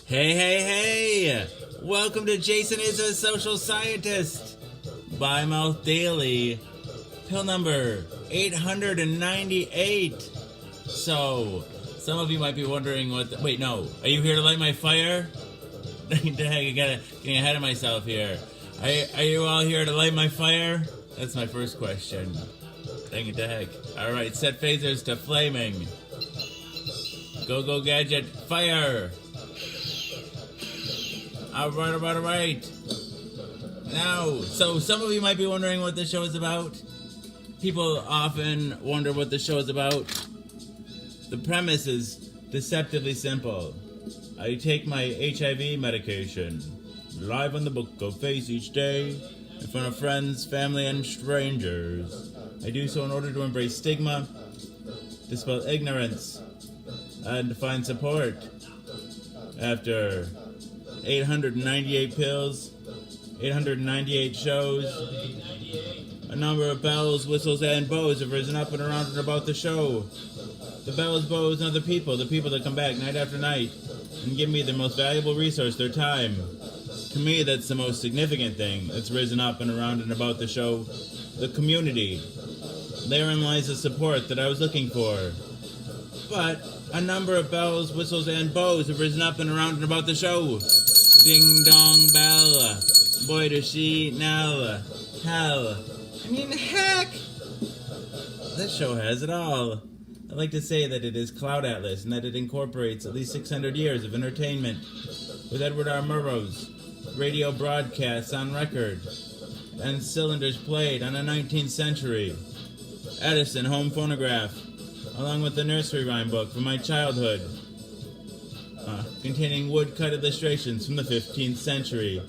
Hey! Welcome to Jason is a Social Scientist. By Mouth Daily. Pill number 898. So, some of you might be wondering wait, no. Are you here to light my fire? Getting ahead of myself here. Are you all here to light my fire? That's my first question. Dang it to heck. Alright, set phasers to flaming. Go gadget, fire! Alright. Now, so some of you might be wondering what this show is about. People often wonder what the show is about. The premise is deceptively simple. I take my HIV medication, live on the book of face each day, in front of friends, family, and strangers. I do so in order to embrace stigma, dispel ignorance, and find support. After 898 pills, 898 shows, a number of bells, whistles, and bows have risen up and around and about the show. The bells, bows, and other people, the people that come back night after night and give me the most valuable resource, their time. To me, that's the most significant thing that's risen up and around and about the show. The community. Therein lies the support that I was looking for. But a number of bells, whistles, and bows have risen up and around and about the show. Ding dong bell. Boy, does she now. Hell. Heck! This show has it all. I like to say that it is Cloud Atlas and that it incorporates at least 600 years of entertainment with Edward R. Murrow's radio broadcasts on record and cylinders played on a 19th century Edison home phonograph, along with the nursery rhyme book from my childhood, containing woodcut illustrations from the 15th century.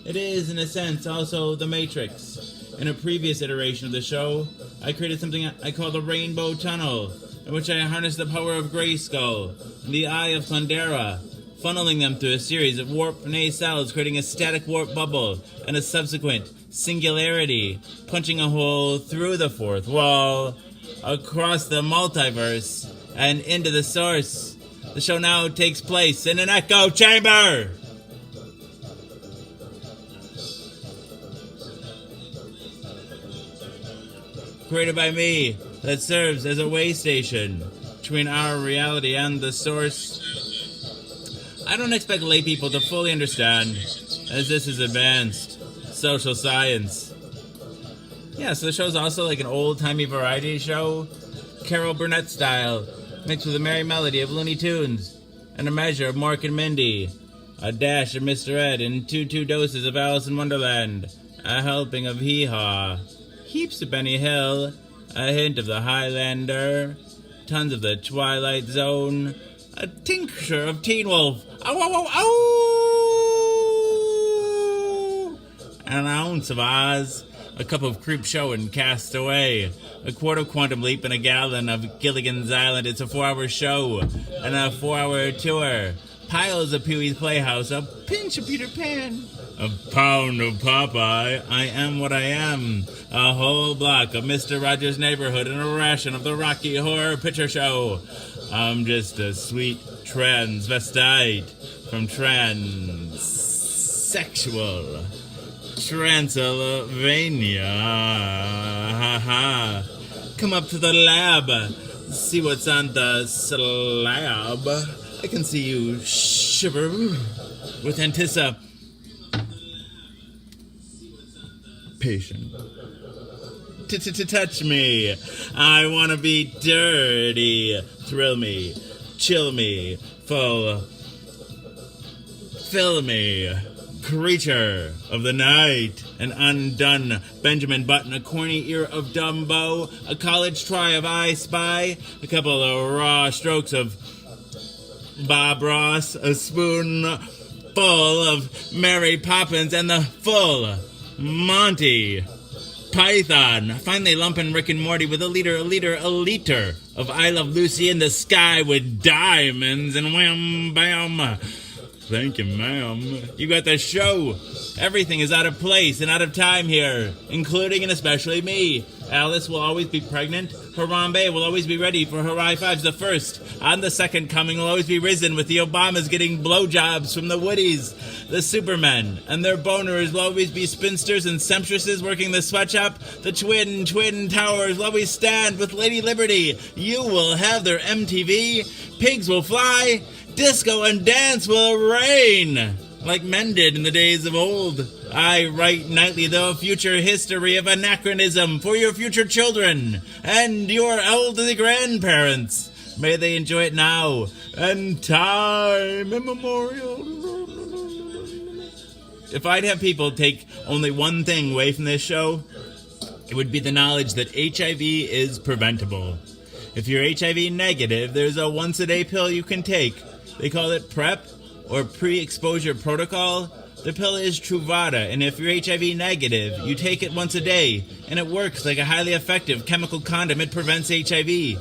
It is, in a sense, also The Matrix. In a previous iteration of the show, I created something I call the Rainbow Tunnel, in which I harnessed the power of Grayskull and the Eye of Thundera, funneling them through a series of warp nacelles, creating a static warp bubble and a subsequent singularity, punching a hole through the fourth wall, across the multiverse, and into the source. The show now takes place in an echo chamber! Created by me, that serves as a way station between our reality and the source. I don't expect lay people to fully understand, as this is advanced social science. Yeah, so the show's also like an old-timey variety show, Carol Burnett style, mixed with a merry melody of Looney Tunes, and a measure of Mork and Mindy, a dash of Mr. Ed, and two doses of Alice in Wonderland, a helping of Hee Haw, heaps of Benny Hill, a hint of the Highlander, tons of the Twilight Zone, a tincture of Teen Wolf, an ounce of Oz, a cup of Creep Show and Cast Away, a quart of Quantum Leap, and a gallon of Gilligan's Island. It's a 4-hour show and a 4-hour tour. Piles of Pee-wee's Playhouse, a pinch of Peter Pan, a pound of Popeye, I am what I am, a whole block of Mr. Rogers' Neighborhood, and a ration of the Rocky Horror Picture Show. I'm just a sweet transvestite from transsexual Transylvania. Ha ha. Come up to the lab, see what's on the slab. I can see you shiver with anticipation. Touch me. I want to be dirty. Thrill me. Chill me. Fill me. Creature of the night. An undone Benjamin Button. A corny ear of Dumbo. A college try of I Spy. A couple of raw strokes of Bob Ross. A spoon full of Mary Poppins. And the full Monty Python. Finally lumping Rick and Morty with a liter of I Love Lucy in the Sky with diamonds and wham bam. Thank you, ma'am. You got the show. Everything is out of place and out of time here, including and especially me. Alice will always be pregnant. Harambe will always be ready for her high fives. The first and the second coming will always be risen with the Obamas getting blowjobs from the Woodies. The Supermen and their boners will always be spinsters and sempstresses working the sweatshop. The twin towers will always stand with Lady Liberty. You will have their MTV. Pigs will fly. Disco and dance will reign, like men did in the days of old. I write nightly the future history of anachronism for your future children and your elderly grandparents. May they enjoy it now and time immemorial. If I'd have people take only one thing away from this show, it would be the knowledge that HIV is preventable. If you're HIV negative, there's a once-a-day pill you can take. They call it PrEP, or pre-exposure protocol. The pill is Truvada, and if you're HIV negative, you take it once a day, and it works like a highly effective chemical condom. It prevents HIV.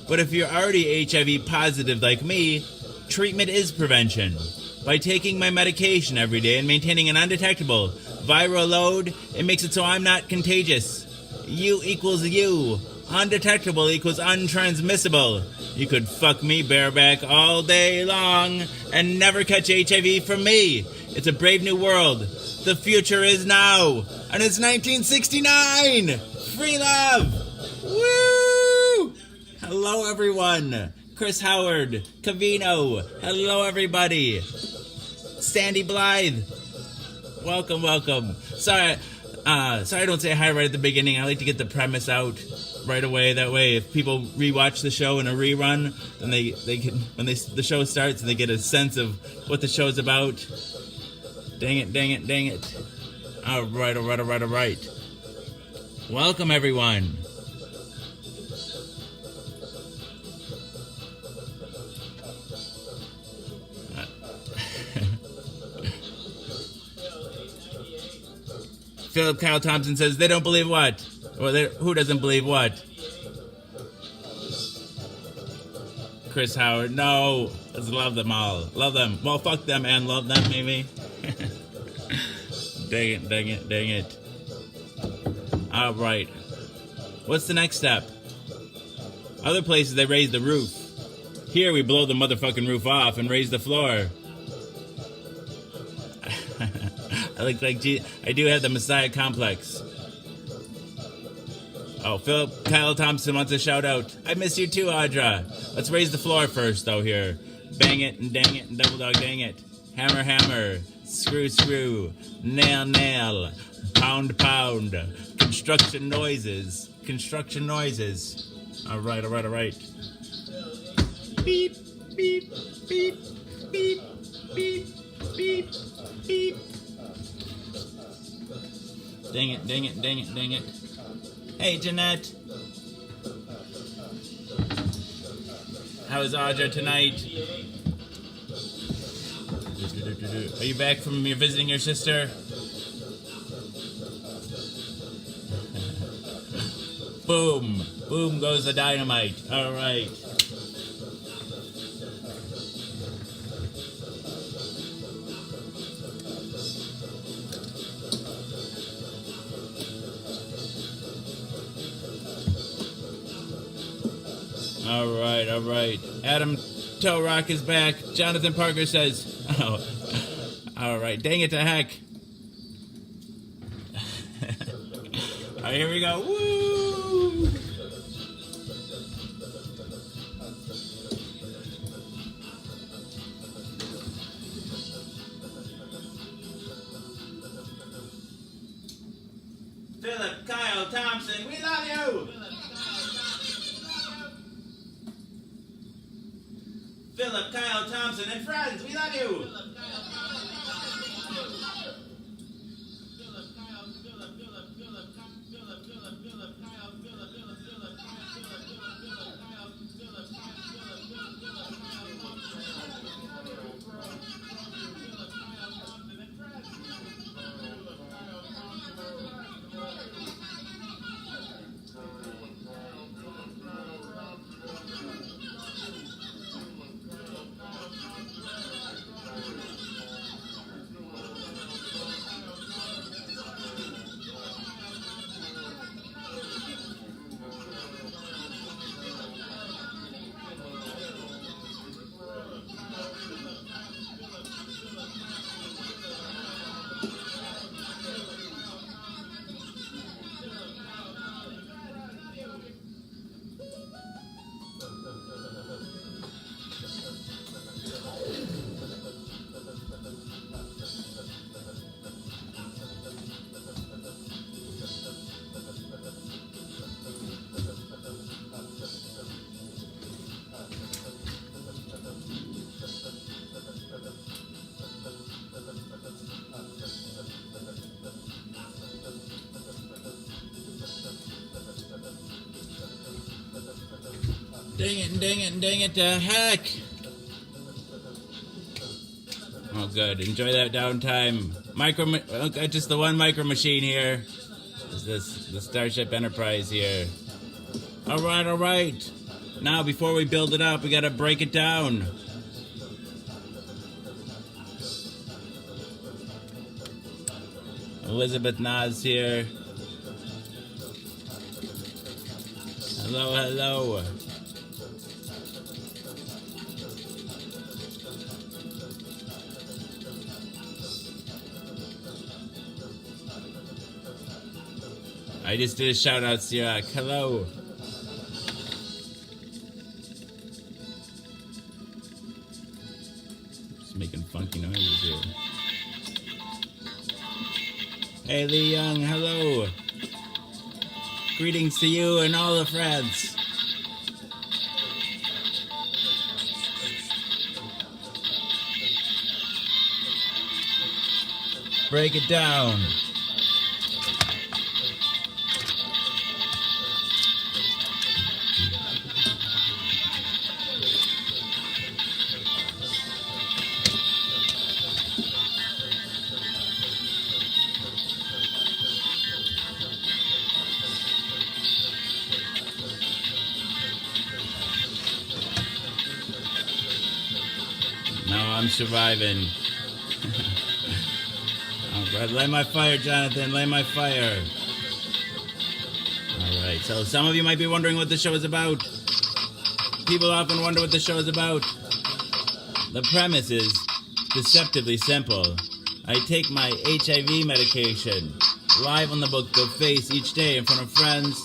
But if you're already HIV positive like me, treatment is prevention. By taking my medication every day and maintaining an undetectable viral load, it makes it so I'm not contagious. U equals U. Undetectable equals untransmissible. You could fuck me bareback all day long and never catch HIV from me. It's a brave new world. The future is now. And it's 1969. Free love. Woo! Hello, everyone. Chris Howard. Cavino. Hello, everybody. Sandy Blythe. Welcome. Sorry I don't say hi right at the beginning. I like to get the premise out right away. That way, if people rewatch the show in a rerun, then they can, when the show starts, they get a sense of what the show's about. Dang it. All right. Welcome, everyone. Philip Kyle Thompson says they don't believe what? Well, who doesn't believe what? Chris Howard. No. Let's love them all. Love them. Well, fuck them and love them, maybe. Dang it. All right. What's the next step? Other places, they raise the roof. Here, we blow the motherfucking roof off and raise the floor. I look like I do have the Messiah complex. Oh, Philip Kyle Thompson wants a shout out. I miss you too, Audra. Let's raise the floor first, though, here. Bang it and dang it and double dog dang it. Hammer. Screw. Nail. Pound. Construction noises. All right. Beep. Dang it. Hey, Jeanette. How is Audra tonight? Are you back from your visiting your sister? Boom goes the dynamite. All right. All right. Adam Toerock is back. Jonathan Parker says, oh, all right. Dang it to heck. All right, here we go. Woo! Philip Kyle Thompson, we love you! Philip Kyle Thompson and friends, we love you! Dang it, dang it, dang it to heck. Oh, good. Enjoy that downtime. Just the one micro machine here. Is this the Starship Enterprise here? All right. Now, before we build it up, we gotta break it down. Elizabeth Nas here. Hello. I just did a shout out, Sirach. Hello. Just making funky noises here. Hey, Lee Young, hello. Greetings to you and all the friends. Break it down. I'm surviving. Oh, God. Light my fire, Jonathan. Light my fire. Alright, so some of you might be wondering what the show is about. People often wonder what the show is about. The premise is deceptively simple. I take my HIV medication live on the book of face each day in front of friends,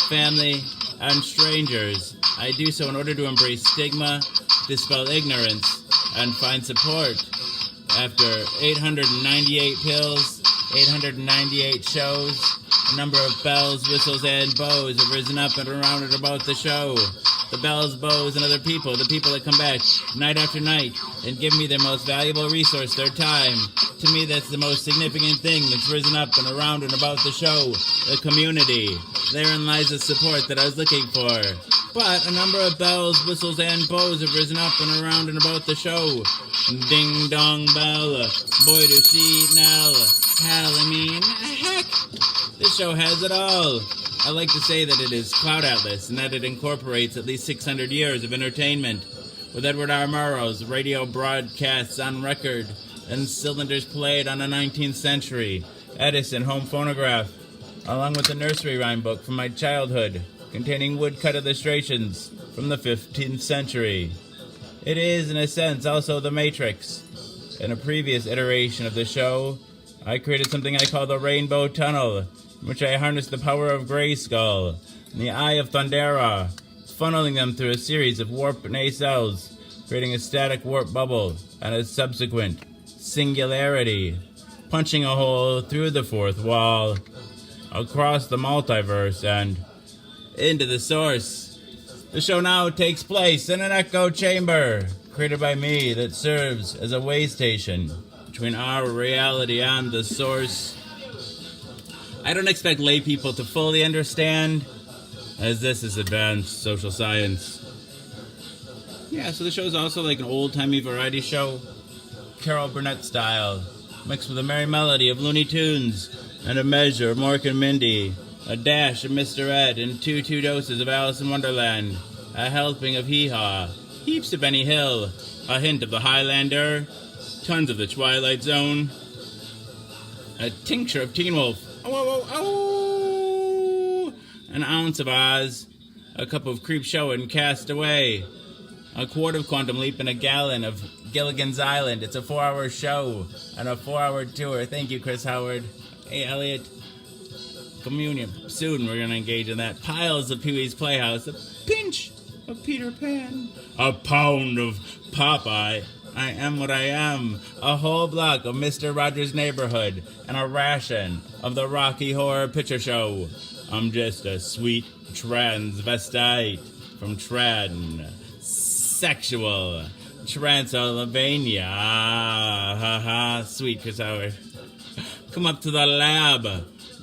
family, and strangers. I do so in order to embrace stigma, dispel ignorance, and find support. After 898 pills, 898 shows, a number of bells, whistles, and bows have risen up and around and about the show. The bells, bows, and other people, the people that come back night after night and give me their most valuable resource, their time. To me, that's the most significant thing that's risen up and around and about the show, the community. Therein lies the support that I was looking for. But a number of bells, whistles, and bows have risen up and around and about the show. Ding dong bell, boy do she knell. Hell, I mean, heck, this show has it all. I like to say that it is Cloud Atlas and that it incorporates at least 600 years of entertainment. With Edward R. Murrow's radio broadcasts on record and cylinders played on the 19th century, Edison home phonograph, along with the nursery rhyme book from my childhood, containing woodcut illustrations from the 15th century. It is, in a sense, also The Matrix. In a previous iteration of the show, I created something I call the Rainbow Tunnel, in which I harnessed the power of Grayskull and the Eye of Thundera, funneling them through a series of warp nacelles, creating a static warp bubble and a subsequent singularity, punching a hole through the fourth wall, across the multiverse, and into the source. The show now takes place in an echo chamber created by me that serves as a way station between our reality and the source. I don't expect lay people to fully understand, as this is advanced social science. Yeah, so the show is also like an old-timey variety show, Carol Burnett style, mixed with a merry melody of Looney Tunes and a measure of Mork and Mindy, a dash of Mr. Ed, and two doses of Alice in Wonderland, a helping of Hee Haw, heaps of Benny Hill, a hint of the Highlander, tons of the Twilight Zone, a tincture of Teen Wolf, an ounce of Oz, a cup of Creep Show and Cast Away, a quart of Quantum Leap, and a gallon of Gilligan's Island. It's a 4-hour show and a 4-hour tour. Thank you, Chris Howard. Hey, Elliot. Communion. Soon we're going to engage in that. Piles of Pee-wee's Playhouse. A pinch of Peter Pan. A pound of Popeye. I am what I am. A whole block of Mr. Rogers' Neighborhood. And a ration of the Rocky Horror Picture Show. I'm just a sweet transvestite from sexual Transylvania. Sweet Chris Howard. Come up to the lab.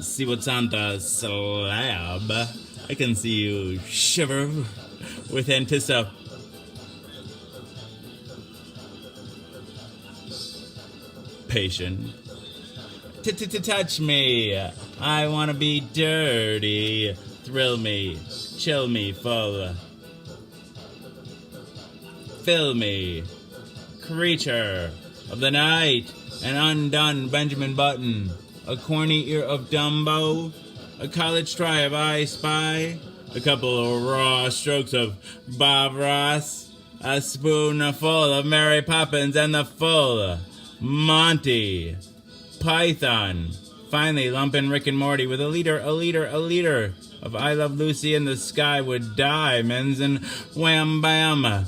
See what's on the slab. I can see you shiver with anticipation. Touch me. I wanna be dirty. Thrill me. Chill me full. Fill me. Creature of the night. An undone Benjamin Button. A corny ear of Dumbo. A college try of I Spy. A couple of raw strokes of Bob Ross. A spoonful of Mary Poppins and the full Monty Python. Finally, lump in Rick and Morty with a liter of I Love Lucy in the Sky with diamonds and wham bam.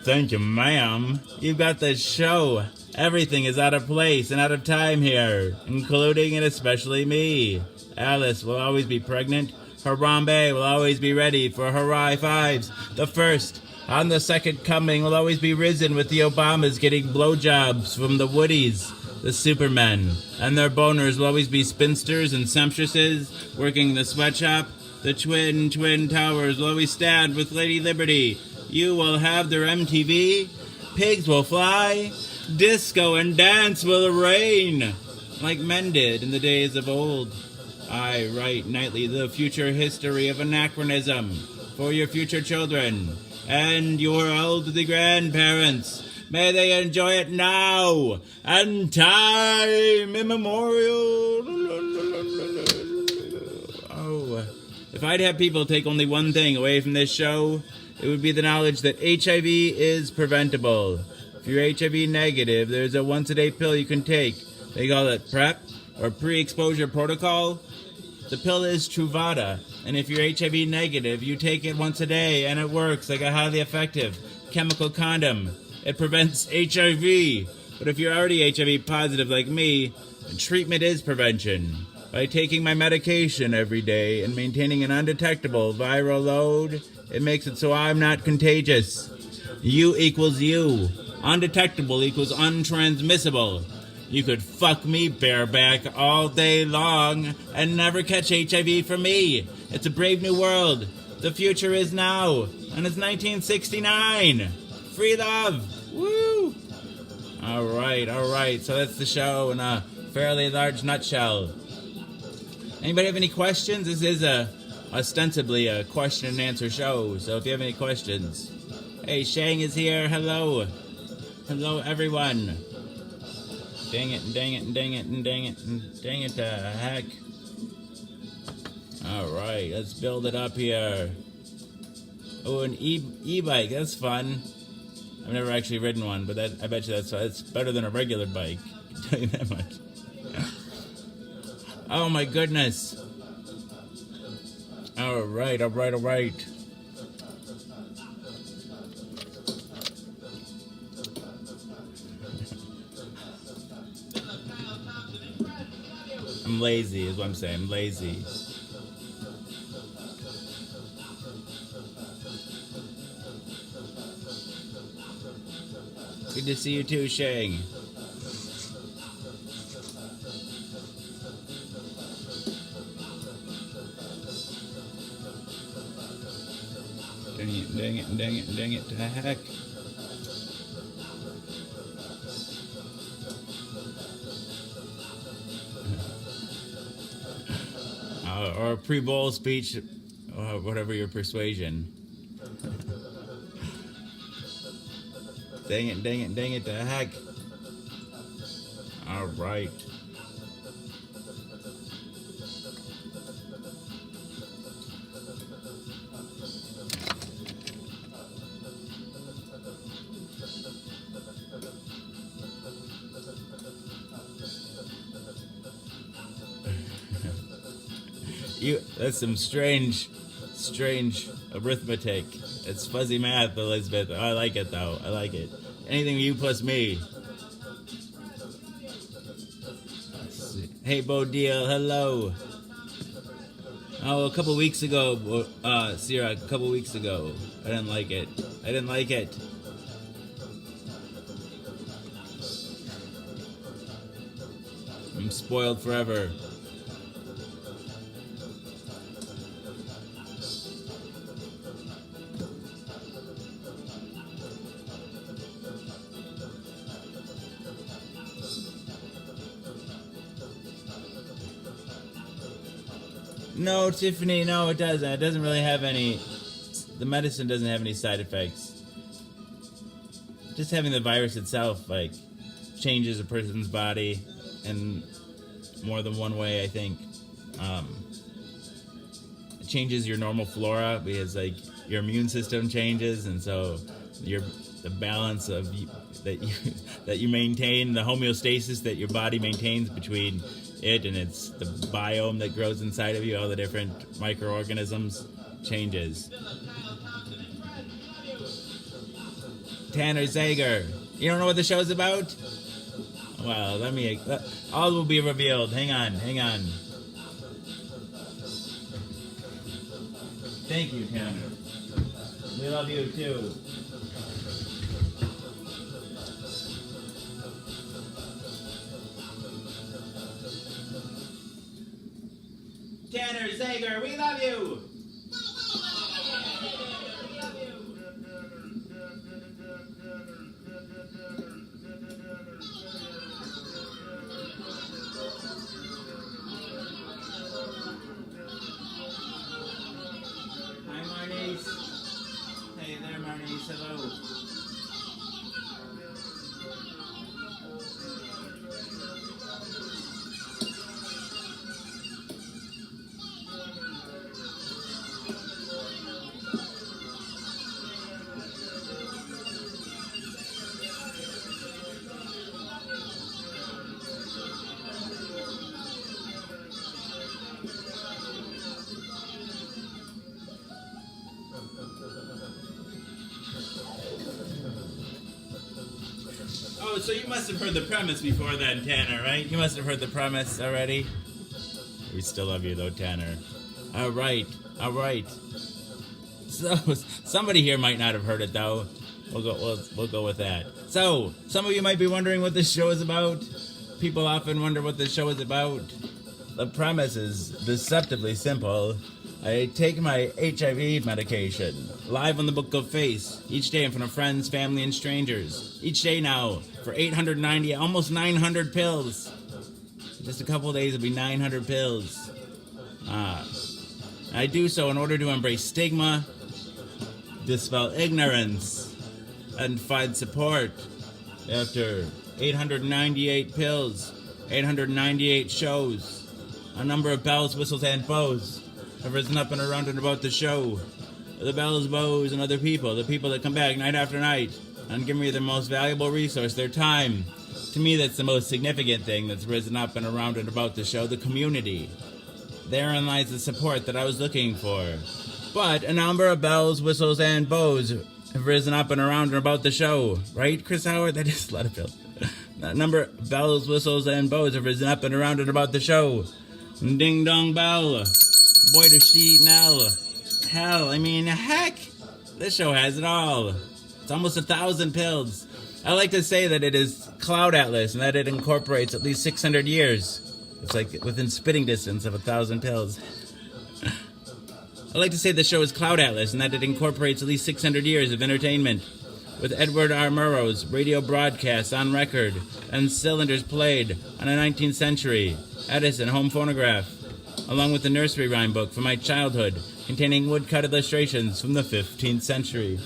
Thank you, ma'am. You've got the show. Everything is out of place and out of time here, including and especially me. Alice will always be pregnant. Harambe will always be ready for her high fives. The first on the second coming will always be risen with the Obamas getting blowjobs from the Woodies. The Supermen and their boners will always be spinsters and sumptuouses working the sweatshop. The twin towers will always stand with Lady Liberty. You will have their MTV. Pigs will fly. Disco and dance will reign, like men did in the days of old. I write nightly the future history of anachronism for your future children and your elderly grandparents. May they enjoy it now and time immemorial. Oh, if I'd have people take only one thing away from this show, it would be the knowledge that HIV is preventable. If you're HIV negative, there's a once-a-day pill you can take. They call it PrEP, or pre-exposure protocol. The pill is Truvada, and if you're HIV negative, you take it once a day, and it works like a highly effective chemical condom. It prevents HIV. But if you're already HIV positive like me, treatment is prevention. By taking my medication every day and maintaining an undetectable viral load, it makes it so I'm not contagious. U equals you. Undetectable equals untransmissible. You could fuck me bareback all day long and never catch HIV from me. It's a brave new world. The future is now, and it's 1969. Free love. Woo! All right. So that's the show in a fairly large nutshell. Anybody have any questions? This is ostensibly a question and answer show, so if you have any questions. Hey, Shang is here. Hello. Hello, everyone. Dang it, heck. Alright, let's build it up here. Oh, an e-bike, that's fun. I've never actually ridden one, but I bet you that's better than a regular bike. I can tell you that much. Oh my goodness. Alright. I'm lazy, is what I'm saying. I'm lazy. Good to see you too, Shang. Dang it, to heck. Or a pre-bowl speech, or whatever your persuasion. Dang it, to heck. All right. That's some strange arithmetic. It's fuzzy math, Elizabeth. I like it, though. I like it. Anything you plus me. Hey, Bo Deal. Hello. Oh, a couple weeks ago, Sierra, a couple weeks ago. I didn't like it. I'm spoiled forever. No, Tiffany, no, it doesn't. It doesn't really have any. The medicine doesn't have any side effects. Just having the virus itself, like, changes a person's body in more than one way, I think. It changes your normal flora because, like, your immune system changes, and so the balance of that you maintain, the homeostasis that your body maintains between it and it's the biome that grows inside of you, all the different microorganisms changes. Tanner Zager, you don't know what the show's about? Well, all will be revealed. Hang on. Thank you, Tanner. We love you too. Tanner Zager, we love you! Hi, Marnice. Hey there, Marnice. Hello. Oh, so you must have heard the premise before then, Tanner, right? You must have heard the premise already. We still love you, though, Tanner. All right. So somebody here might not have heard it, though. We'll go with that. So some of you might be wondering what this show is about. People often wonder what this show is about. The premise is deceptively simple. I take my HIV medication live on the Book of Face each day in front of friends, family, and strangers. Each day now for 890, almost 900 pills. Just a couple of days, it'll be 900 pills. I do so in order to embrace stigma, dispel ignorance, and find support. After 898 pills, 898 shows, a number of bells, whistles, and bows have risen up and around and about the show. The bells, bows, and other people, the people that come back night after night and give me their most valuable resource, their time. To me, that's the most significant thing that's risen up and around and about the show, the community. Therein lies the support that I was looking for. But a number of bells, whistles, and bows have risen up and around and about the show. Right, Chris Howard? That is a lot of pills. A number of bells, whistles, and bows have risen up and around and about the show. Ding dong bell. Boy, does she eat Nell. Hell, I mean, heck, this show has it all. It's almost 1,000 pills. I like to say that it is Cloud Atlas and that it incorporates at least 600 years. It's like within spitting distance of 1,000 pills. I like to say the show is Cloud Atlas and that it incorporates at least 600 years of entertainment. With Edward R. Murrow's radio broadcasts on record and cylinders played on a 19th century Edison home phonograph, along with the nursery rhyme book from my childhood containing woodcut illustrations from the 15th century.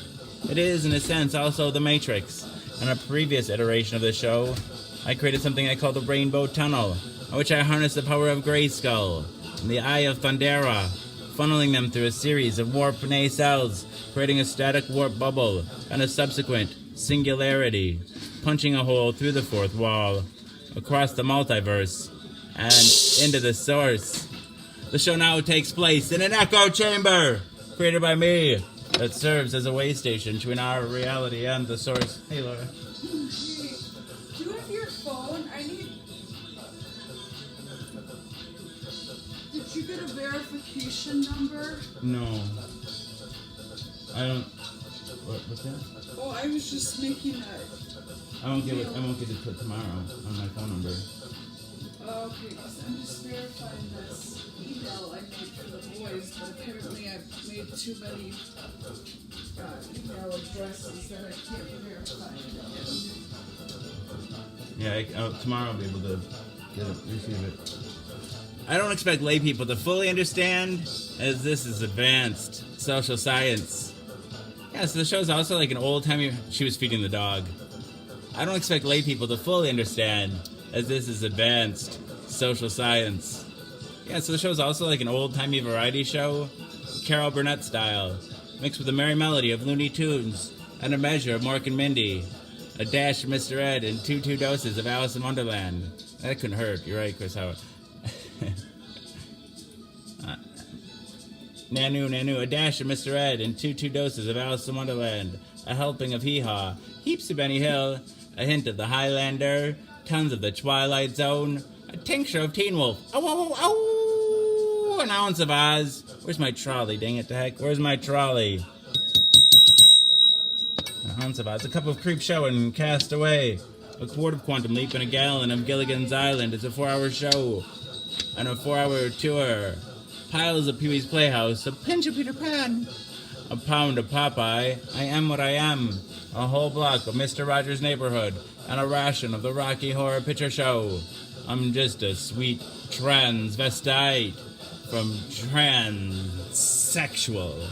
It is, in a sense, also The Matrix. On a previous iteration of the show, I created something I call the Rainbow Tunnel, in which I harness the power of Grayskull and the Eye of Thundera, funneling them through a series of warp nacelles, creating a static warp bubble and a subsequent singularity, punching a hole through the fourth wall, across the multiverse, and into the source. The show now takes place in an echo chamber created by me that serves as a way station between our reality and the source. Hey, Laura. Do you have your phone? Did you get a verification number? No. I don't. What's that? Oh, I was just making a... I won't get it till tomorrow on my phone number. Okay, because I'm just verifying this email I made for the boys, but apparently I've made too many email addresses that I can't verify it. Yeah, tomorrow I'll be able to receive it. I don't expect lay people to fully understand, as this is advanced social science. Yeah, so the show's also like an old-timey... She was feeding the dog. I don't expect lay people to fully understand, as this is advanced social science. Yeah, so the show's also like an old-timey variety show, Carol Burnett style, mixed with a merry melody of Looney Tunes and a measure of Mork and Mindy, a dash of Mr. Ed, and two doses of Alice in Wonderland. That couldn't hurt. You're right, Chris Howard. Nanu, a dash of Mr. Ed, and two doses of Alice in Wonderland, a helping of Hee Haw, heaps of Benny Hill, a hint of the Highlander, tons of the Twilight Zone, a tincture of Teen Wolf, an ounce of Oz. Where's my trolley, dang it to heck? Where's my trolley? An ounce of Oz, a cup of Creep Show and Cast Away, a quart of Quantum Leap, and a gallon of Gilligan's Island. It's a 4-hour show and a 4-hour tour. Piles of Pee-wee's Playhouse, a pinch of Peter Pan, a pound of Popeye, I Am What I Am, a whole block of Mr. Rogers' Neighborhood, and a ration of the Rocky Horror Picture Show. I'm just a sweet transvestite from transsexual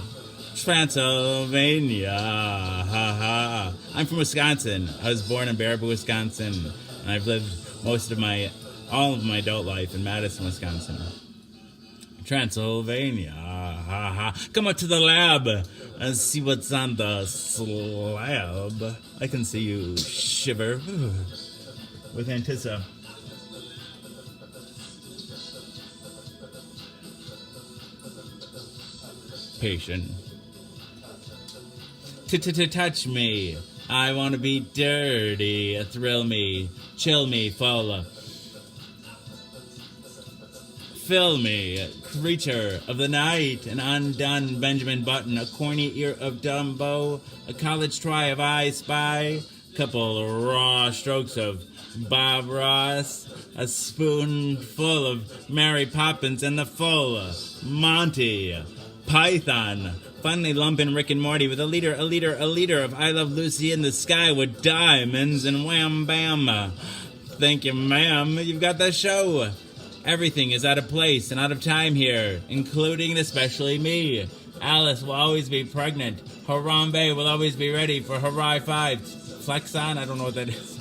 Transylvania. Ha ha. I'm from Wisconsin. I was born in Baraboo, Wisconsin, and I've lived all of my adult life in Madison, Wisconsin. Transylvania. Ha ha. Come up to the lab and see what's on the slab. I can see you shiver with anticipation. Touch me. I want to be dirty. Thrill me. Chill me. Fall. Fill me, creature of the night, an undone Benjamin Button, a corny ear of Dumbo, a college try of I Spy, couple raw strokes of Bob Ross, a spoonful of Mary Poppins, and the full Monty Python. Finally lump in Rick and Morty with a liter of I Love Lucy in the Sky with diamonds and wham bam. Thank you, ma'am. You've got the show. Everything is out of place and out of time here, including and especially me. Alice will always be pregnant. Harambe will always be ready for her high fives. Flex on? I don't know what that is.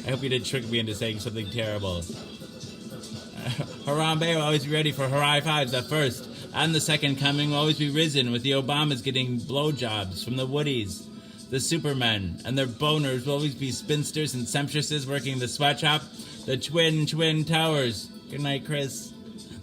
I hope you didn't trick me into saying something terrible. Harambe will always be ready for her high fives at first. And the second coming will always be risen with the Obamas getting blowjobs from the Woodies. The Supermen and their boners will always be spinsters and sempstresses working the sweatshop. The Twin Towers. Good night, Chris.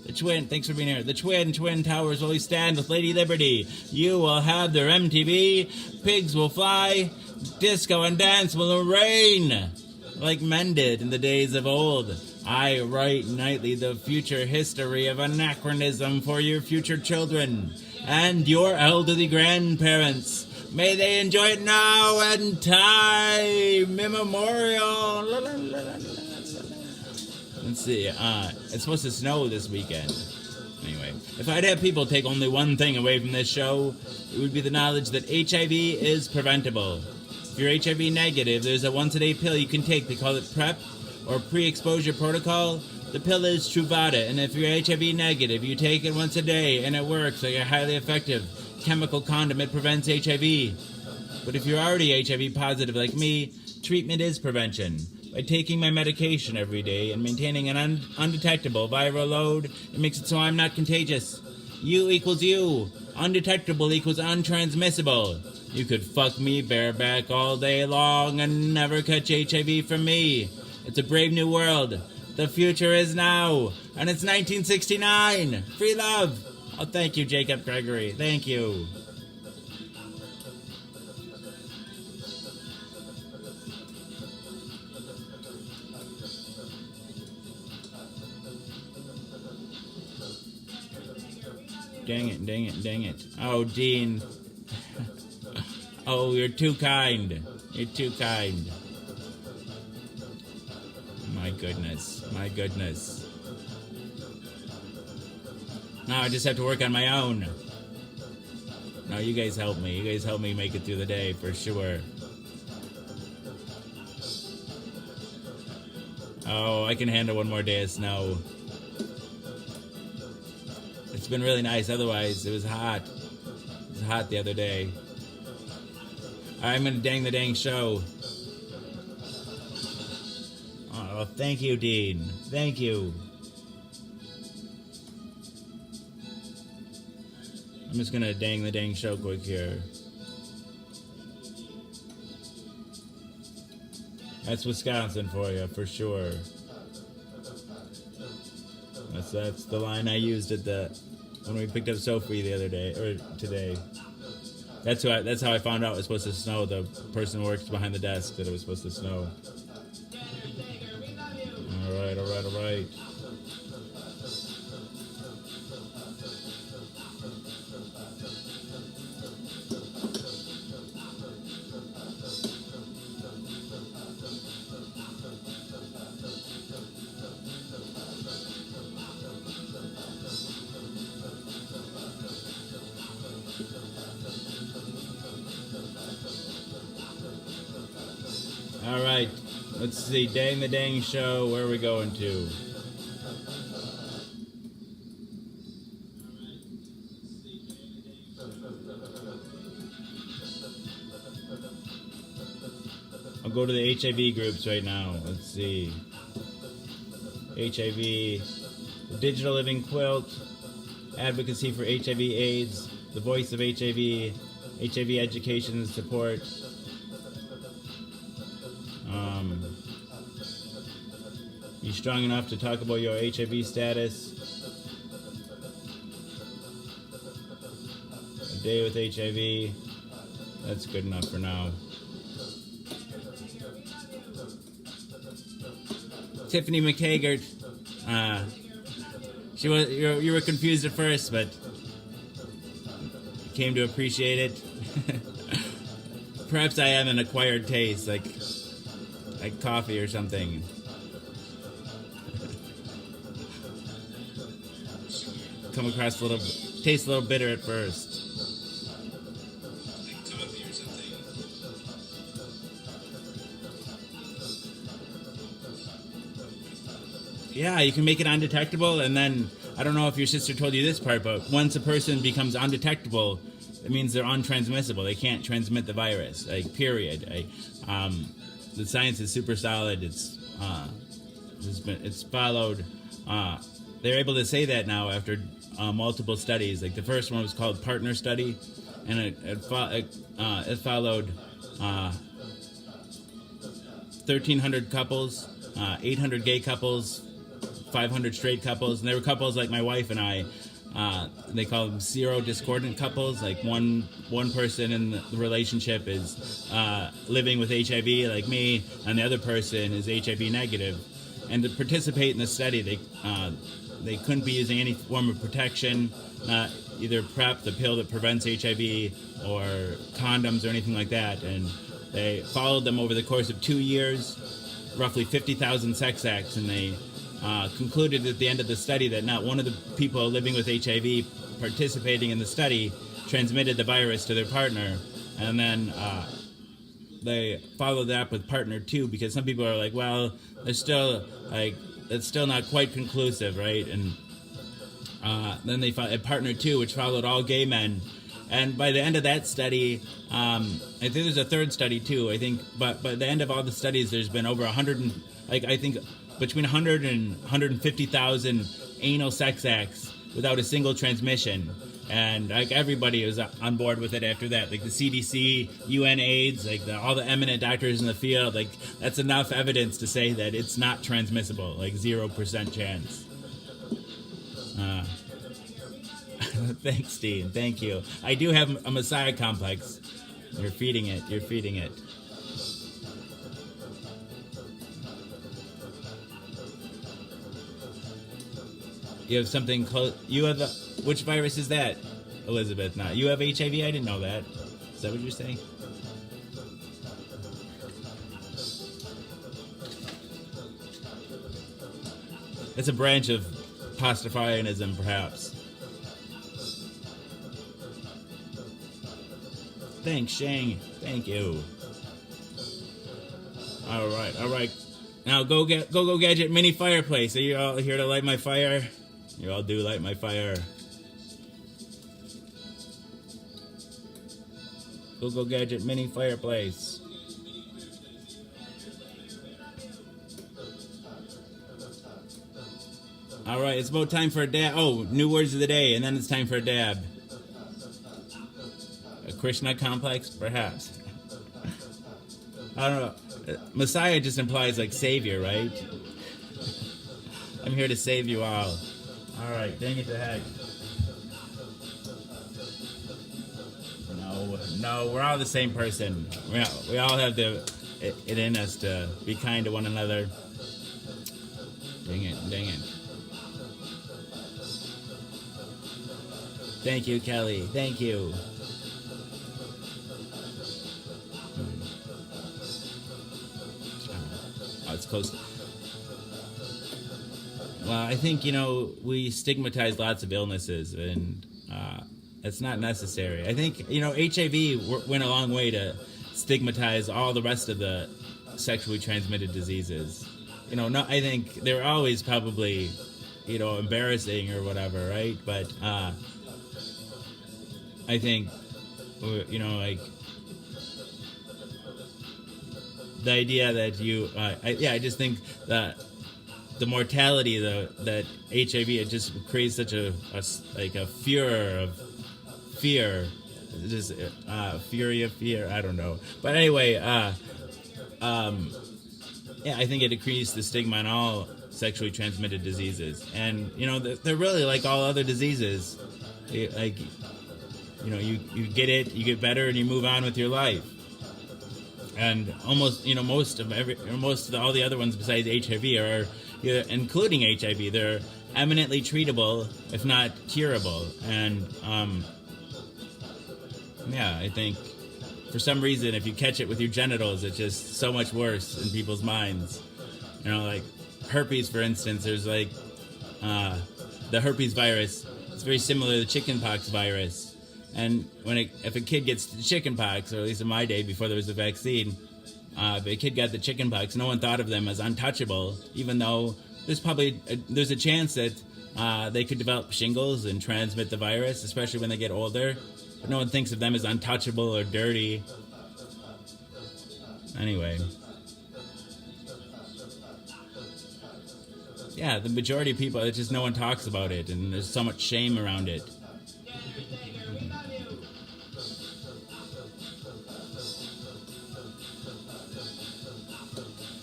Thanks for being here. The Twin Towers will always stand with Lady Liberty. You will have their MTV. Pigs will fly. Disco and dance will reign. Like men did in the days of old. I write nightly the future history of anachronism for your future children and your elderly grandparents. May they enjoy it now and time immemorial. Let's see, it's supposed to snow this weekend. Anyway, if I'd have people take only one thing away from this show, it would be the knowledge that HIV is preventable. If you're HIV negative, there's a once-a-day pill you can take. They call it PrEP, or pre-exposure protocol. The pill is Truvada, and if you're HIV negative, you take it once a day, and it works like a highly effective chemical condom. It prevents HIV. But if you're already HIV positive like me, treatment is prevention. By taking my medication every day and maintaining an undetectable viral load, it makes it so I'm not contagious. U equals you. Undetectable equals untransmissible. You could fuck me bareback all day long and never catch HIV from me. It's a brave new world. The future is now. And it's 1969. Free love. Oh, thank you, Jacob Gregory. Thank you. Dang it. Oh, Dean. Oh, you're too kind. You're too kind. My goodness. Now I just have to work on my own. No, you guys help me. You guys help me make it through the day for sure. Oh, I can handle one more day of snow. been really nice. Otherwise, it was hot. It was hot the other day. I'm gonna dang the dang show. Oh, thank you, Dean. Thank you. I'm just gonna dang the dang show quick here. That's Wisconsin for you, for sure. That's the line I used when we picked up Sophie the other day or today. That's how I found out it was supposed to snow. The person who worked behind the desk that it was supposed to snow. All right. All right, let's see. Dang the dang show. Where are we going to? I'll go to the HIV groups right now. Let's see. HIV, the Digital Living Quilt, Advocacy for HIV/AIDS, the Voice of HIV, HIV Education and Support. You strong enough to talk about your HIV status? A day with HIV. That's good enough for now. Tiffany McHaggart. You were confused at first, but came to appreciate it. Perhaps I have an acquired taste, like coffee or something. Come across tastes a little bitter at first. Like coffee or something. Yeah, you can make it undetectable, and then I don't know if your sister told you this part, but once a person becomes undetectable, it means they're untransmissible. They can't transmit the virus. Like, period. The science is super solid. It's followed. They're able to say that now after multiple studies. Like the first one was called Partner Study, and it followed 1,300 couples, 800 gay couples, 500 straight couples, and there were couples like my wife and I. They call them zero discordant couples. Like one person in the relationship is living with HIV, like me, and the other person is HIV negative. And to participate in the study, they couldn't be using any form of protection, either PrEP, the pill that prevents HIV, or condoms or anything like that. And they followed them over the course of 2 years, roughly 50,000 sex acts, and they concluded at the end of the study that not one of the people living with HIV participating in the study transmitted the virus to their partner. And then they followed that up with Partner 2, because some people are like, well, it's still not quite conclusive, right? And then they found Partner 2, which followed all gay men. And by the end of that study, I think there's a third study too, I think, but by the end of all the studies, there's been over 100, I think between 100 and 150,000 anal sex acts without a single transmission. And like everybody was on board with it after that, like the CDC, UN AIDS, like all the eminent doctors in the field, like that's enough evidence to say that it's not transmissible, like 0% chance. Thanks, Dean. Thank you. I do have a Messiah complex. You're feeding it. You're feeding it. You have something close. You have which virus is that, Elizabeth? Now you have HIV. I didn't know that. Is that what you're saying? It's a branch of Pastafarianism, perhaps. Thanks, Shang. Thank you. All right. Now go Gadget mini fireplace. Are you all here to light my fire? You all do light my fire. Google Gadget Mini Fireplace. All right, it's about time for a dab. Oh, new words of the day, and then it's time for a dab. A Krishna complex, perhaps. I don't know. Messiah just implies like savior, right? I'm here to save you all. All right, dang it to heck. No, we're all the same person. We all have it in us to be kind to one another. Dang it. Thank you, Kelly. Thank you. Oh, it's close. Well, I think, we stigmatize lots of illnesses, and it's not necessary. I think, HIV went a long way to stigmatize all the rest of the sexually transmitted diseases. I think they're always probably, embarrassing or whatever, right? But I think, like, the idea that I just think that the mortality that HIV, it just creates such a furor of fear, just fury of fear. I don't know, but anyway, I think it decreased the stigma on all sexually transmitted diseases, and they're really like all other diseases. You get it, you get better, and you move on with your life. And almost, most of all the other ones besides HIV are, including HIV, they're eminently treatable, if not curable. And I think for some reason, if you catch it with your genitals, it's just so much worse in people's minds. Like herpes, for instance. There's like the herpes virus. It's very similar to the chickenpox virus. And if a kid gets the chickenpox, or at least in my day before there was a vaccine, if a kid got the chickenpox, no one thought of them as untouchable, even though there's a chance that they could develop shingles and transmit the virus, especially when they get older. But no one thinks of them as untouchable or dirty. Anyway. Yeah, the majority of people, it's just no one talks about it, and there's so much shame around it.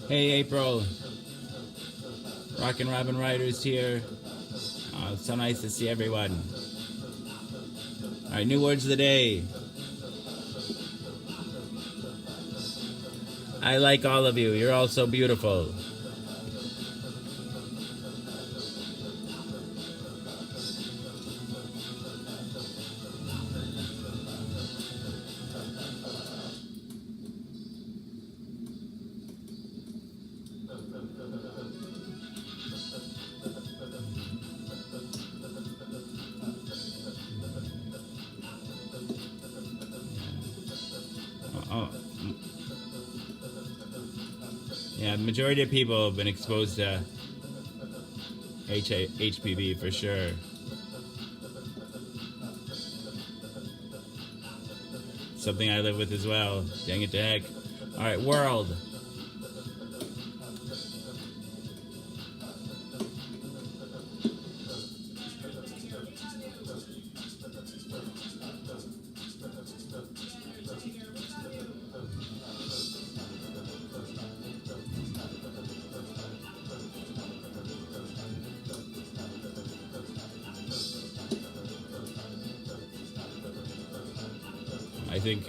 Hey, April. Rockin' Robin Riders here. It's so nice to see everyone. Alright, new words of the day. I like all of you. You're all so beautiful. Yeah, the majority of people have been exposed to HPV for sure. Something I live with as well. Dang it to heck. Alright, world.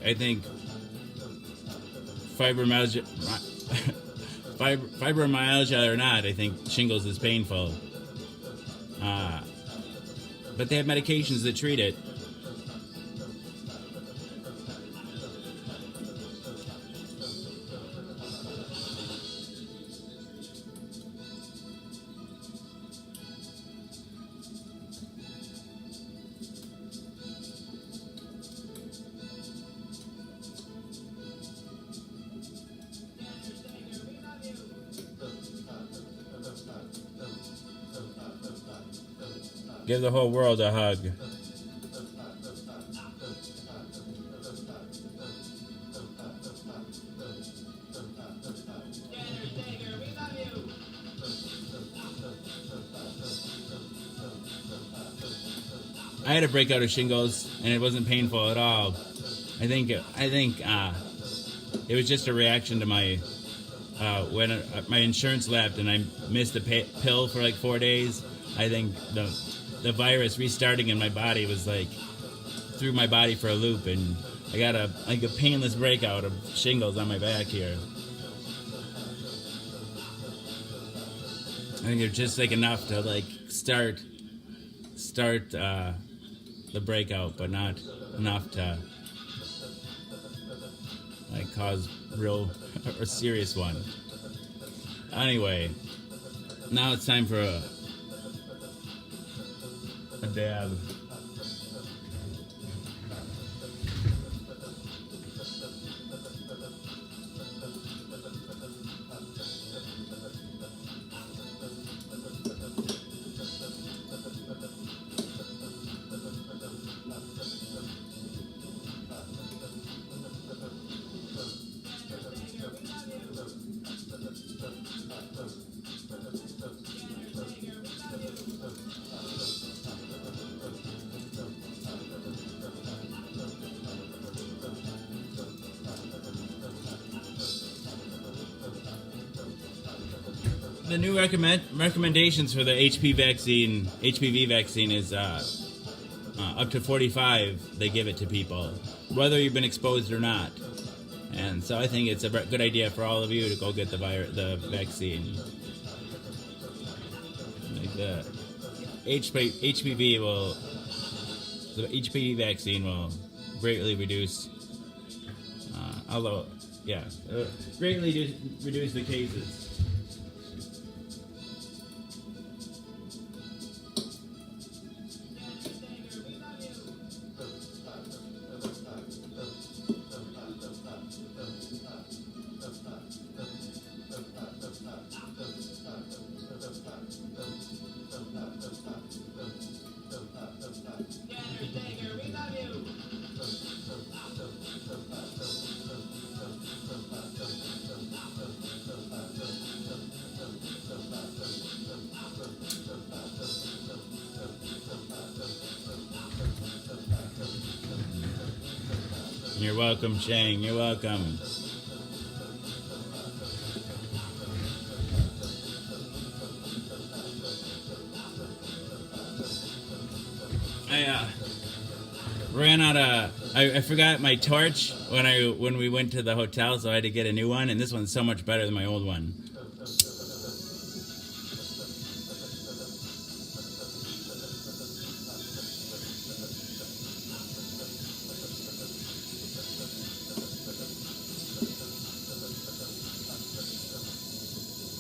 I think fibromyalgia or not, I think shingles is painful. But they have medications that treat it. Give the whole world a hug. I had a breakout of shingles, and it wasn't painful at all. I think it was just a reaction to my when my insurance lapsed and I missed the pill for like 4 days. I think the virus restarting in my body was like threw my body for a loop, and I got a painless breakout of shingles on my back here. I think it's just like enough to like start the breakout, but not enough to like cause real or serious one. Anyway, now it's time for a dab. The new recommendations for the HPV vaccine is up to 45. They give it to people, whether you've been exposed or not. And so I think it's a good idea for all of you to go get the vaccine. Like the HPV vaccine will greatly reduce, greatly reduce the cases. You're welcome, Shang. You're welcome. I ran out of. I forgot my torch when we went to the hotel, so I had to get a new one. And this one's so much better than my old one.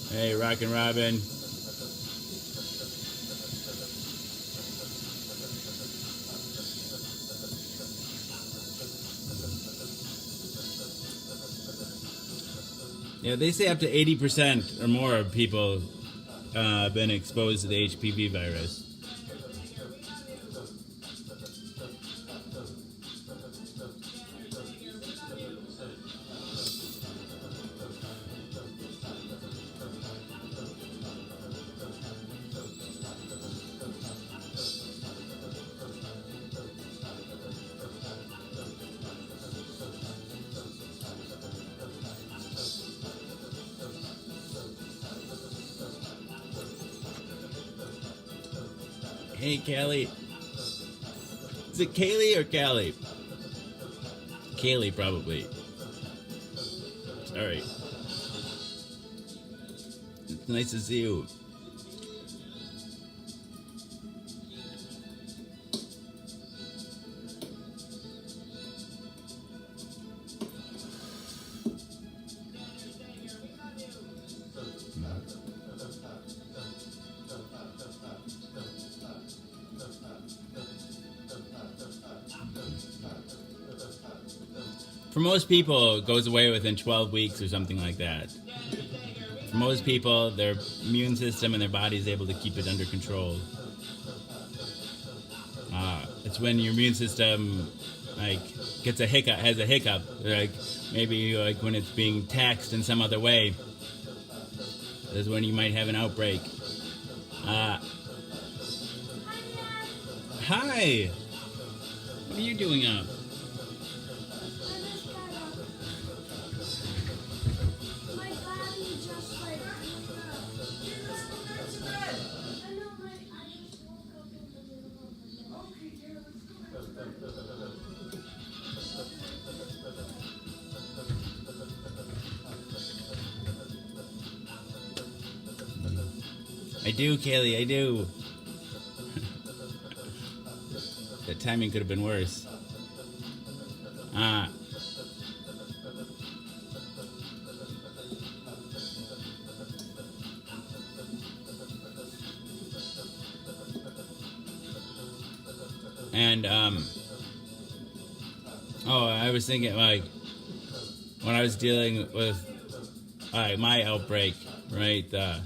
Hey, Rockin' Robin. Yeah, they say up to 80% or more of people have been exposed to the HPV virus. Hey, Callie. Is it Kaylee or Callie? Kaylee, probably. Sorry. It's nice to see you. For most people, it goes away within 12 weeks or something like that. For most people, their immune system and their body is able to keep it under control. It's when your immune system has a hiccup, like maybe like when it's being taxed in some other way. That's when you might have an outbreak. Hi. What are you doing up? My body just like Let's go back to bed. I know I just woke up in the middle of the night. Okay, dear, let's go back to bed. I do, Kaylee, I do. The timing could have been worse. And I was thinking, like, when I was dealing with my outbreak, right? The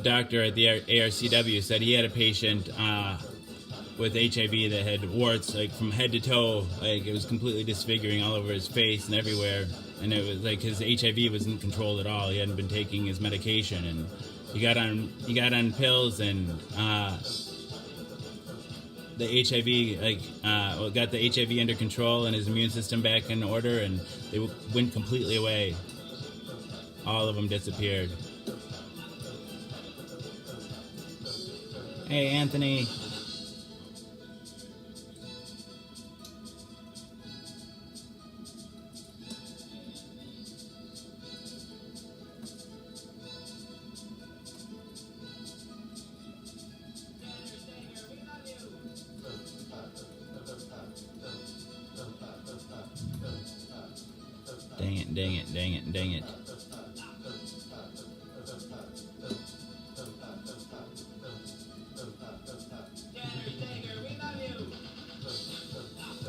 doctor at the ARCW said he had a patient with HIV that had warts, like, from head to toe. Like, it was completely disfiguring all over his face and everywhere. And it was like his HIV wasn't controlled at all. He hadn't been taking his medication, and he got on pills, and the HIV, got the HIV under control and his immune system back in order, and they went completely away. All of them disappeared. Hey, Anthony. Dang it.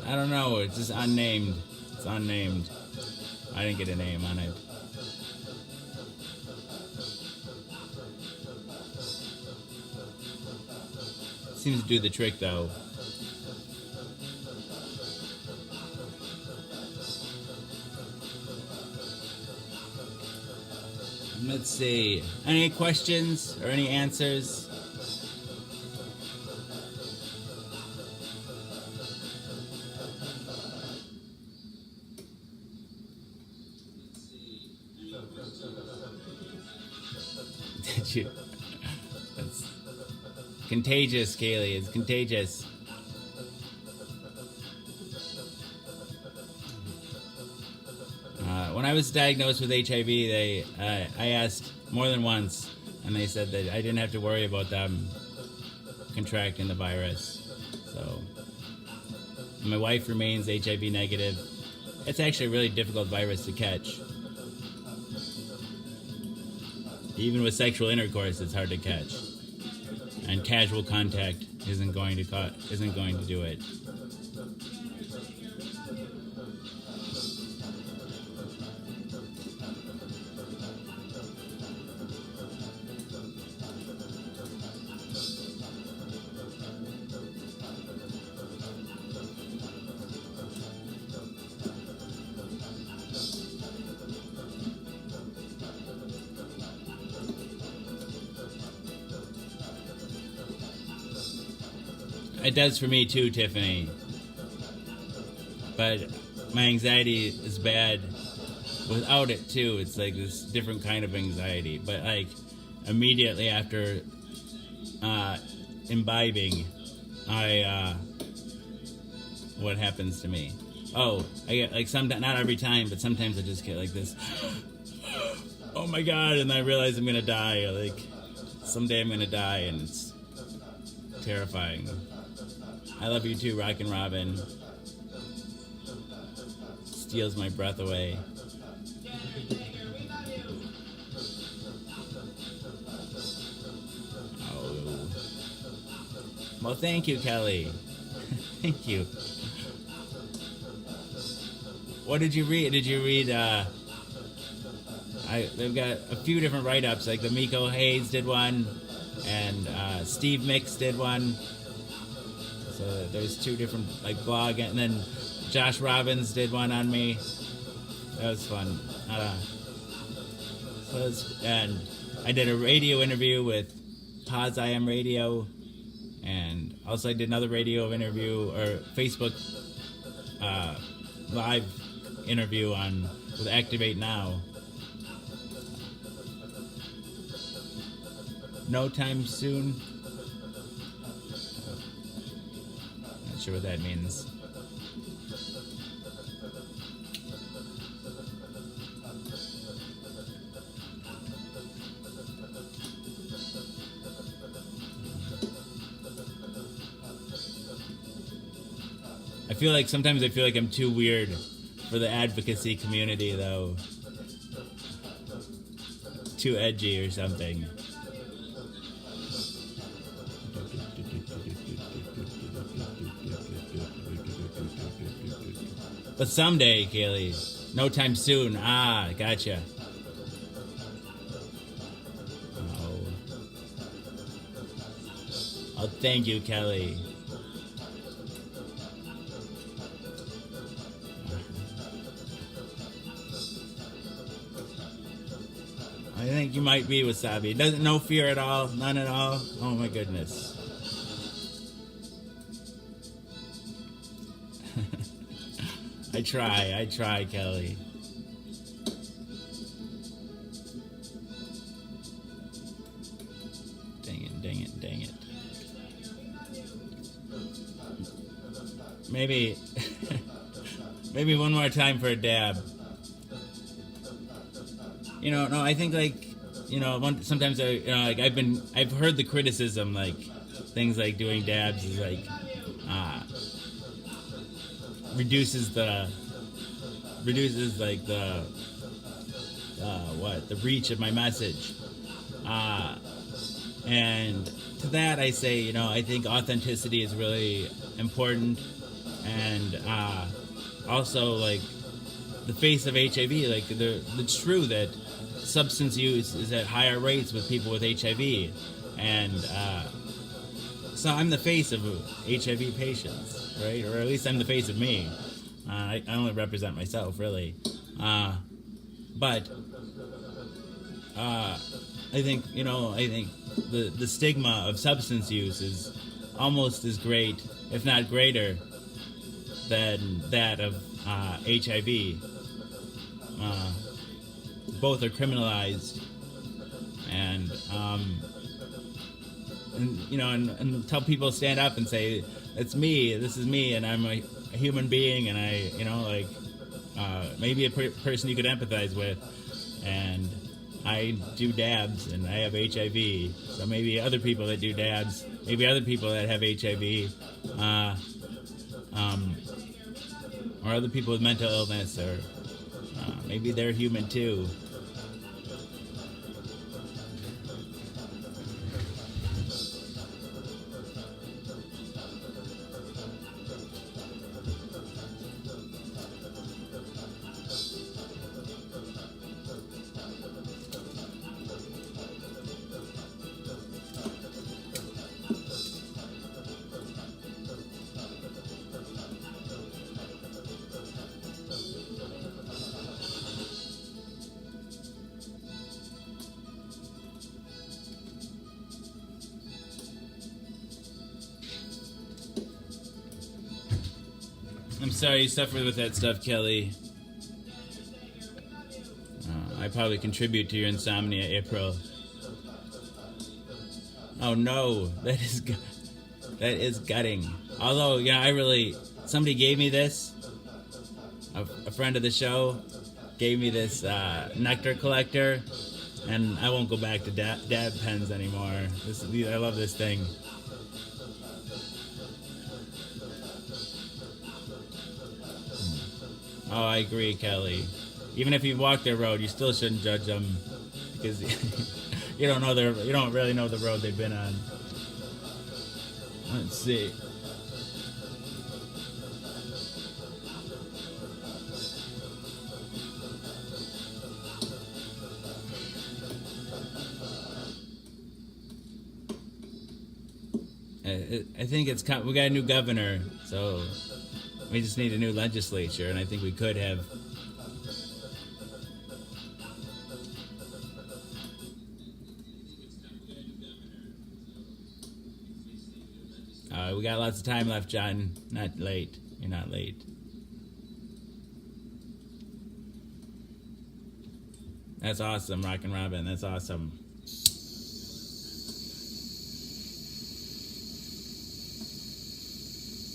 I don't know, it's just unnamed. It's unnamed. I didn't get a name on it. Seems to do the trick, though. Let's see. Any questions or any answers? Did you? That's contagious, Kaylee. It's contagious. When I was diagnosed with HIV, I asked more than once, and they said that I didn't have to worry about them contracting the virus. So, my wife remains HIV negative. It's actually a really difficult virus to catch. Even with sexual intercourse, it's hard to catch, and casual contact isn't going to do it. It does for me too, Tiffany. But my anxiety is bad without it too. It's like this different kind of anxiety. But like immediately after imbibing, what happens to me? Oh, I get like not every time, but sometimes I just get like this. Oh my God! And I realize I'm gonna die. Like someday I'm gonna die, and it's terrifying. I love you too, Rockin' Robin. Steals my breath away. Oh. Well, thank you, Kelly. Thank you. What did you read? Did you read, they've got a few different write-ups, like the Miko Hayes did one, and Steve Mix did one. So there's two different like blog, and then Josh Robbins did one on me. That was fun. And I did a radio interview with Paz I Am Radio, And also I did another radio interview or Facebook live interview with Activate Now. No time soon. Not sure what that means. Sometimes I feel like I'm too weird for the advocacy community, though. Too edgy or something. But someday, Kaylee. No time soon. Ah, gotcha. Oh, thank you, Kelly. I think you might be Wasabi. Doesn't no fear at all, none at all. Oh my goodness. I try, Kelly. Dang it. Maybe one more time for a dab. No, I think sometimes I've heard the criticism, like things like doing dabs is like reduces the reach of my message, and to that I say, I think authenticity is really important, and also like the face of HIV, like it's true that substance use is at higher rates with people with HIV, and so I'm the face of HIV patients, right? Or at least I'm the face of me. I only represent myself, really. But I think the stigma of substance use is almost as great, if not greater, than that of HIV. Both are criminalized, and until people stand up and say, "It's me. This is me, and I'm a human being, and I, maybe a person you could empathize with, and I do dabs, and I have HIV. So maybe other people that do dabs, maybe other people that have HIV, or other people with mental illness, or maybe they're human too." I'm sorry you suffered with that stuff, Kelly. I probably contribute to your insomnia, April. Oh no, that is gutting. Although, somebody gave me this. A friend of the show gave me this nectar collector, and I won't go back to dab pens anymore. I love this thing. Oh, I agree, Kelly. Even if you walk their road, you still shouldn't judge them because you don't really know the road they've been on. Let's see. I think we got a new governor, so we just need a new legislature, and I think we could have. We got lots of time left, John. Not late. You're not late. That's awesome, Rockin' Robin. That's awesome.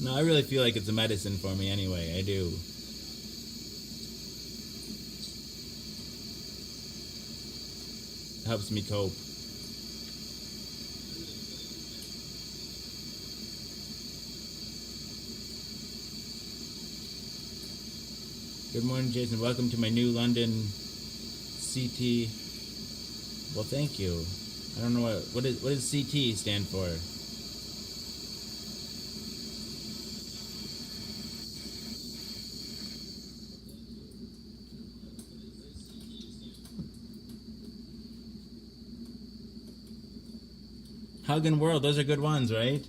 No, I really feel like it's a medicine for me anyway. I do. It helps me cope. Good morning, Jason. Welcome to my new London CT. Well, thank you. I don't know what does CT stand for? Hug and World, those are good ones, right?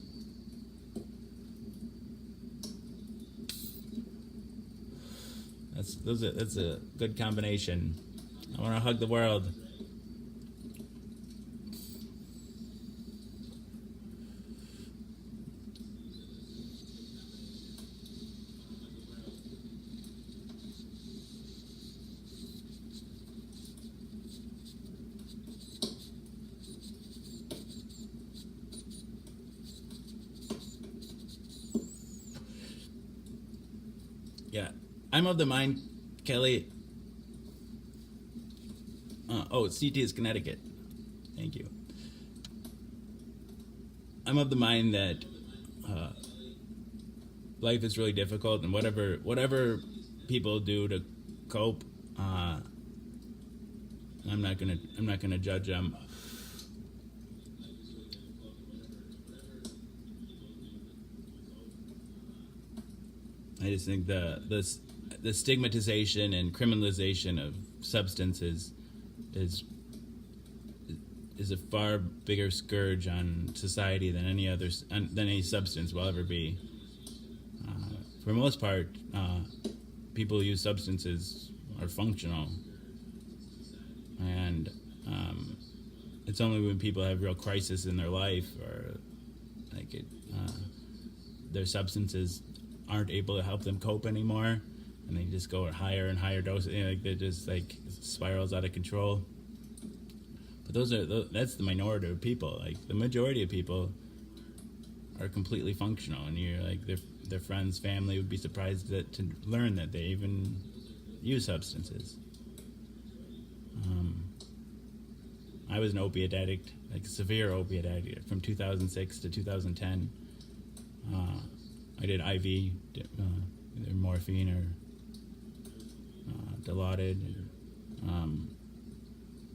That's a good combination. I want to hug the world. Yeah, I'm of the mind, Kelly. CT is Connecticut. Thank you. I'm of the mind that life is really difficult, and whatever people do to cope, I'm not gonna judge them. I just think the stigmatization and criminalization of substances is a far bigger scourge on society than any substance will ever be. For the most part, people who use substances are functional, and it's only when people have real crisis in their life or their substances aren't able to help them cope anymore, and they just go at higher and higher doses. They just spirals out of control. But that's the minority of people. The majority of people are completely functional, and you're their friends, family would be surprised to learn that they even use substances. I was an opiate addict, a severe opiate addict, from 2006 to 2010. I did IV, either morphine or Dilaudid,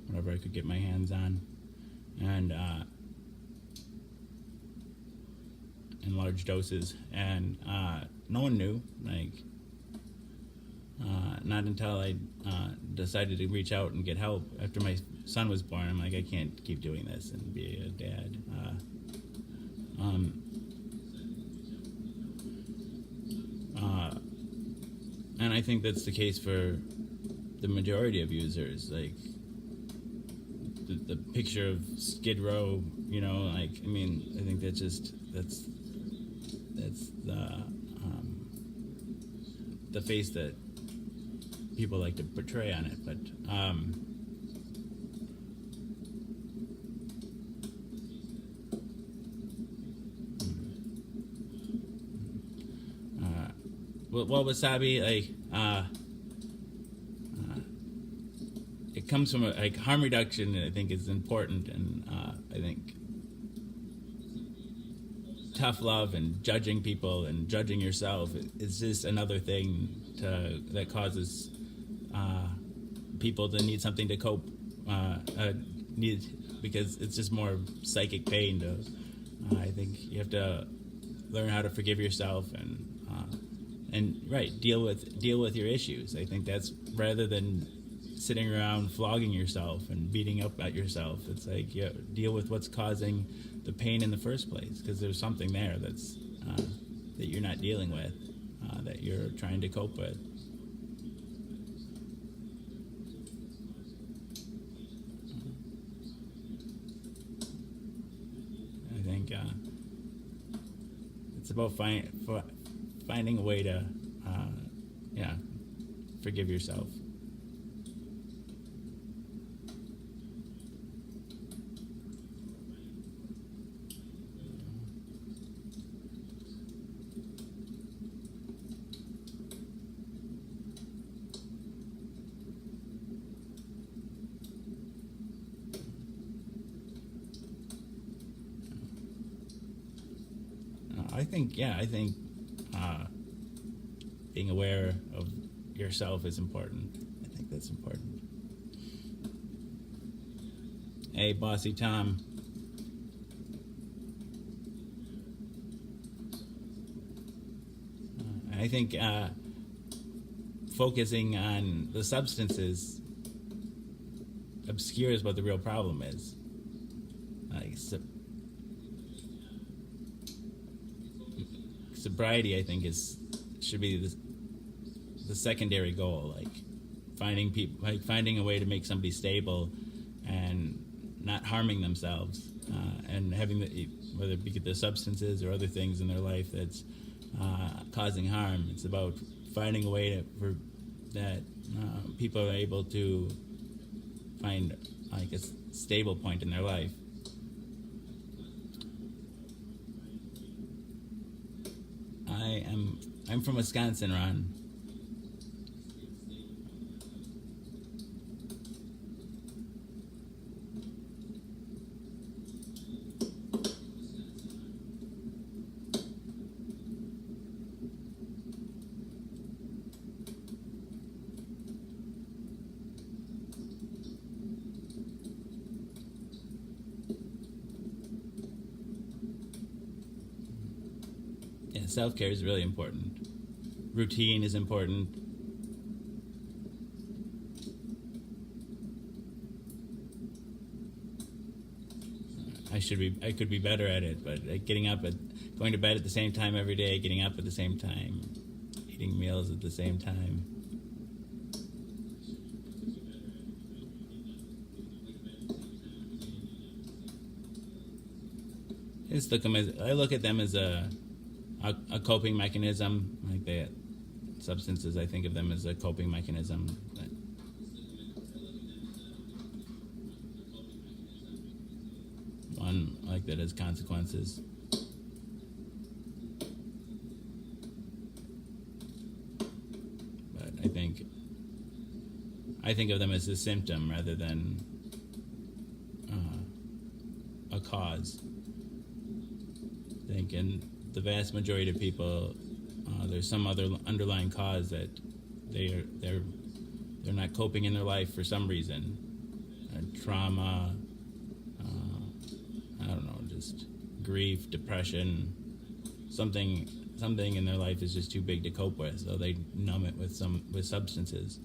whatever I could get my hands on, and in large doses. And no one knew. Not until I decided to reach out and get help after my son was born. I'm like, I can't keep doing this and be a dad. And I think that's the case for the majority of users. The picture of Skid Row, I think that's the face that people like to portray on it. But well, wasabi, it comes from harm reduction. I think is important, and I think tough love and judging people and judging yourself is just another thing that causes people to need something to cope, because it's just more psychic pain. I think you have to learn how to forgive yourself and deal with your issues. I think that's rather than sitting around flogging yourself and beating up at yourself. It's deal with what's causing the pain in the first place, because there's something there that's that you're not dealing with, that you're trying to cope with. I think it's about finding a way to, yeah, forgive yourself. I think being aware of yourself is important. I think that's important. Hey, Bossy Tom. I think focusing on the substances obscures what the real problem is. Like, sobriety, I think, should be the secondary goal. Like finding a way to make somebody stable and not harming themselves, and having whether it be the substances or other things in their life that's causing harm. It's about finding a way that people are able to find like a stable point in their life. I'm from Wisconsin, Ron. Yeah, self-care is really important. Routine is important. I could be better at it, but going to bed at the same time every day, getting up at the same time, eating meals at the same time. I look at them as a coping mechanism. Like the substances, I think of them as a coping mechanism. One like that has consequences. But I think of them as a symptom rather than a cause. I think in the vast majority of people, there's some other underlying cause that they're not coping in their life for some reason. Trauma, I don't know, just grief, depression, something in their life is just too big to cope with, so they numb it with substances.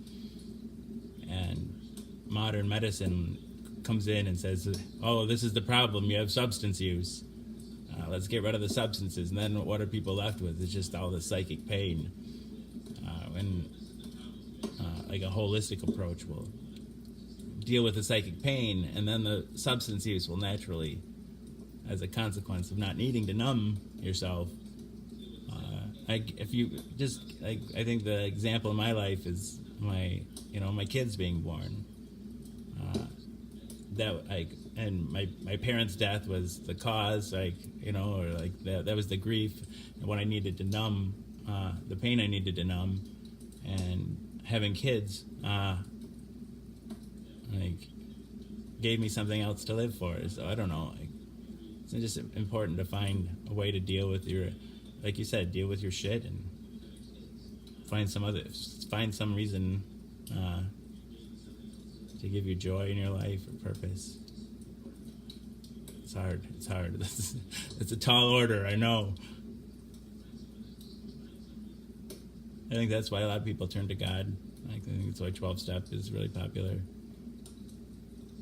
And modern medicine comes in and says, "Oh, this is the problem. You have substance use. Let's get rid of the substances." And then what are people left with? It's just all the psychic pain. Like a holistic approach will deal with the psychic pain, and then the substance use will naturally, as a consequence of not needing to numb yourself. I think the example in my life is my kids being born. And my parents' death was the cause, that was the grief, and what I needed to numb, the pain I needed to numb, and having kids, gave me something else to live for. So I don't know, it's just important to find a way to deal with like you said, deal with your shit and find some reason to give you joy in your life or purpose. It's hard. It's a tall order, I know. I think that's why a lot of people turn to God. I think that's why 12-step is really popular.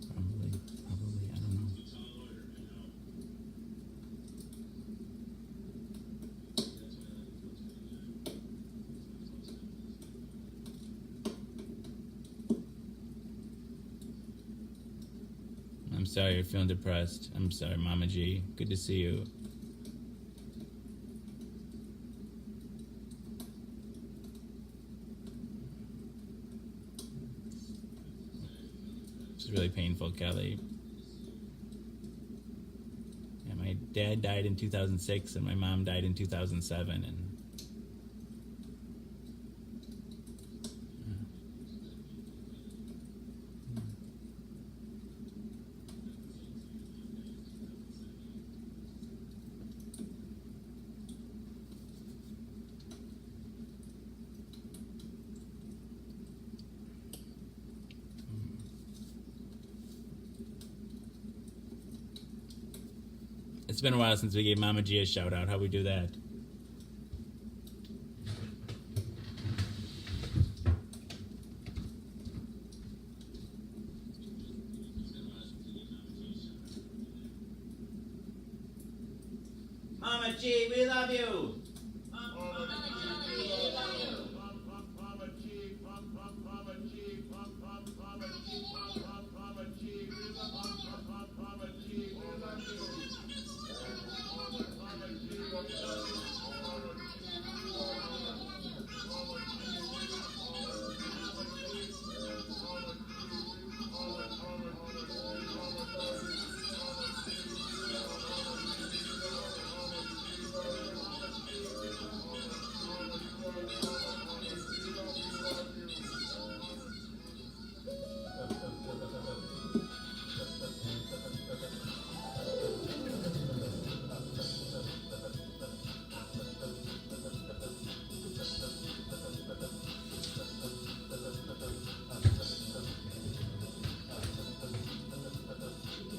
Probably, I don't know. I'm sorry you're feeling depressed. I'm sorry, Mama G. Good to see you. really painful, Kelly. Yeah, my dad died in 2006 and my mom died in 2007, and it's been a while since we gave Mama G a shout out. How we do that? Mama G, we love you.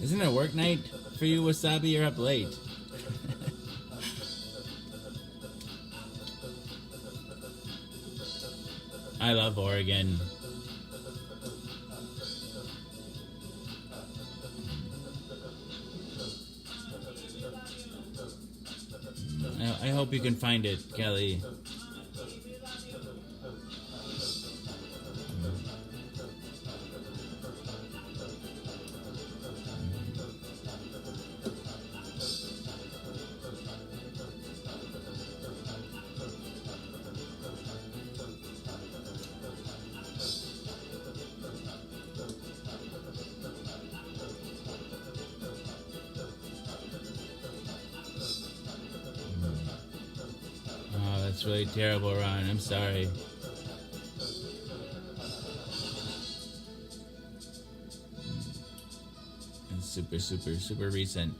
Isn't it work night for you, Wasabi? You're up late. I love Oregon. I hope you can find it, Kelly. That's really terrible, Ron. I'm sorry. It's super recent.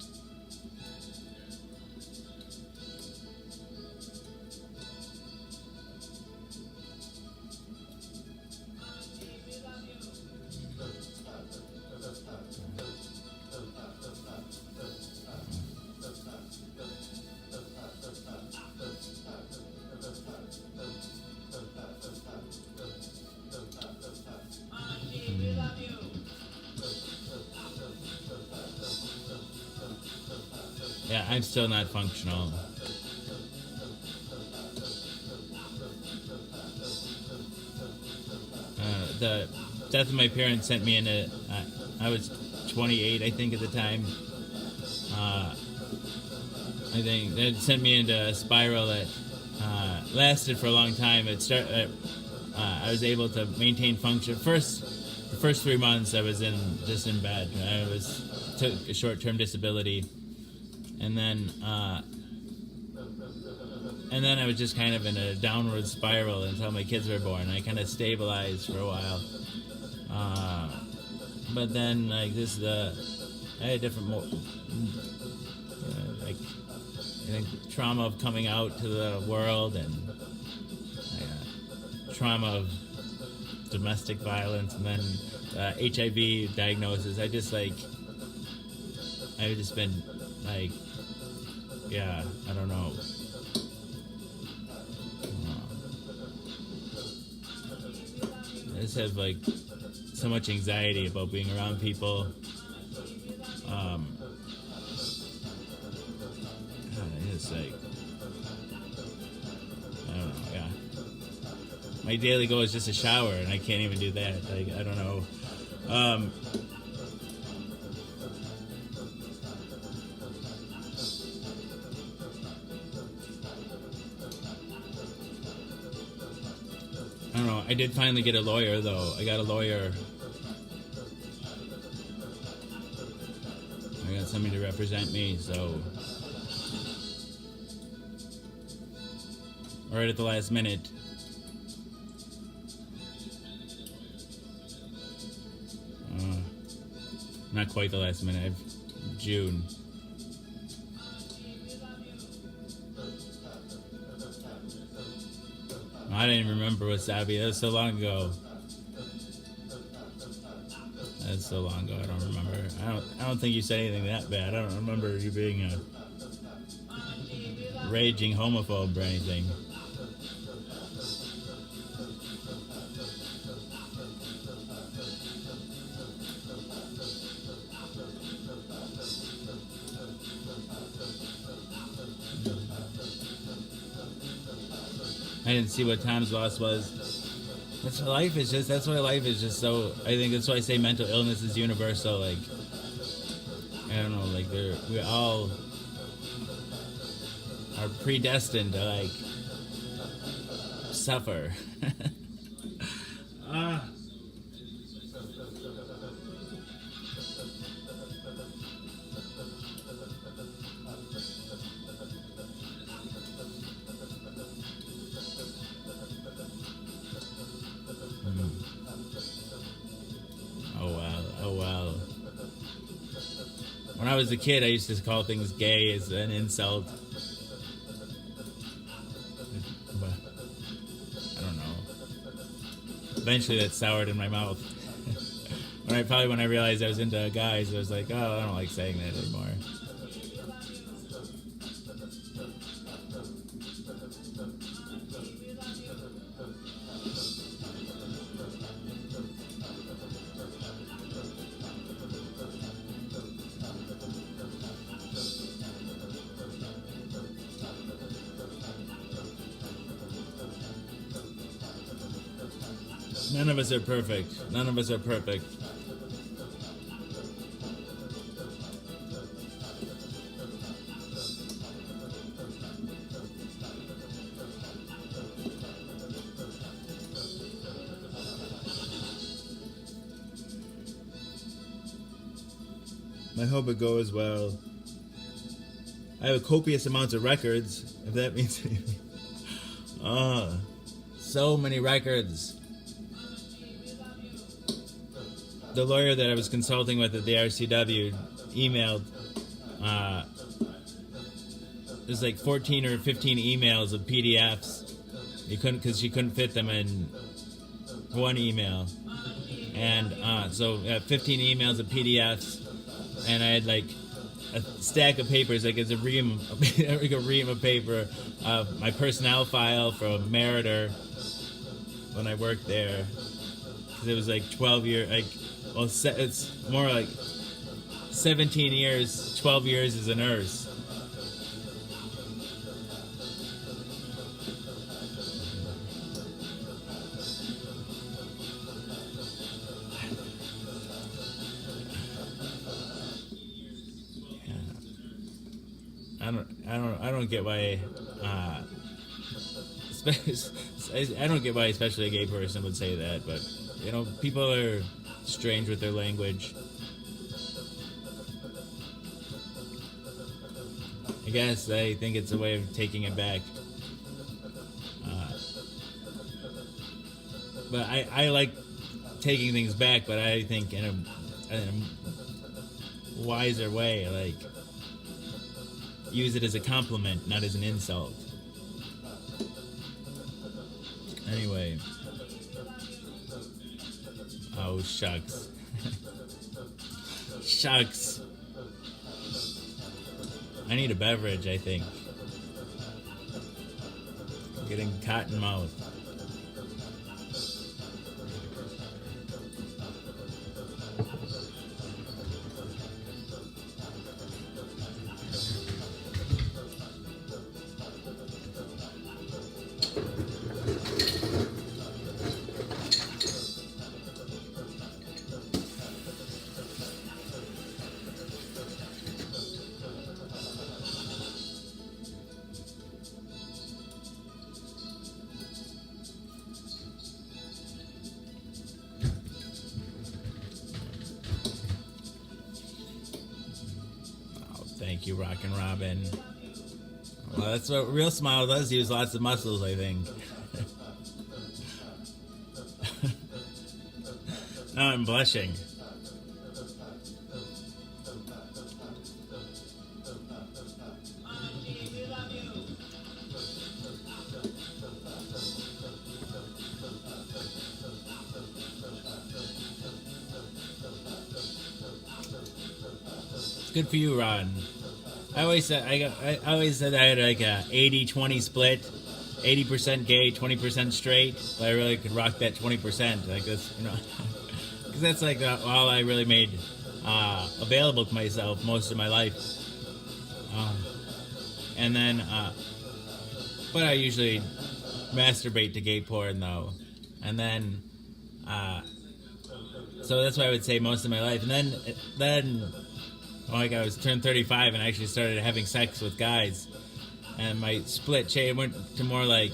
Yeah, I'm still not functional. The death of my parents sent me into. I was 28, I think, at the time. I think that sent me into a spiral that lasted for a long time. I was able to maintain function. The first 3 months, I was just in bed. I took a short-term disability. And then I was just kind of in a downward spiral until my kids were born. I kind of stabilized for a while. But then, like, I had different, like, I think trauma of coming out to the world and trauma of domestic violence and then HIV diagnosis. I've just been, like, yeah, I don't know. I just have, like, so much anxiety about being around people. It's like, I don't know, yeah. My daily goal is just a shower, and I can't even do that. Like, I don't know. I don't know. I did finally get a lawyer, though. I got a lawyer somebody to represent me, so right at the last minute. Not quite the last minute. June. I didn't even remember Wasabi. That was so long ago. That's so long ago. I don't remember. I don't think you said anything that bad. I don't remember you being a raging homophobe or anything. I didn't see what Tom's loss was. That's why life is just. That's why life is just so. I think that's why I say mental illness is universal. Like, I don't know. Like, we all are predestined to like suffer. Oh wow. When I was a kid, I used to call things gay as an insult. But I don't know. Eventually that soured in my mouth. when I realized I was into guys, I was like, oh, I don't like saying that anymore. None of us are perfect. None of us are perfect. I hope it goes well. I have a copious amounts of records, if that means anything. So many records. The lawyer that I was consulting with at the RCW emailed, there's like 14 or 15 emails of PDFs. Because she couldn't fit them in one email. And so 15 emails of PDFs, and I had like a stack of papers, like it's a ream, like a ream of paper, my personnel file from Meritor when I worked there. Because it was like 12 years, like, well, it's more like 17 years, 12 years as a nurse. I don't get why. I don't get why, especially a gay person, would say that. But you know, people are strange with their language. I guess I think it's a way of taking it back. But I like taking things back, but I think in a wiser way, like use it as a compliment, not as an insult. Anyway. Oh, shucks. Shucks. I need a beverage, I think. I'm getting cotton mouth. Thank you, Rockin' Robin. Well, that's what real smile does. Use lots of muscles, I think. Now I'm blushing. Good for you, Ron. I always said I had like a 80-20 split, 80% gay, 20% straight. But I really could rock that 20%. Like this, you know, because that's like all I really made available to myself most of my life. And then, but I usually masturbate to gay porn though, and then, so that's why I would say most of my life. And then. Like I was turned 35 and I actually started having sex with guys, and my split chain went to more like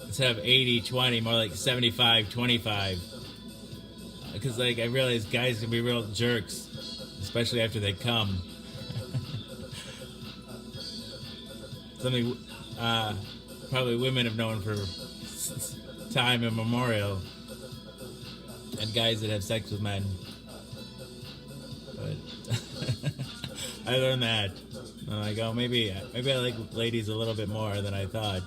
instead of 80-20, more like 75-25, because like I realized guys can be real jerks, especially after they come. Something probably women have known for time immemorial, and guys that have sex with men. But I learned that. I'm like, oh, maybe I like ladies a little bit more than I thought.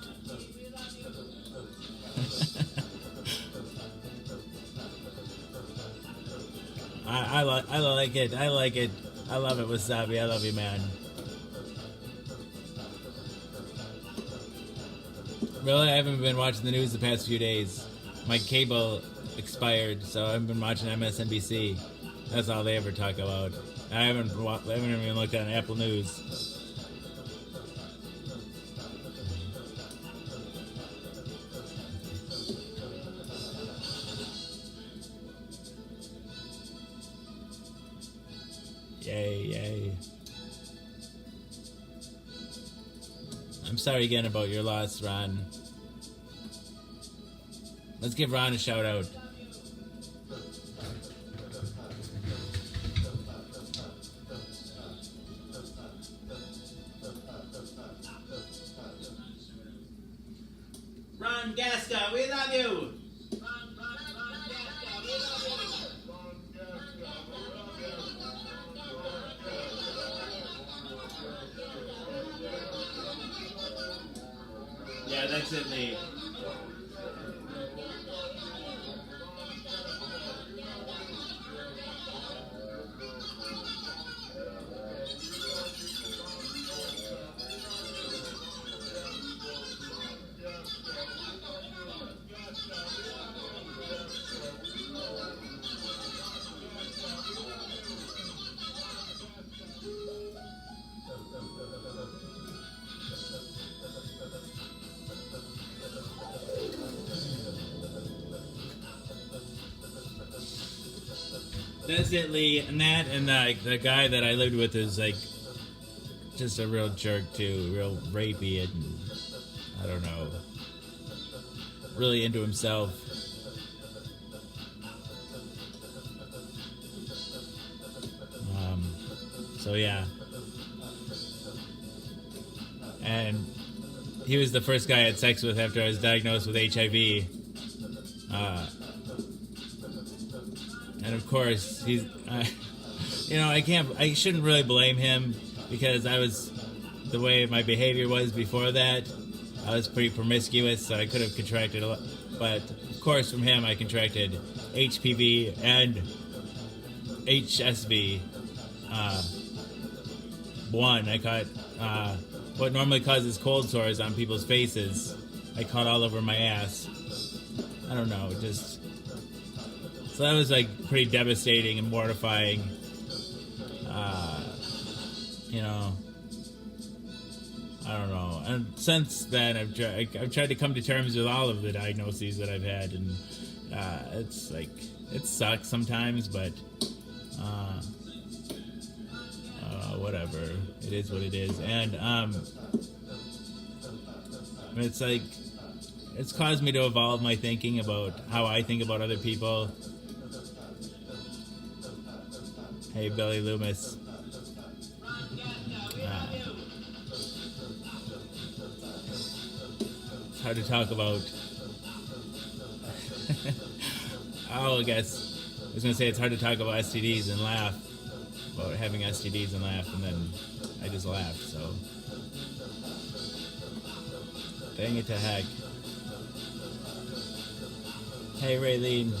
I like it. I like it. I love it, Wasabi. I love you, man. Really, I haven't been watching the news the past few days. My cable expired, so I haven't been watching MSNBC. That's all they ever talk about. I haven't even looked at Apple News. Yay. I'm sorry again about your loss, Ron. Let's give Ron a shout out. Ron Gasca, we love you! Yeah, that's it, Lee. That's it, Lee. And that, and the guy that I lived with is like just a real jerk too, real rapey, and I don't know, really into himself. So yeah, and he was the first guy I had sex with after I was diagnosed with HIV. And of course, he's, I shouldn't really blame him, because the way my behavior was before that, I was pretty promiscuous, so I could have contracted a lot. But of course, from him, I contracted HPV and HSV. I caught what normally causes cold sores on people's faces. I caught all over my ass. I don't know, just... So that was like pretty devastating and mortifying. I don't know. And since then, I've tried to come to terms with all of the diagnoses that I've had, and it's like, it sucks sometimes, but whatever. It is what it is. And it's like, it's caused me to evolve my thinking about how I think about other people. Hey, Billy Loomis. hard to talk about. Oh, I guess I was gonna say it's hard to talk about STDs and laugh about having STDs and laugh, and then I just laughed. So, dang it to heck. Hey, Raylene.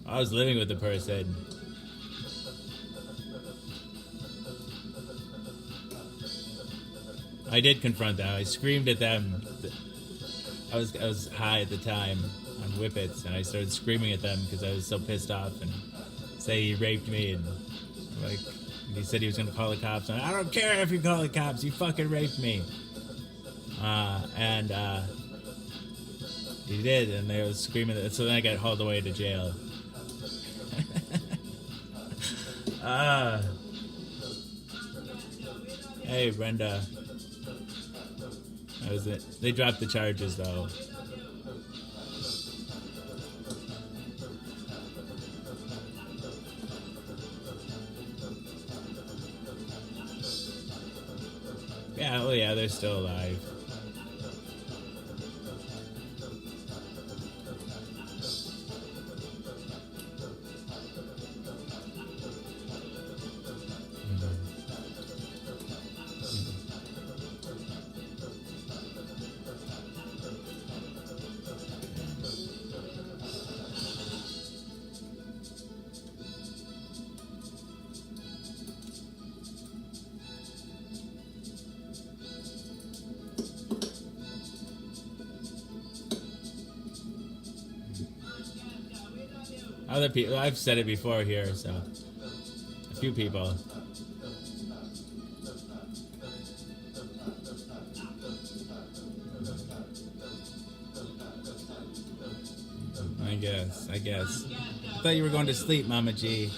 I was living with the person. I did confront them. I screamed at them. I was high at the time on whippets, and I started screaming at them because I was so pissed off and say he raped me, and like he said he was gonna call the cops. And I don't care if you call the cops. You fucking raped me. And he did, and they was screaming. So then I got hauled away to jail. Hey, Brenda. That was it. They dropped the charges, though. Yeah, oh yeah, they're still alive. Other people, I've said it before here, so a few people. I guess. I thought you were going to sleep, Mama G.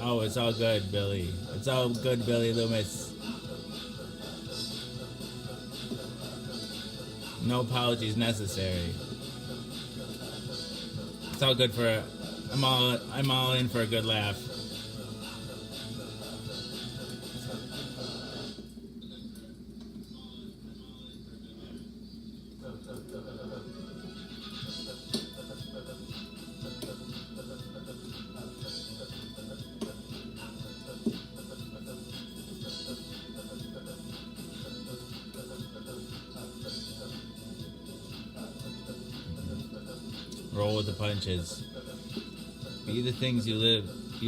Oh, it's all good, Billy. It's all good, Billy Loomis. No apologies necessary. It's all good for. I'm all in for a good laugh. Roll with the punches. Be the things you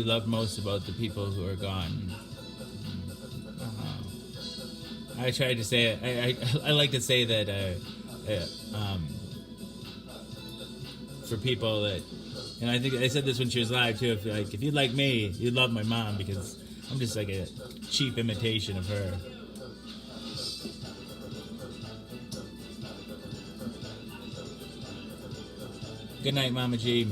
love most about the people who are gone. I tried to say it. I like to say that for people that, and I think I said this when she was live too. If you'd like me, you'd love my mom because I'm just like a cheap imitation of her. Good night, Mama G.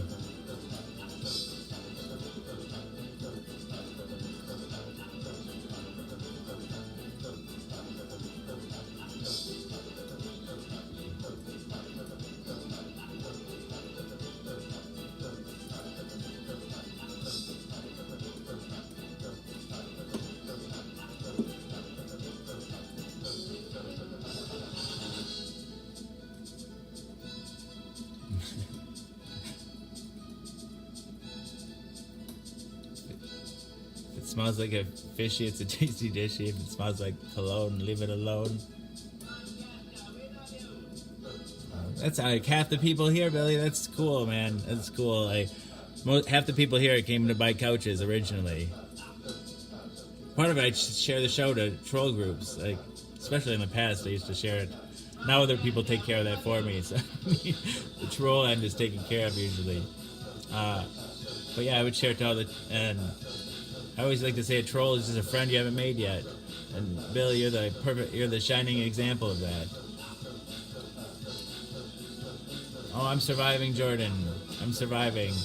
If it smells like a fishy, it's a tasty dishy. If it smells like cologne, leave it alone. That's like half the people here, Billy. That's cool, man. That's cool. Half the people here came to buy couches originally. Part of it, I share the show to troll groups. Like, especially in the past, I used to share it. Now other people take care of that for me. So the troll end is taken care of usually. But yeah, I would share it to all the. And I always like to say a troll is just a friend you haven't made yet. And Billy, you're the shining example of that. Oh, I'm surviving, Jordan. I'm surviving.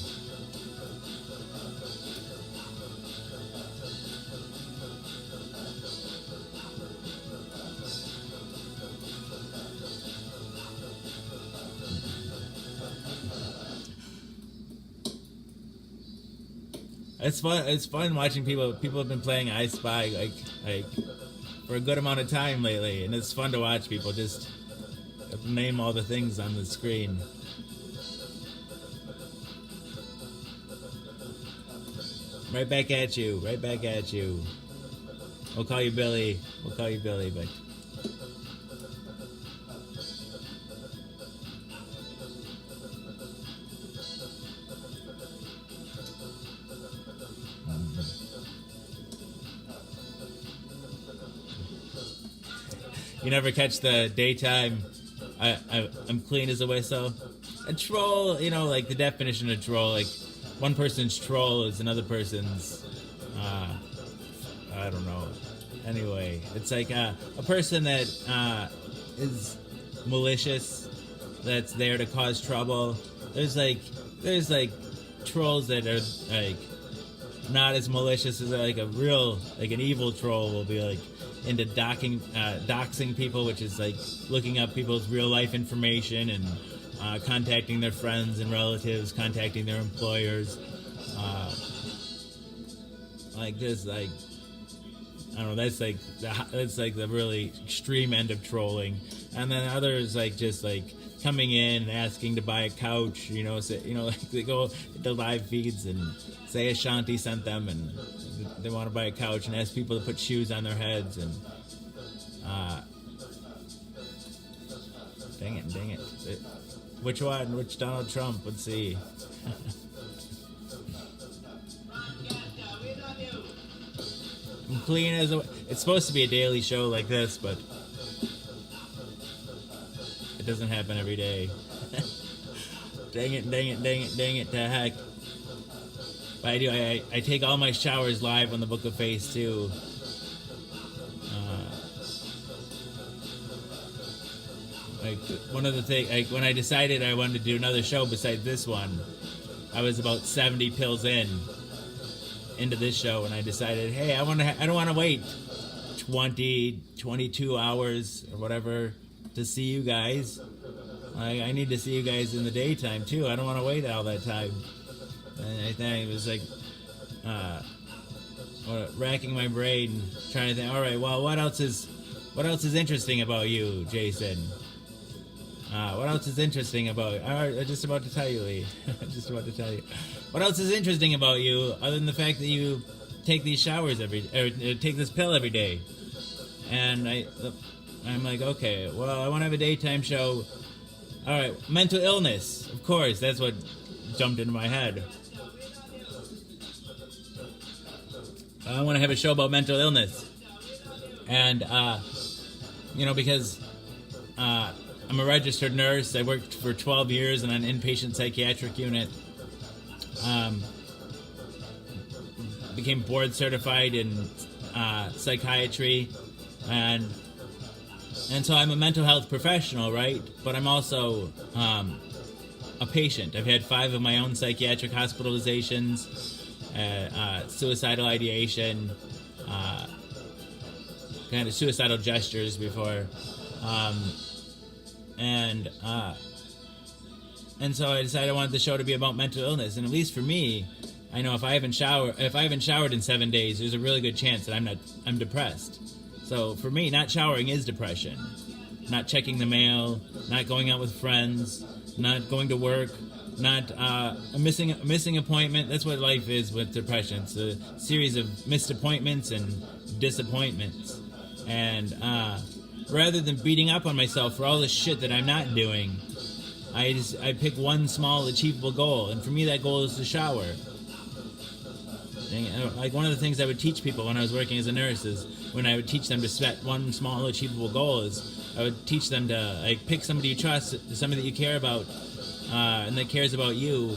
It's fun. It's fun watching people. People have been playing I Spy like for a good amount of time lately, and it's fun to watch people just name all the things on the screen. Right back at you. Right back at you. We'll call you Billy. We'll call you Billy, but. You never catch the daytime. I'm clean as a whistle. A troll, you know, like the definition of troll, like one person's troll is another person's. I don't know. Anyway, it's like a person that is malicious, that's there to cause trouble. There's like trolls that are like not as malicious as like a real, like an evil troll will be like into doxing people, which is like looking up people's real life information and contacting their friends and relatives, contacting their employers, like just like I don't know. That's like the really extreme end of trolling, and then others like just like coming in and asking to buy a couch. You know, like they go to live feeds and say Ashanti sent them and they want to buy a couch and ask people to put shoes on their heads and dang it. Which one? Which Donald Trump? Let's see. I'm clean as a. It's supposed to be a daily show like this, but it doesn't happen every day. Dang it to heck. But I do. I take all my showers live on the Book of Face too. Like one of the things, like when I decided I wanted to do another show besides this one, I was about 70 pills into this show, and I decided, hey, I don't want to wait 22 hours or whatever to see you guys. I need to see you guys in the daytime too. I don't want to wait all that time. And I think it was like racking my brain, trying to think. All right, well, what else is interesting about you, Jason? What else is interesting about? I'm just about to tell you, Lee. Just about to tell you. What else is interesting about you, other than the fact that you take these showers take this pill every day? And I'm like, okay, well, I want to have a daytime show. All right, mental illness, of course. That's what jumped into my head. I want to have a show about mental illness, and because I'm a registered nurse. I worked for 12 years in an inpatient psychiatric unit. Became board certified in psychiatry, and so I'm a mental health professional, right? But I'm also a patient. I've had 5 of my own psychiatric hospitalizations, suicidal ideation, kind of suicidal gestures before. And so I decided I wanted the show to be about mental illness. And at least for me, I know if I haven't showered in 7 days, there's a really good chance that I'm depressed. So for me, not showering is depression. Not checking the mail, not going out with friends, not going to work, not missing a appointment. That's what life is with depression. It's a series of missed appointments and disappointments. And rather than beating up on myself for all the shit that I'm not doing, I pick one small achievable goal, and for me that goal is to shower. Like one of the things I would teach people when I was working as a nurse is when I would teach them to set one small achievable goal is I would teach them to pick somebody you trust, somebody that you care about, and that cares about you,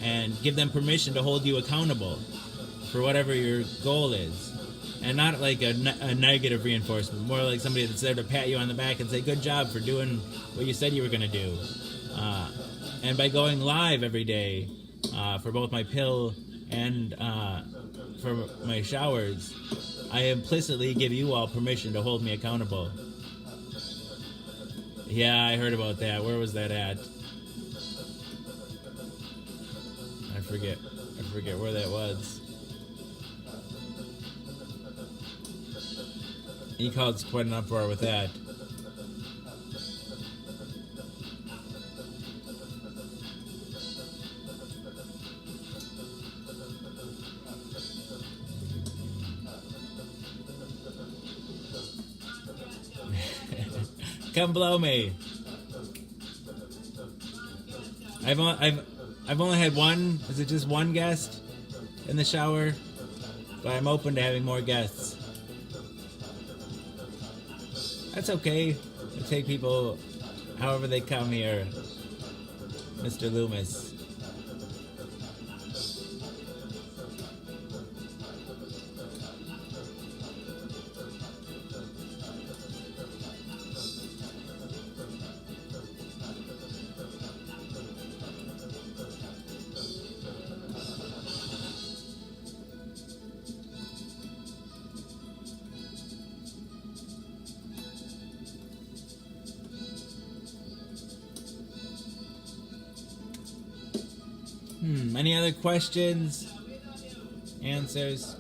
and give them permission to hold you accountable for whatever your goal is. And not like a negative reinforcement, more like somebody that's there to pat you on the back and say, good job for doing what you said you were going to do. And by going live every day for both my pill and for my showers, I implicitly give you all permission to hold me accountable. Yeah, I heard about that. Where was that at? I forget where that was. He caused quite an uproar with that. Come blow me. I've only had one. Is it just one guest in the shower? But I'm open to having more guests. That's okay. I take people however they come here, Mr. Loomis. Any other questions? Answers?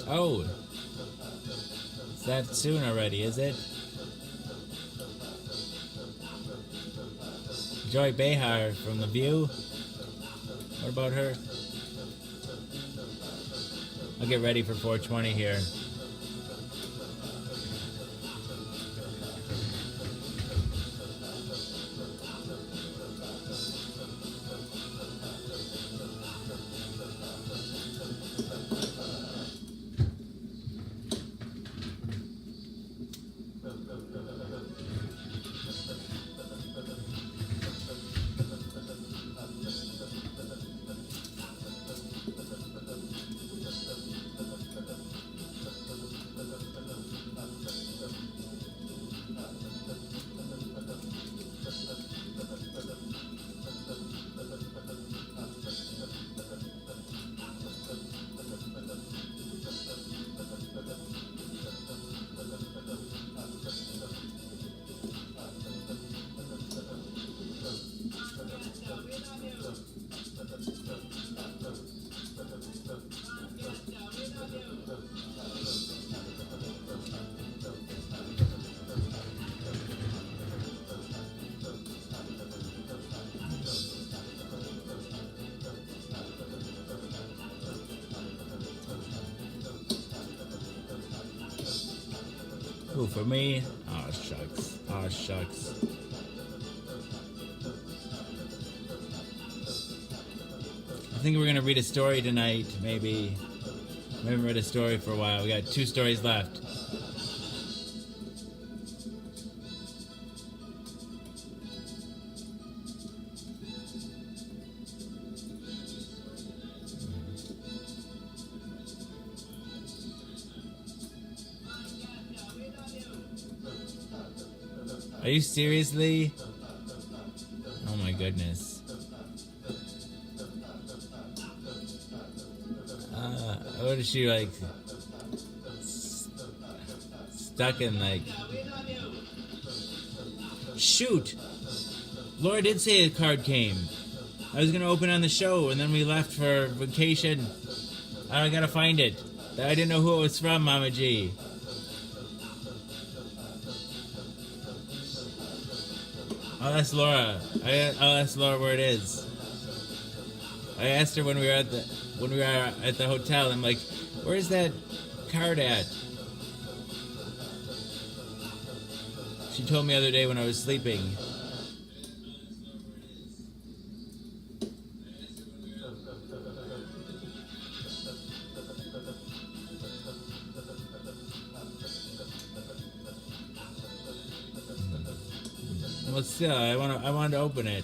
Oh, it's that soon already, is it? Joy Behar from The View. What about her? I'll get ready for 420 here. Ooh, for me? Aw, shucks. Aw, shucks. I think we're gonna read a story tonight, maybe. We haven't read a story for a while. We got 2 stories left. Are you seriously? Oh my goodness. What is she like? Stuck in like. Shoot! Laura did say a card came. I was gonna open on the show and then we left for vacation. I gotta find it. I didn't know who it was from, Mama G. I'll ask Laura. I'll ask Laura where it is. I asked her when we were at the hotel. I'm like, "Where's that card at?" She told me the other day when I was sleeping. Well, still, I wanted to open it.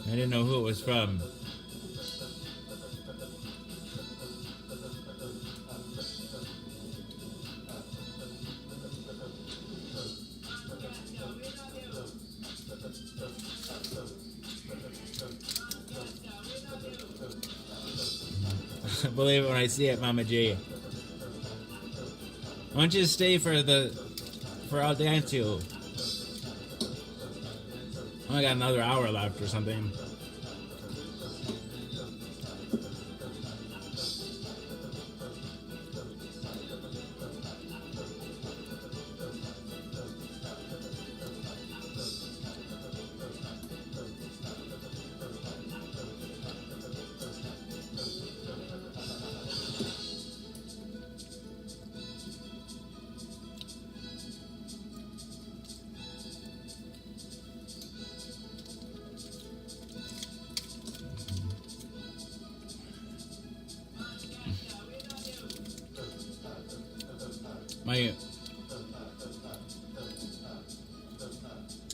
I didn't know who it was from. Believe it when I see it, Mama G. Why don't you stay for I'll dance you? I got another hour left or something.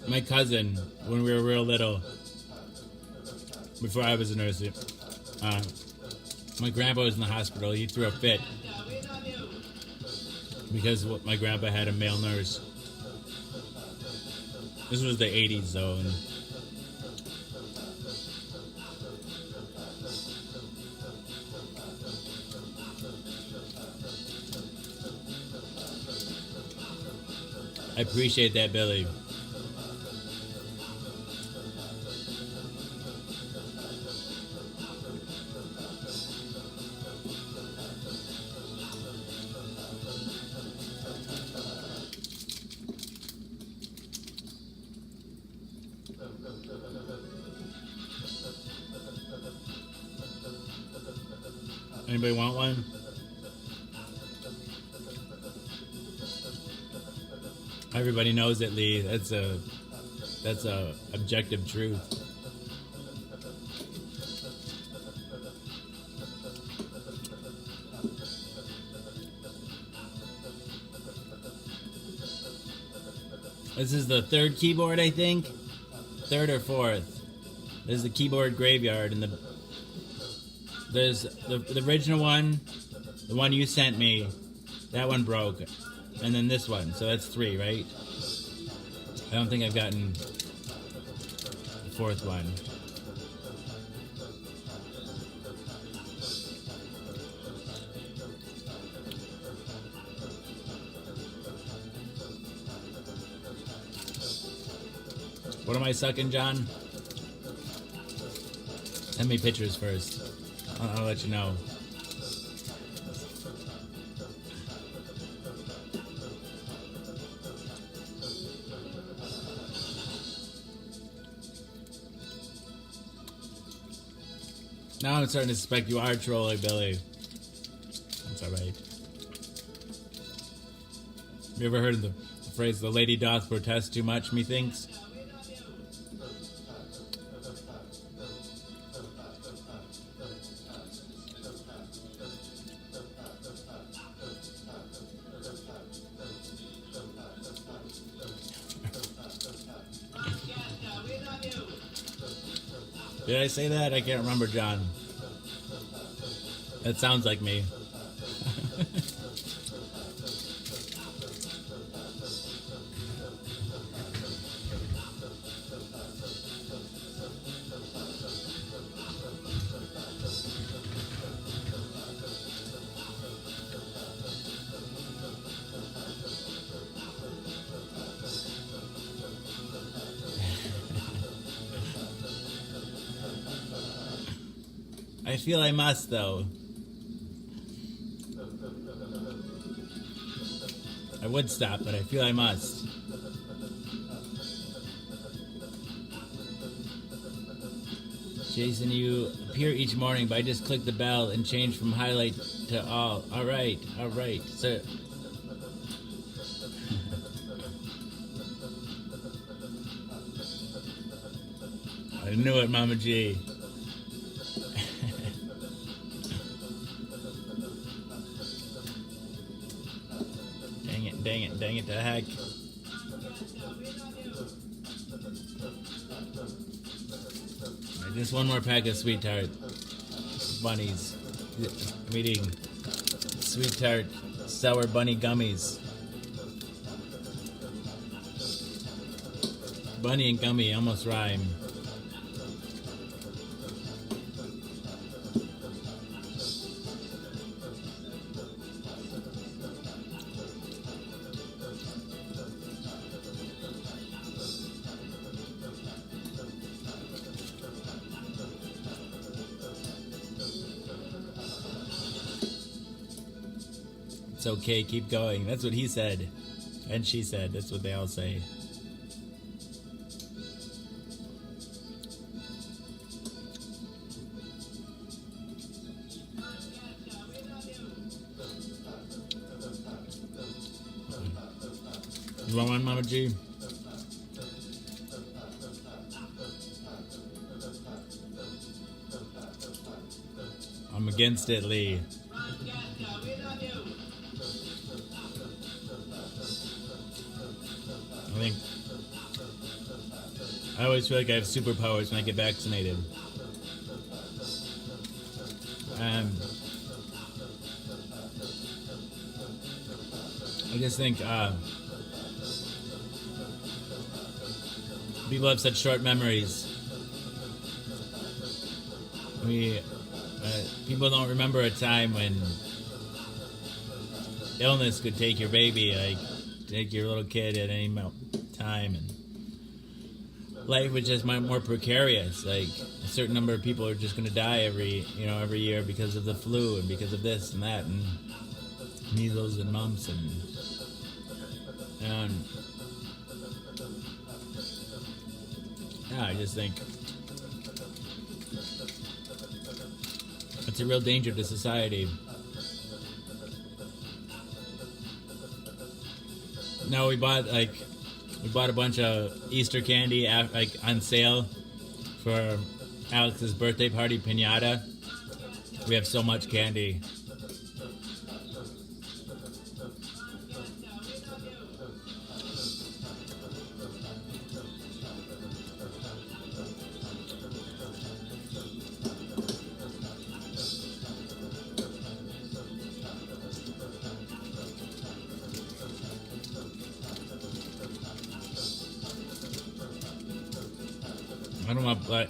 My cousin, when we were real little, before I was a nurse, my grandpa was in the hospital. He threw a fit because my grandpa had a male nurse. This was the 80s, though. And I appreciate that, Billy. Anybody want one? Everybody knows it, Lee. That's a objective truth. This is the third keyboard, I think. Third or fourth. This is the keyboard graveyard, and there's the original one, the one you sent me. That one broke, and then this one. So that's three, right? I don't think I've gotten the fourth one. What am I sucking, John? Send me pictures first. I'll let you know. Now I'm starting to suspect you are trolling, Billy. That's alright. You ever heard of the phrase, the lady doth protest too much, methinks? Did I say that? I can't remember, John. That sounds like me. I feel I must, though. I would stop, but I feel I must. Jason, you appear each morning, but I just click the bell and change from highlight to all. Alright. So... I knew it, Mama G. Dang it to heck. Just one more pack of Sweet Tart bunnies. I'm eating Sweet Tart sour bunny gummies. Bunny and gummy almost rhyme. It's okay, keep going. That's what he said. And she said. That's what they all say. You want one, Mama G? I'm against it, Lee. I always feel like I have superpowers when I get vaccinated. I just think people have such short memories. People don't remember a time when illness could take your baby, like take your little kid at any time, and life was just more precarious. Like a certain number of people are just going to die every year because of the flu and because of this and that and measles and mumps and yeah, I just think it's a real danger to society. No, we bought a bunch of Easter candy on sale for Alex's birthday party piñata. We have so much candy.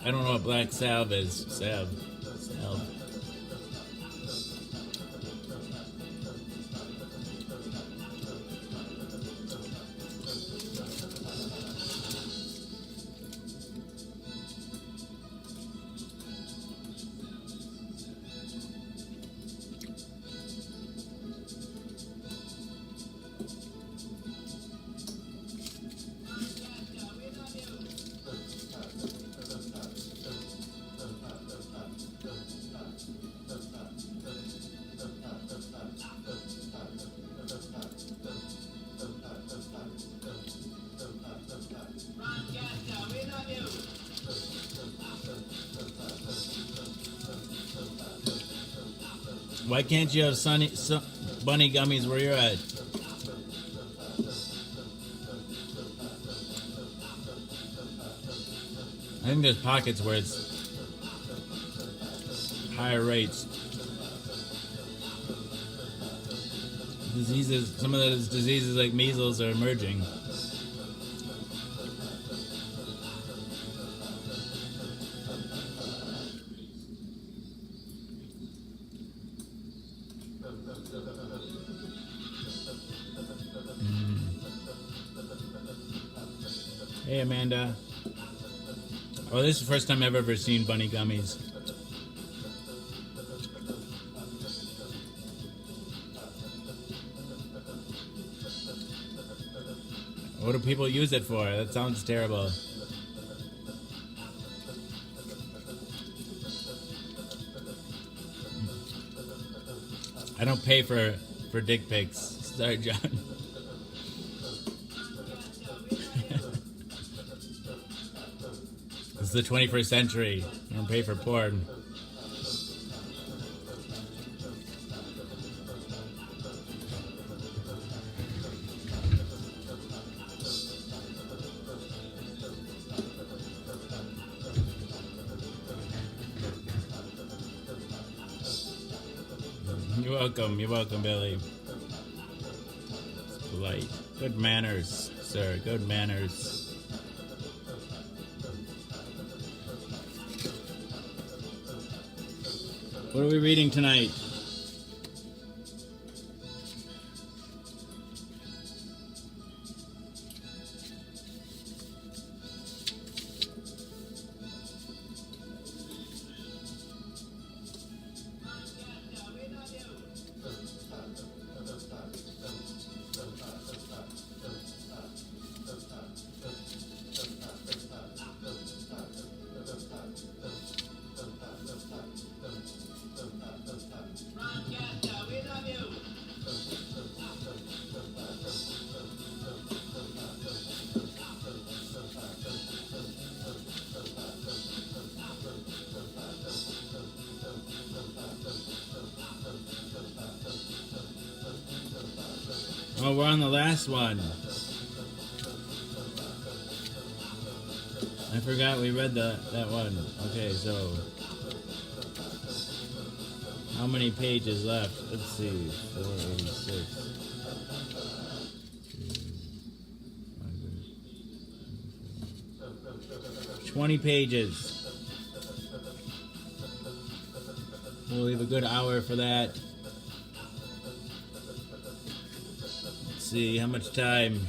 I don't know what black salve is. Salve. Why can't you have bunny gummies where you're at? I think there's pockets where it's higher rates. Some of those diseases like measles are emerging. Hey, Amanda. Oh, this is the first time I've ever seen bunny gummies. What do people use it for? That sounds terrible. I don't pay for dick pics. Sorry, John. It's the 21st century. I don't pay for porn. You're welcome, Billy. It's polite. Good manners, sir. Good manners. What are we reading tonight? Oh, we're on the last one. I forgot we read that one. Okay, so how many pages left? Let's see. 486. 20 pages. We'll leave a good hour for that. Let's see how much time.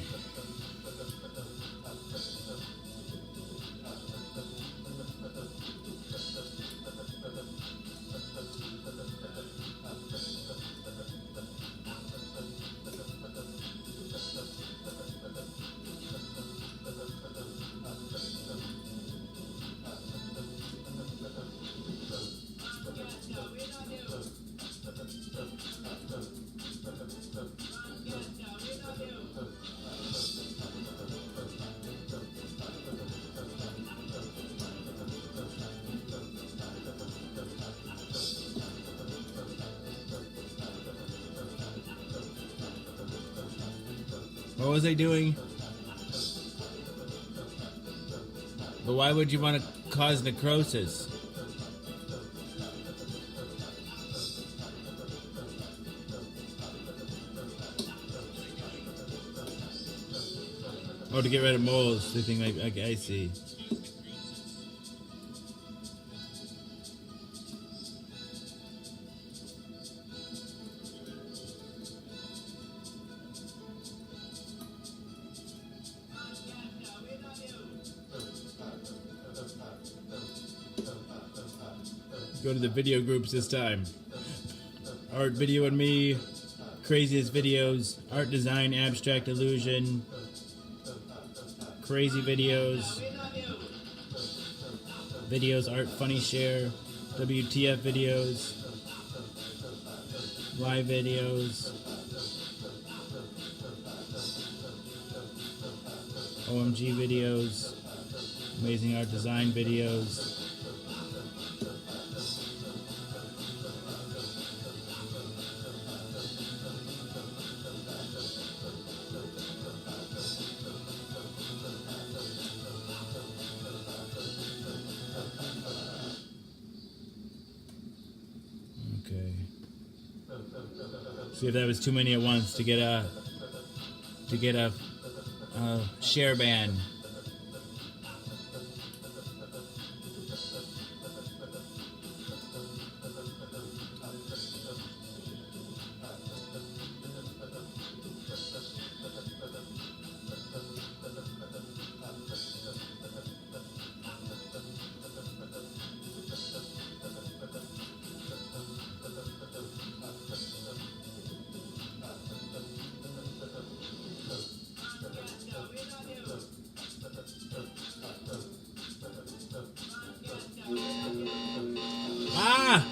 What was I doing? But why would you want to cause necrosis? Oh, to get rid of moles. They think like I see. Go to the video groups this time. Art, video, and me. Craziest videos. Art, design, abstract, illusion. Crazy videos. Videos, art, funny, share. WTF videos. Live videos. OMG videos. Amazing art design videos. See if that was too many at once to get a share ban. Ah!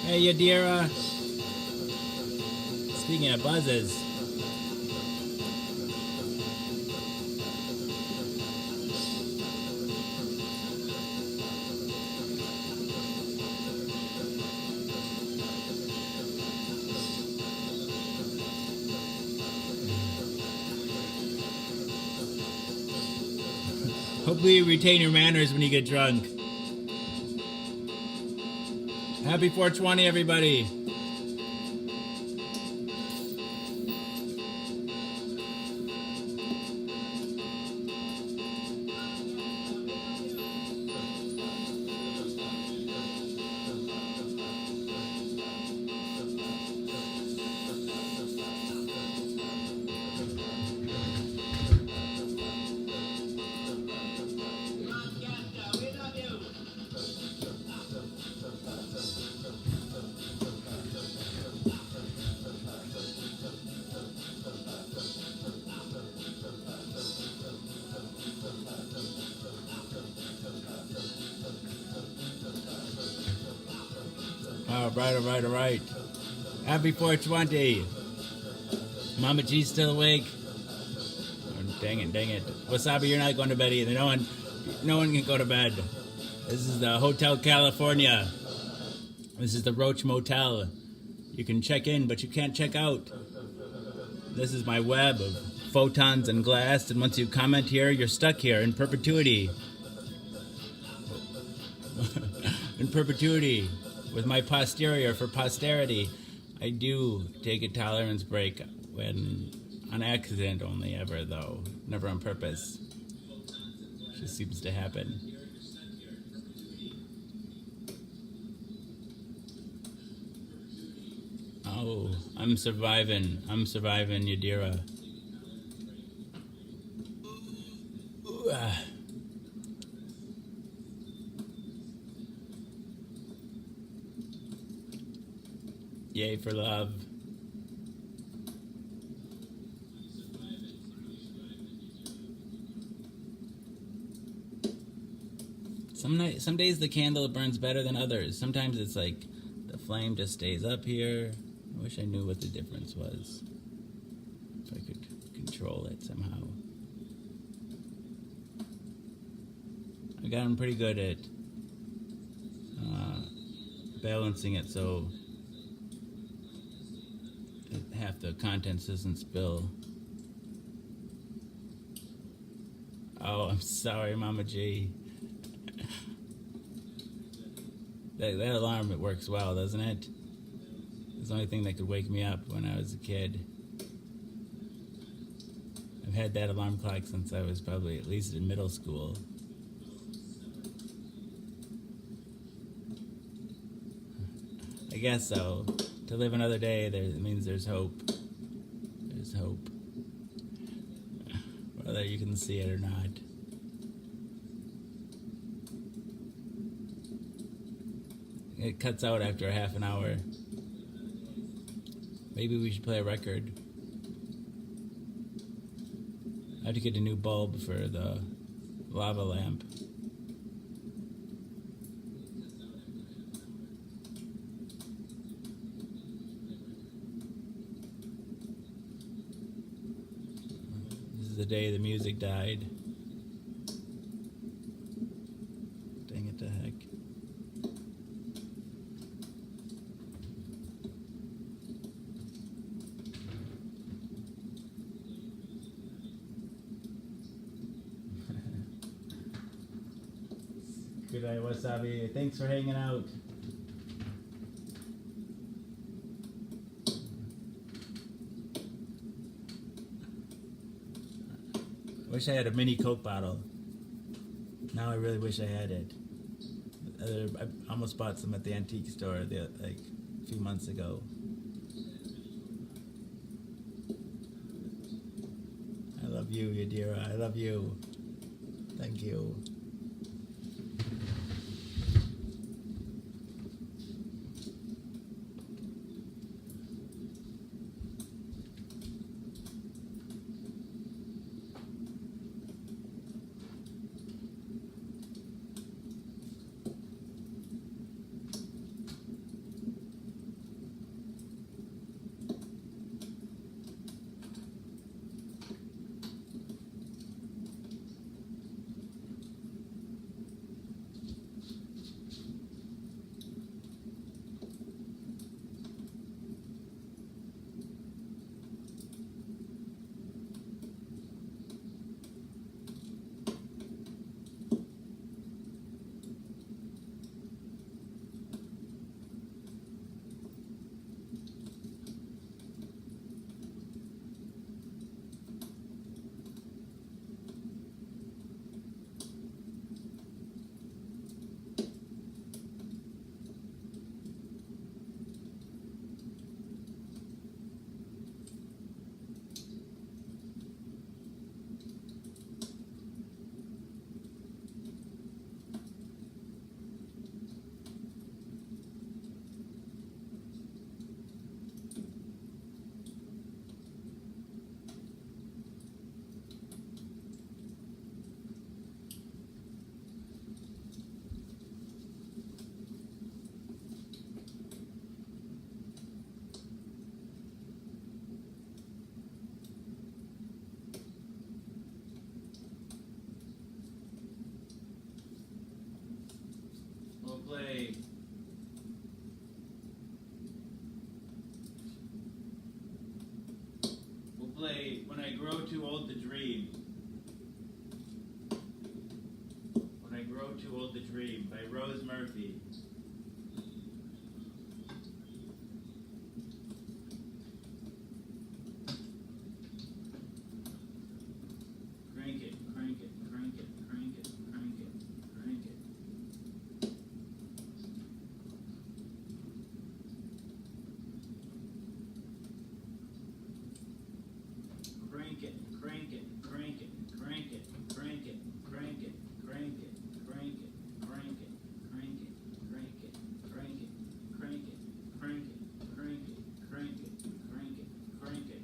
Hey, Yadira. Speaking of buzzes. Hopefully you retain your manners when you get drunk. Happy 420, everybody. All right. Happy 420. Mama G's still awake. Oh, dang it. Wasabi, you're not going to bed either. No one can go to bed. This is the Hotel California. This is the Roach Motel. You can check in, but you can't check out. This is my web of photons and glass, and once you comment here, you're stuck here in perpetuity. In perpetuity, with my posterior for posterity. I do take a tolerance break when on accident only ever, though. Never on purpose. Just seems to happen. Oh, I'm surviving. Yadira. Ooh, ah. Yay for love. Some days the candle burns better than others. Sometimes it's like the flame just stays up here. I wish I knew what the difference was. If I could control it somehow. I gotten pretty good at balancing it so that half the contents doesn't spill. Oh, I'm sorry, Mama G. That alarm, it works well, doesn't it? It's the only thing that could wake me up when I was a kid. I've had that alarm clock since I was probably at least in middle school. I guess so. To live another day, it means there's hope. There's hope. Whether you can see it or not. It cuts out after a half an hour. Maybe we should play a record. I have to get a new bulb for the lava lamp. This is the day the music died. Dang it to heck. Good night, Wasabi. Thanks for hanging out. Wish I had a mini Coke bottle. Now I really wish I had it. I almost bought some at the antique store like a few months ago. I love you, Yadira. I love you. Thank you. grow too old to dream. When I grow too old to dream, by Rose Murphy. Crank it, crank it, crank it, crank it, crank it, crank it. Crank it, crank it, crank it, crank it, crank it, crank it, crank it, crank it, crank it, crank it, crank it, crank it, crank it, crank it, crank it, crank it, crank it, crank it.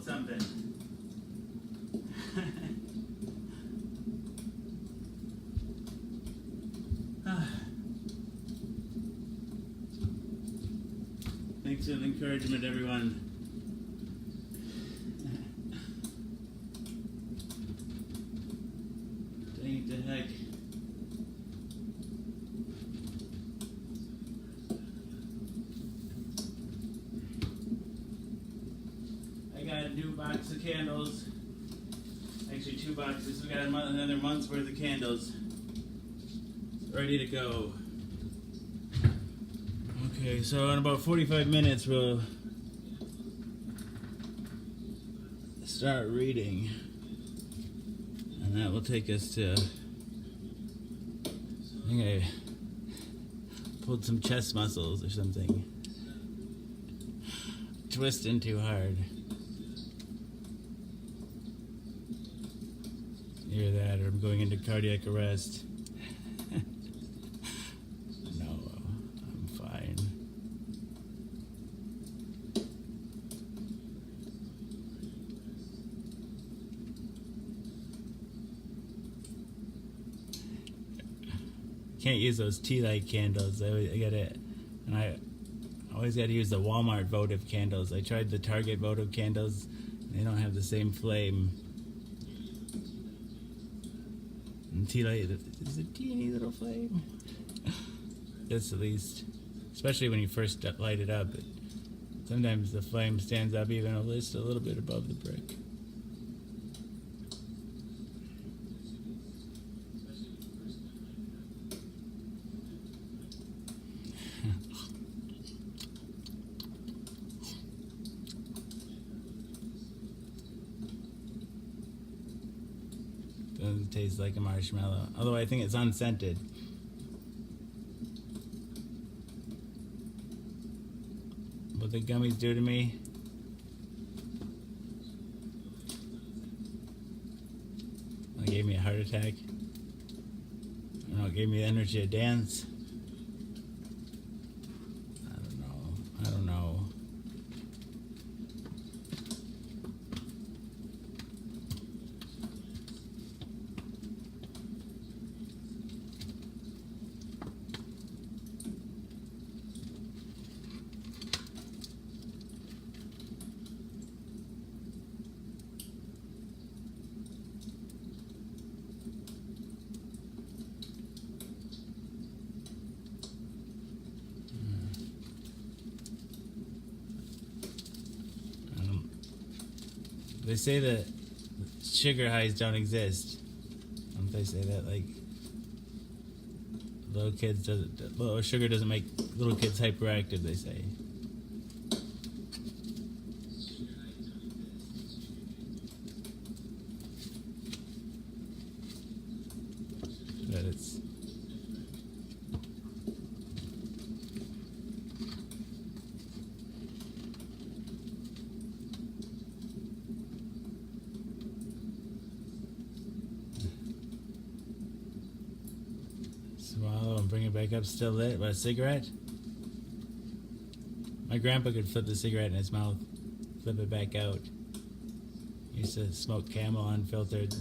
Something. Thanks for the encouragement, everyone. Dang it to heck. I got a new box of candles. Actually, 2 boxes. We got another month's worth of candles ready to go. Okay, so in about 45 minutes, we'll start reading. And that will take us to, I think I pulled some chest muscles or something. Twisting too hard. Either that or I'm going into cardiac arrest. can't use those tea light candles. I got it, and I always got to use the Walmart votive candles. I tried the Target votive candles, and they don't have the same flame. And tea light is a teeny little flame. That's at least, especially when you first light it up. Sometimes the flame stands up even just a little bit above the brick. Doesn't taste like a marshmallow, although I think it's unscented. What the gummies do to me? It gave me a heart attack. I don't know, it gave me the energy to dance. I don't know. They say that sugar highs don't exist. Don't they say that, like, sugar doesn't make little kids hyperactive, they say. But it's swallow and bring it back up still lit. What, a cigarette? My grandpa could flip the cigarette in his mouth, flip it back out. He used to smoke Camel unfiltered.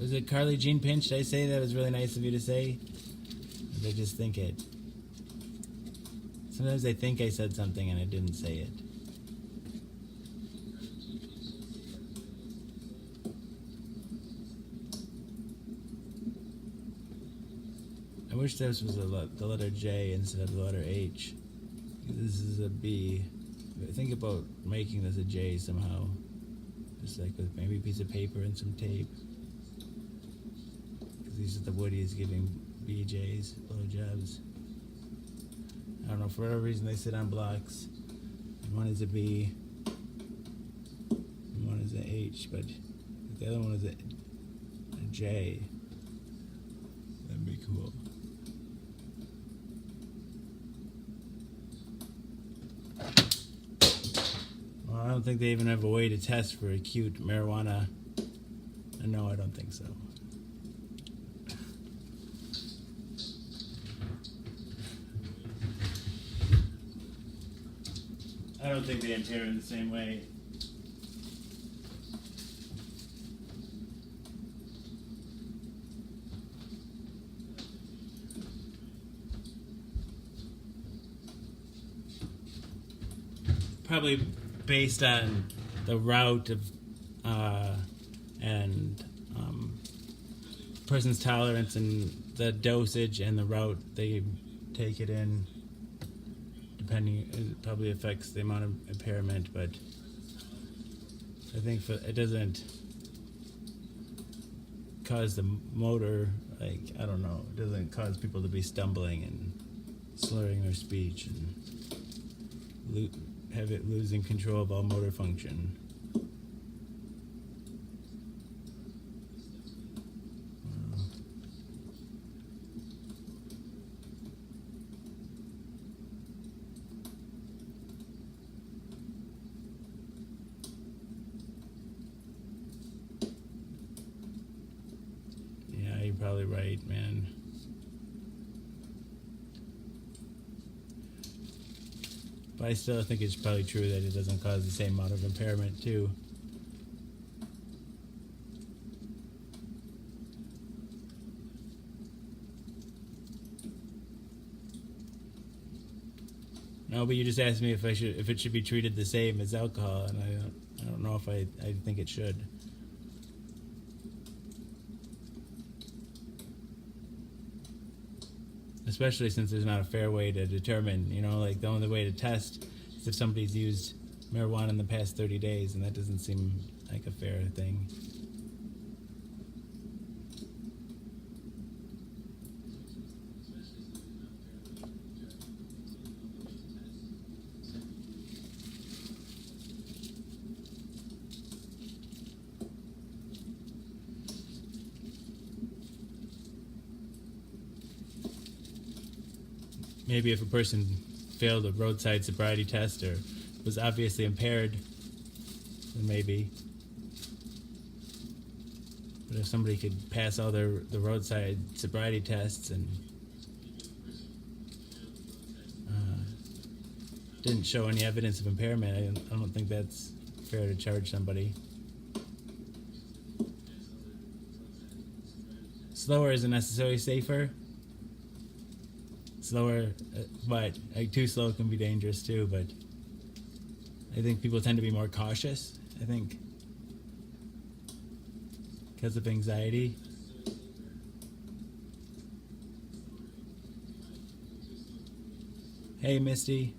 Was it Carly Jean Pinch? Did I say that was really nice of you to say? Or did I just think it? Sometimes I think I said something and I didn't say it. I wish this was the letter J instead of the letter H. This is a B. Think about making this a J somehow. Just like with maybe a piece of paper and some tape. These are the Woodies giving BJs, blowjobs. I don't know, for whatever reason they sit on blocks. And one is a B, and one is an H, but the other one is a J. That'd be cool. Well, I don't think they even have a way to test for acute marijuana. No, I don't think so. I don't think they enter in the same way. Probably based on the route of and person's tolerance and the dosage and the route they take it in. Depending, it probably affects the amount of impairment, but I think it doesn't. cause the motor, like, I don't know, it doesn't cause people to be stumbling and slurring their speech and have it losing control of all motor function. Yeah, you're probably right, man. But I still think it's probably true that it doesn't cause the same amount of impairment, too. No, but you just asked me if it should be treated the same as alcohol, and I don't know if I think it should. Especially since there's not a fair way to determine, like the only way to test is if somebody's used marijuana in the past 30 days, and that doesn't seem like a fair thing. Maybe if a person failed a roadside sobriety test or was obviously impaired, then maybe. But if somebody could pass all the roadside sobriety tests and didn't show any evidence of impairment, I don't think that's fair to charge somebody. Slower isn't necessarily safer. Slower, but too slow can be dangerous too. But I think people tend to be more cautious. I think because of anxiety. Hey, Misty.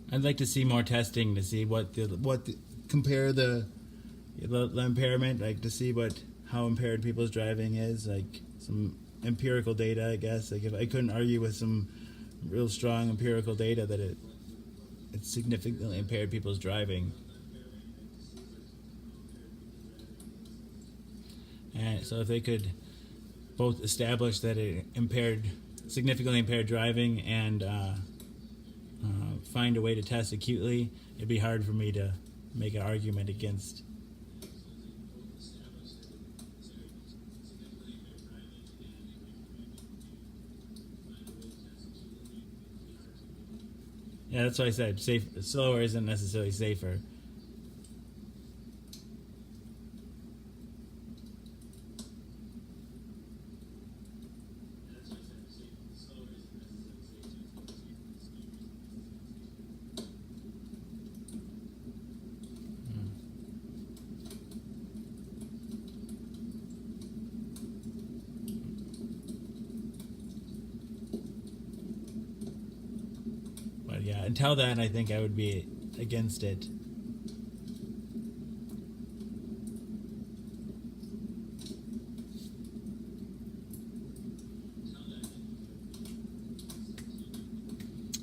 I'd like to see more testing to see compare the impairment, like to see how impaired people's driving is, like some empirical data, I guess. Like if I couldn't argue with some real strong empirical data that it significantly impaired people's driving. And so if they could both establish that it significantly impaired driving and find a way to test acutely, it'd be hard for me to make an argument against. Yeah, that's what I said. Slower isn't necessarily safer. Yeah, until then, I think I would be against it.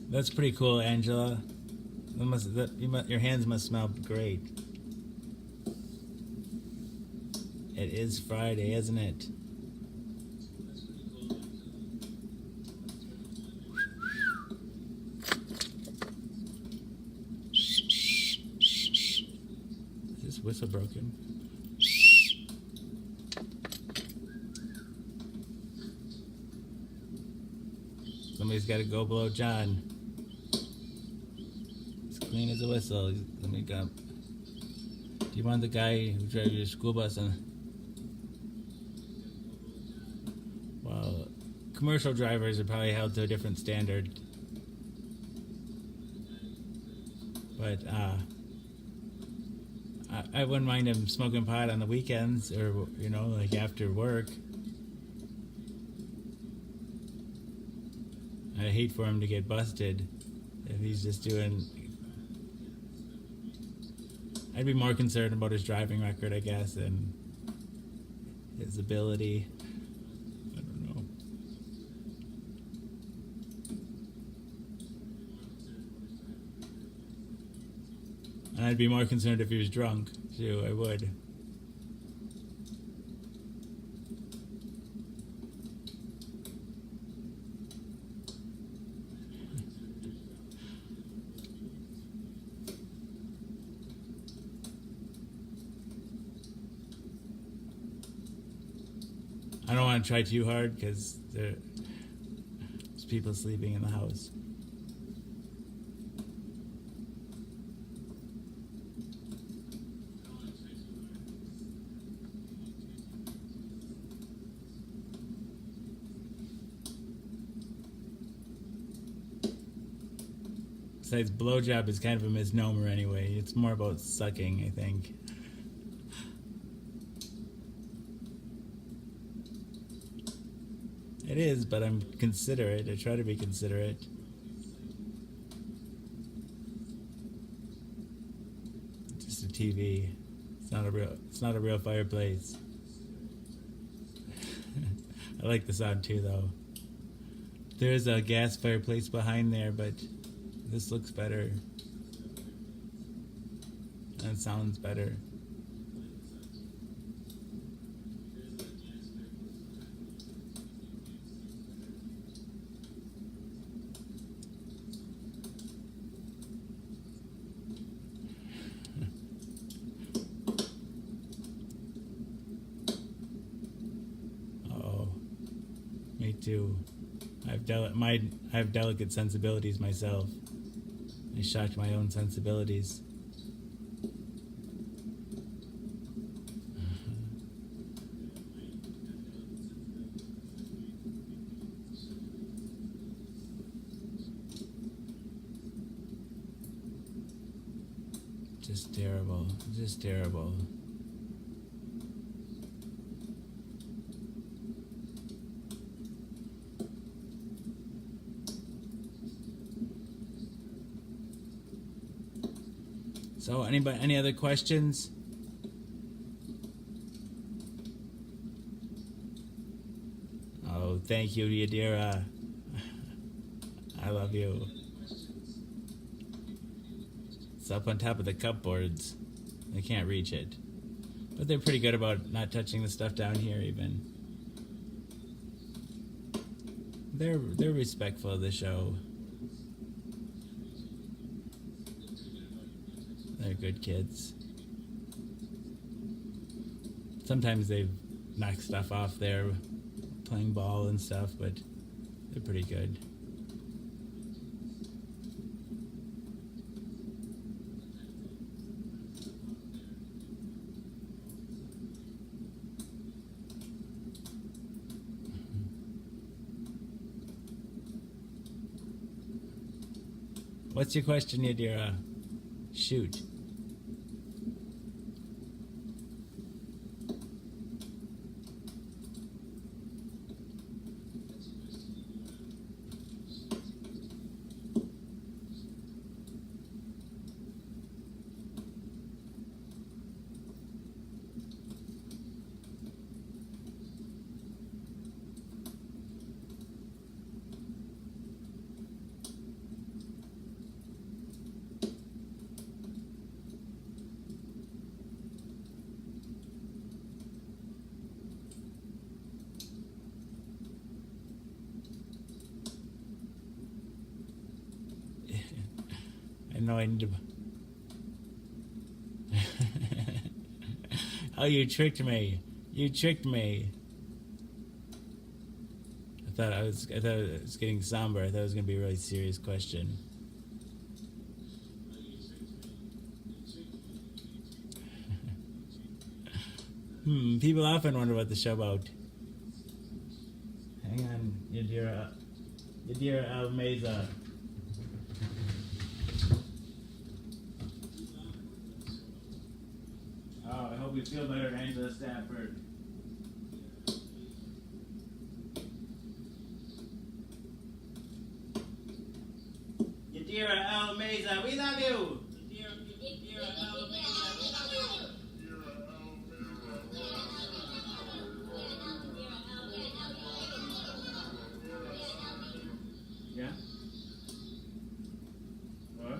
That's pretty cool, Angela. Your hands must smell great. It is Friday, isn't it? Whistle broken. Somebody's got to go below John. It's clean as a whistle. Let me go. Do you want the guy who drives your school bus on? commercial drivers are probably held to a different standard. But I wouldn't mind him smoking pot on the weekends or, you know, like after work. I hate for him to get busted if he's just doing. I'd be more concerned about his driving record, I guess, and his ability. I don't know. And I'd be more concerned if he was drunk, too. I would. I don't want to try too hard because there's people sleeping in the house. Besides, blowjob is kind of a misnomer anyway. It's more about sucking, I think. It is, but I'm considerate. I try to be considerate. Just a TV. It's not a real fireplace. I like the sound too, though. There's a gas fireplace behind there, but this looks better. And sounds better. Me too. I have delicate sensibilities myself. I shocked my own sensibilities. Just terrible. Just terrible. So, any other questions? Oh, thank you, Yadira. I love you. It's up on top of the cupboards. They can't reach it. But they're pretty good about not touching the stuff down here, even. They're respectful of the show. They're good kids. Sometimes they knock stuff off there, playing ball and stuff, but they're pretty good. What's your question, Yadira? Shoot. I know I need to. Oh, you tricked me! You tricked me! I thought it was getting somber. I thought it was gonna be a really serious question. People often wonder what the show about. Hang on. Yadira Almeza. Oh, I hope you feel better, Angela Stafford. Yadira Almeza, we love you! Yadira Almeza, we love you! Yeah? What?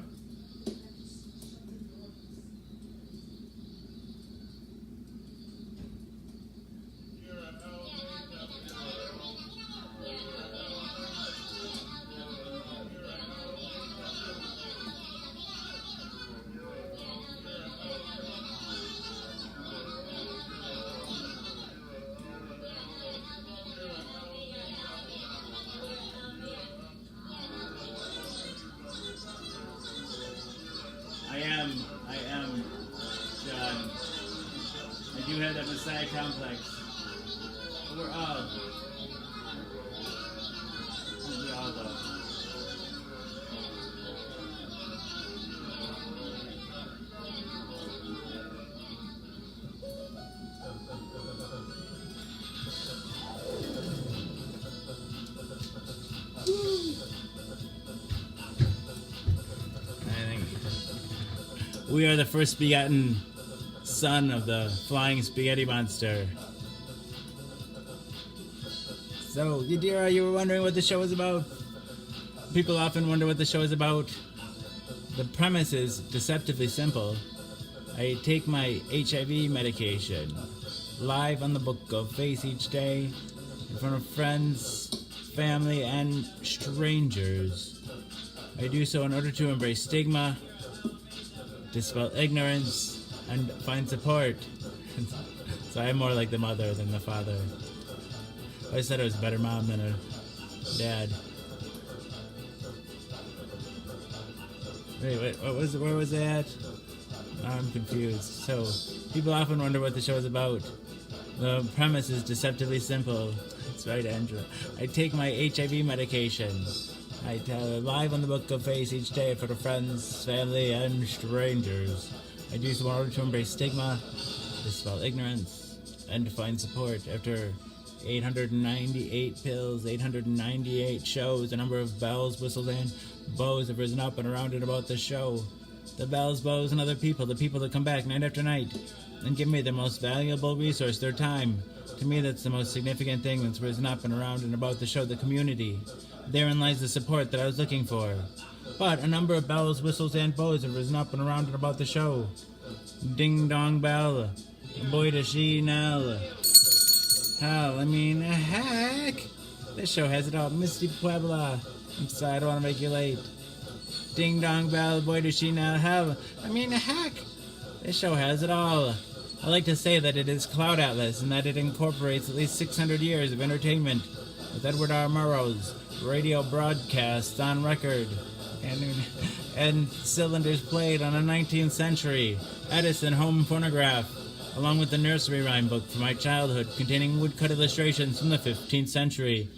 I am, John. I do have that Messiah complex. We're all. We all though. We are the first begotten son of the flying spaghetti monster. So, Yadira, you were wondering what the show is about? People often wonder what the show is about. The premise is deceptively simple. I take my HIV medication live on the Book of Face each day in front of friends, family, and strangers. I do so in order to embrace stigma, dispel ignorance, and find support. So I'm more like the mother than the father. I said I was a better mom than a dad. Wait, where was I at? Now I'm confused. So, people often wonder what the show is about. The premise is deceptively simple. That's right, Angela. I take my HIV medication. I tell live on the Book of Face each day for the friends, family, and strangers. I do so in order to embrace stigma, dispel ignorance, and to find support. After 898 pills, 898 shows, a number of bells, whistles, and bows have risen up and around and about the show. The bells, bows, and other people, the people that come back night after night and give me their most valuable resource, their time. To me, that's the most significant thing that's risen up and around and about the show, the community. Therein lies the support that I was looking for. But a number of bells, whistles, and bows have risen up and around and about the show. Ding dong bell, boy does she know. Hell, heck. This show has it all. Misty Puebla. I'm sorry, I don't want to make you late. Ding dong bell, boy does she know. Hell, heck. This show has it all. I like to say that it is Cloud Atlas and that it incorporates at least 600 years of entertainment with Edward R. Murrow's radio broadcasts on record and cylinders played on a 19th century Edison home phonograph, along with the nursery rhyme book from my childhood containing woodcut illustrations from the 15th century.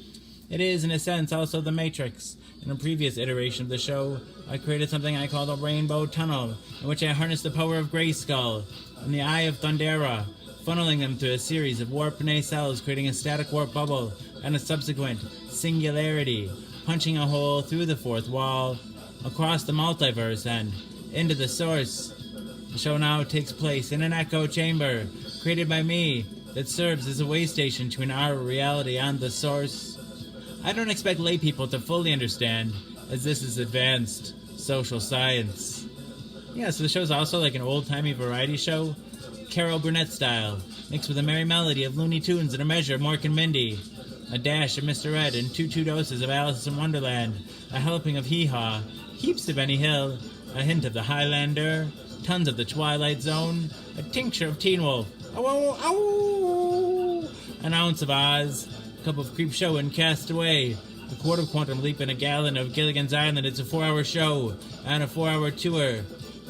It is, in a sense, also The Matrix. In a previous iteration of the show, I created something I called a rainbow tunnel, in which I harnessed the power of Grayskull and the Eye of Thundera, funneling them through a series of warp nacelles, creating a static warp bubble and a subsequent singularity, punching a hole through the fourth wall, across the multiverse, and into the source. The show now takes place in an echo chamber, created by me, that serves as a way station between our reality and the source. I don't expect lay people to fully understand, as this is advanced social science. Yeah, so the show's also like an old-timey variety show, Carol Burnett style, mixed with a merry melody of Looney Tunes and a measure of Mork and Mindy, a dash of Mr. Ed and two doses of Alice in Wonderland, a helping of Hee Haw, heaps of Benny Hill, a hint of the Highlander, tons of the Twilight Zone, a tincture of Teen Wolf, an ounce of Oz, a cup of Creep Show and Cast Away, a quart of Quantum Leap and a gallon of Gilligan's Island. It's a 4-hour show and a 4-hour tour.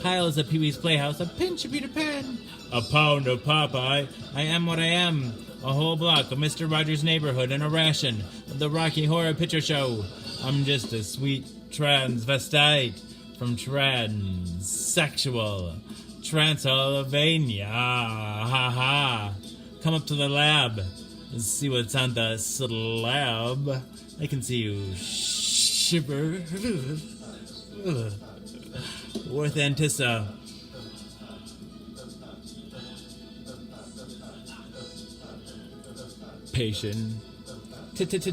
Piles of Pee-wee's Playhouse, a pinch of Peter Pan, a pound of Popeye. I am what I am. a whole block of Mr. Rogers' Neighborhood, and a ration of the Rocky Horror Picture Show. I'm just a sweet transvestite from transsexual Transylvania. Ha ha. Come up to the lab and see what's on the slab. I can see you shiver. Worth Antissa. Patient.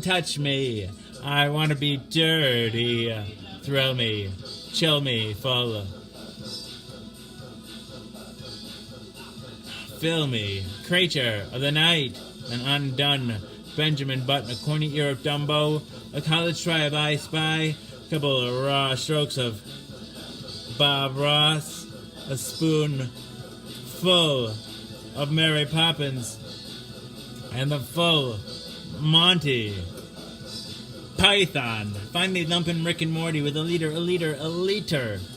Touch me. I want to be dirty. Thrill me. Chill me. Full. Fill me. Creature of the night. An undone Benjamin Button. A corny ear of Dumbo. A college tribe I spy. A couple of raw strokes of Bob Ross. A spoon full of Mary Poppins. And the full Monty Python. Finally lumping Rick and Morty with a liter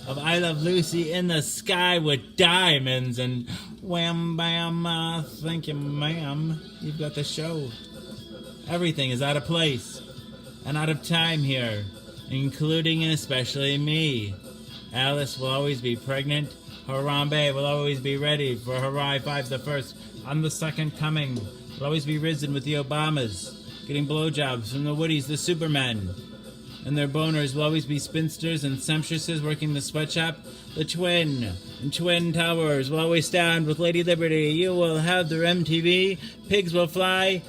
of I Love Lucy in the sky with diamonds and wham bam. Thank you, ma'am. You've got the show. Everything is out of place and out of time here, including and especially me. Alice will always be pregnant. Harambe will always be ready for Harai 5 the first on the second coming. Will always be risen with the Obamas, getting blowjobs from the Woodies, the Supermen. And their boners will always be spinsters and sumptuouses working the sweatshop. The Twin and Twin Towers will always stand with Lady Liberty. You will have their MTV. Pigs will fly.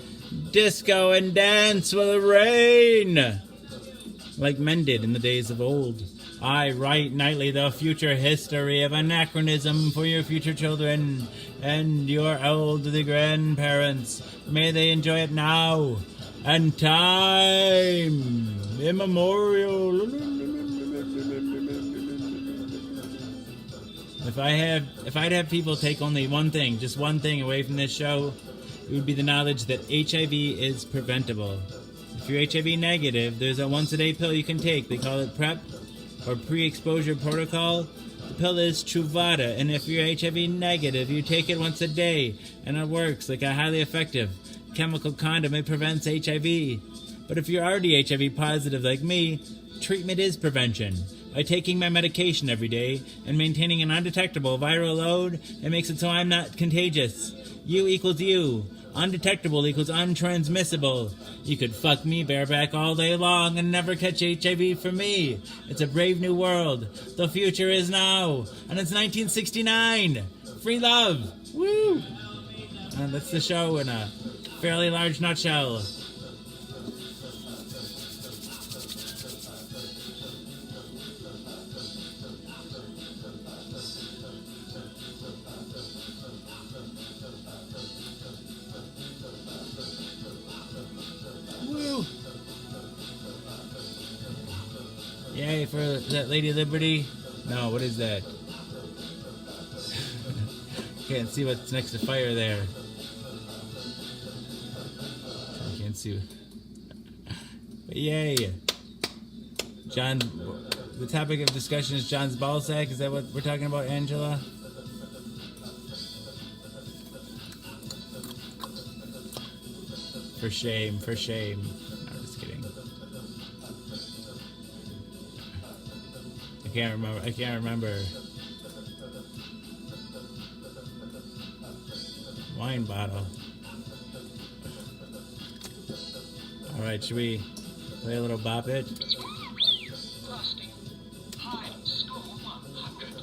Disco and dance will reign. Like men did in the days of old. I write nightly the future history of anachronism for your future children and your elderly grandparents. May they enjoy it now and time immemorial. If I'd have people take only one thing, just one thing away from this show, it would be the knowledge that HIV is preventable. If you're HIV negative, there's a once-a-day pill you can take. They call it PrEP, or pre-exposure protocol. The pill is Truvada, and if you're HIV negative, you take it once a day, and it works like a highly effective chemical condom. It prevents HIV. But if you're already HIV positive like me, treatment is prevention. By taking my medication every day and maintaining an undetectable viral load, it makes it so I'm not contagious. U equals U. Undetectable equals untransmissible. You could fuck me bareback all day long and never catch HIV from me. It's a brave new world. The future is now. And it's 1969. Free love. Woo! And that's the show in a fairly large nutshell. Woo! Yay for that Lady Liberty. No, what is that? Can't see what's next to fire there. I can't see. But yay! John, the topic of discussion is John's ballsack. Is that what we're talking about, Angela? For shame, for shame. No, I'm just kidding. I can't remember. Wine bottle. Alright, should we play a little Bop It? Lasting. High score 100.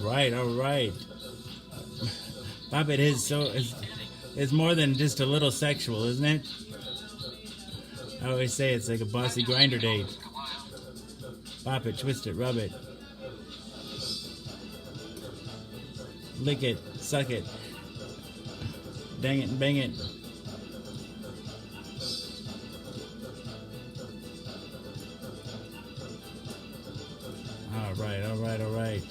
right, all right. Puppet is more than just a little sexual, isn't it? I always say it's like a bossy grinder date. Pop it, twist it, rub it. Lick it, suck it. Dang it and bang it. All right, all right, all right.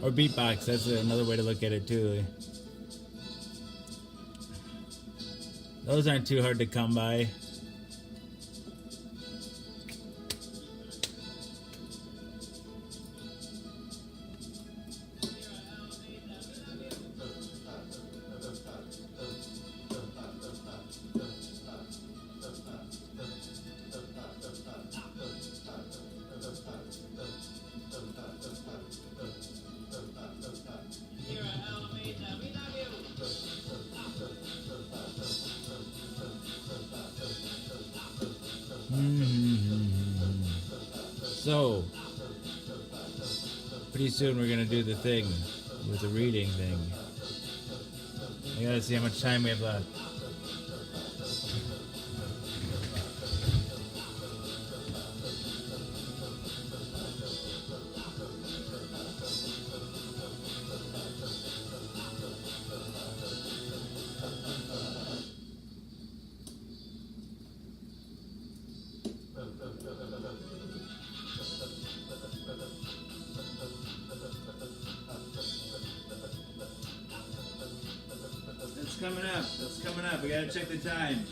Or beatbox, that's another way to look at it too. Those aren't too hard to come by. So, pretty soon we're gonna do the thing with the reading thing. I gotta see how much time we have left. It's coming up. It's coming up. We gotta check the time.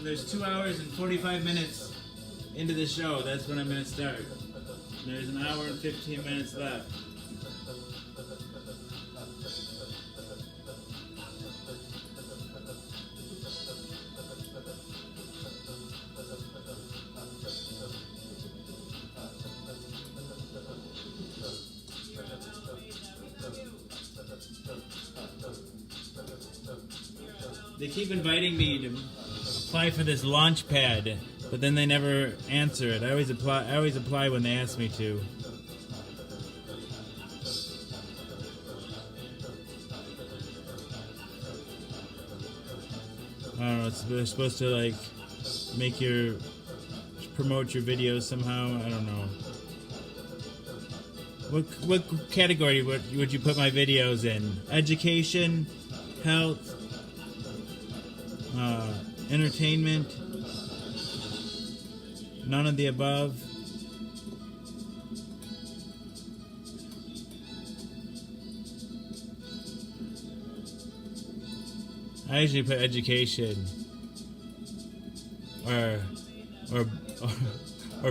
There's 2 hours and 45 minutes into the show. That's when I'm gonna start. There's an hour and 15 minutes left. They keep inviting me to apply for this launch pad, but then they never answer it. I always apply when they ask me to. I don't know. They're supposed to like promote your videos somehow. I don't know. What category would you put my videos in? Education, health, entertainment, none of the above. I usually put education or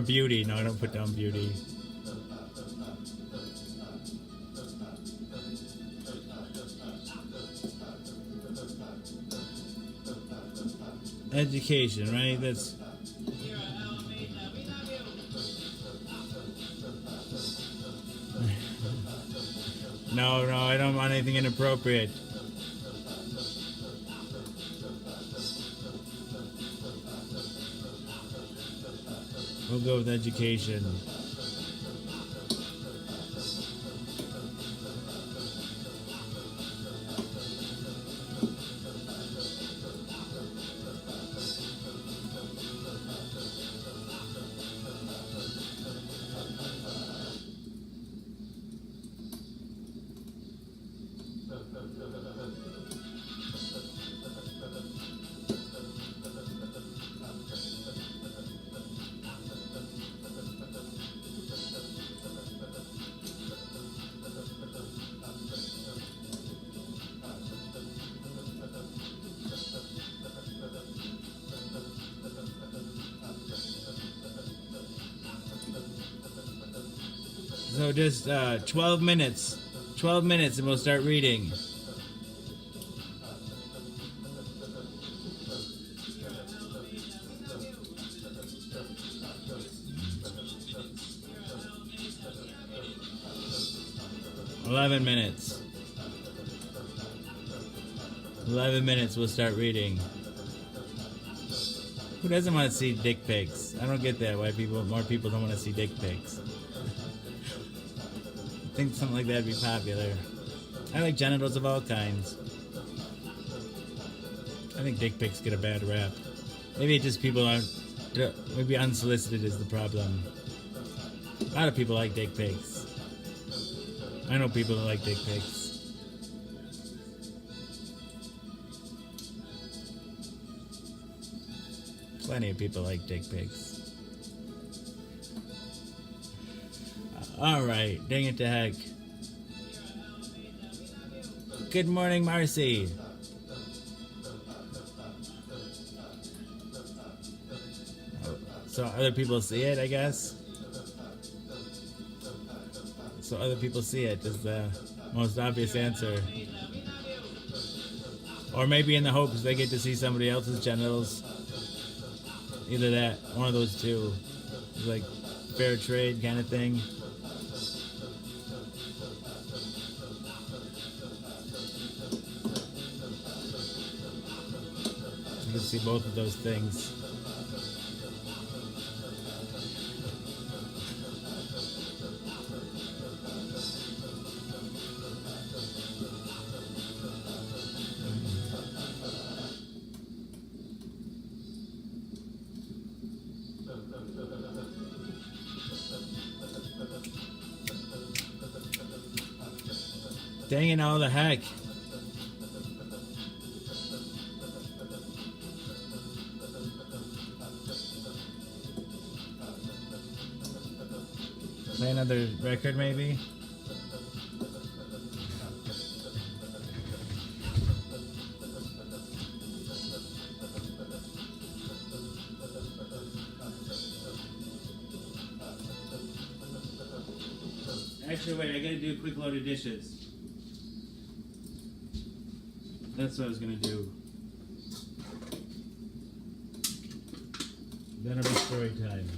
beauty. No, I don't put down beauty. Education, right? That's no, I don't want anything inappropriate. We'll go with education. So just 12 minutes. 12 minutes and we'll start reading. 11 minutes. 11 minutes, we'll start reading. Who doesn't want to see dick pics? I don't get that. Why more people don't want to see dick pics. I think something like that would be popular. I like genitals of all kinds. I think dick pics get a bad rap. Maybe it's just people aren't. Maybe unsolicited is the problem. A lot of people like dick pics. I know people that like dick pics. Plenty of people like dick pics. Alright, dang it to heck. Good morning, Marcy. So other people see it, I guess? So other people see it is the most obvious answer. Or maybe in the hopes they get to see somebody else's genitals. Either that, one of those two. Like fair trade kind of thing. You can see both of those things. Dang it, all the heck. Play another record, maybe? Actually, wait, I gotta do a quick load of dishes. That's what I was gonna do. Then it'll be story time.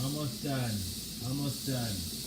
Almost done. Almost done.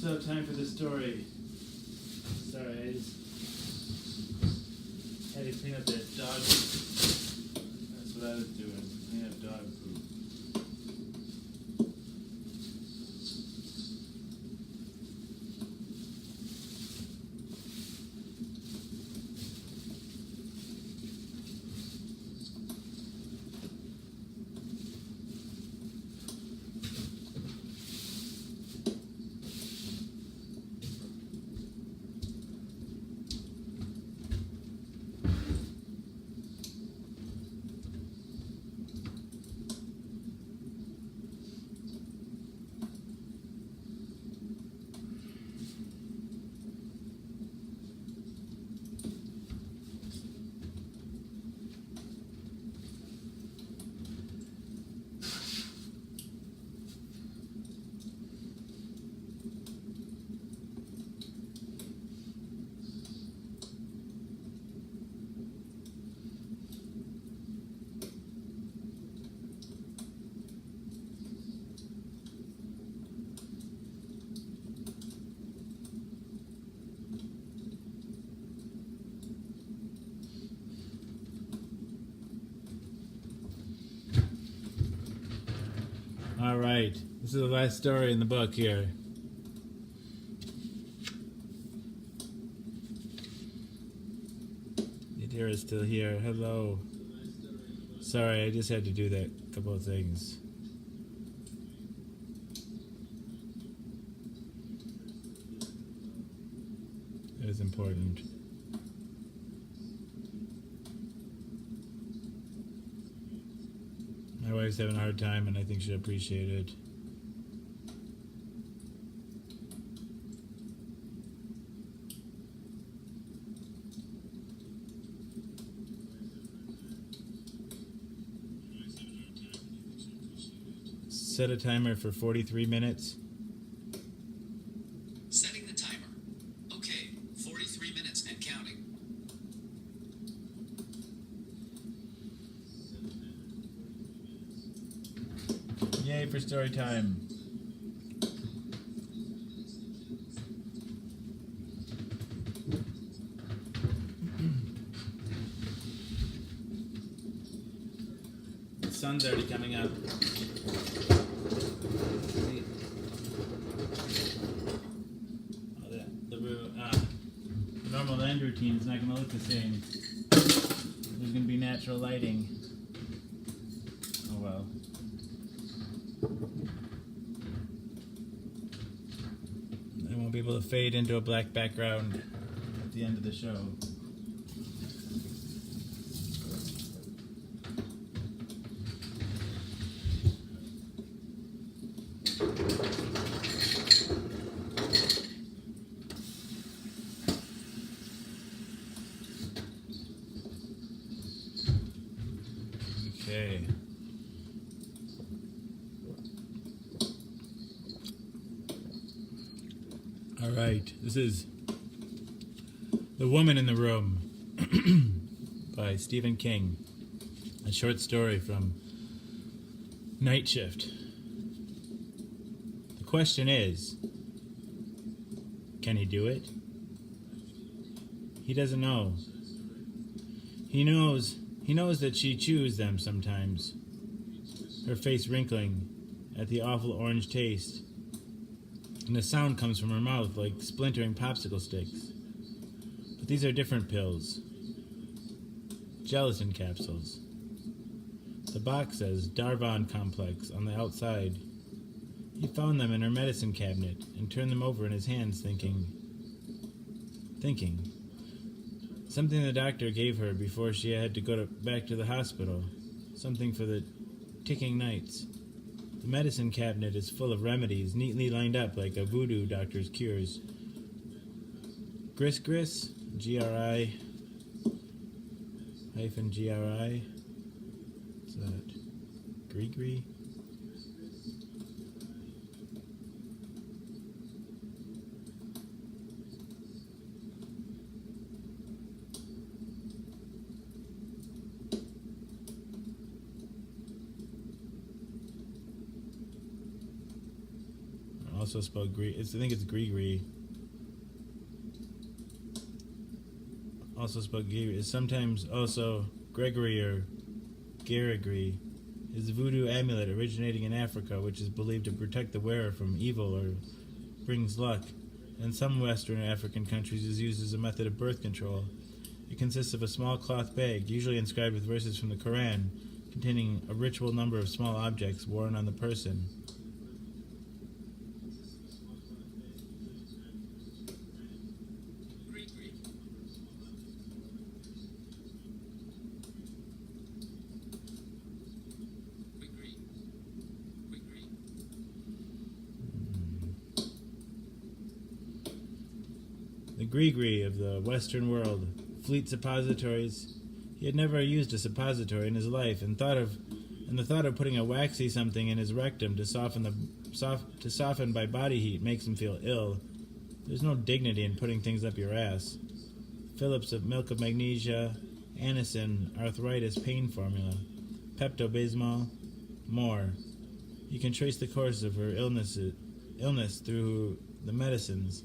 still have time for the story. Sorry, I just had to clean up that dog poop. That's what I was doing. Clean up dog poop. All right, this is the last story in the book here. Yadira is still here. Hello. Sorry, I just had to do that couple of things. It was important. My wife's having a hard time, and I think she'll appreciate it. Set a timer for 43 minutes. Setting the timer. Okay, 43 minutes and counting. Yay for story time. The sun's already coming up. The normal land routine is not going to look the same. There's going to be natural lighting. Oh well. I won't be able to fade into a black background at the end of the show. Okay. All right. This is The Woman in the Room by Stephen King. A short story from Night Shift. The question is, can he do it? He doesn't know. He knows that she chews them sometimes, her face wrinkling at the awful orange taste, and the sound comes from her mouth like splintering popsicle sticks. But these are different pills. Gelatin capsules. The box says Darvon Complex on the outside. He found them in her medicine cabinet and turned them over in his hands thinking. Something the doctor gave her before she had to go back to the hospital. Something for the ticking nights. The medicine cabinet is full of remedies neatly lined up like a voodoo doctor's cures. Gris, G-R-I hyphen G-R-I. What's that? Gree? also spelled Gree. I think it's Grigri. Also spelled Grigri. Is sometimes also Gregory or Garagri. Is a voodoo amulet originating in Africa, which is believed to protect the wearer from evil or brings luck. In some Western African countries, is used as a method of birth control. It consists of a small cloth bag, usually inscribed with verses from the Quran, containing a ritual number of small objects worn on the person. Grigri. Grigri. Grigri. The Grigri of the Western world, fleet suppositories. He had never used a suppository in his life, and the thought of putting a waxy something in his rectum to soften by body heat makes him feel ill. There's no dignity in putting things up your ass. Phillips of milk of magnesia, Anacin, arthritis pain formula, Pepto-Bismol, more. You can trace the course of her illness through the medicines.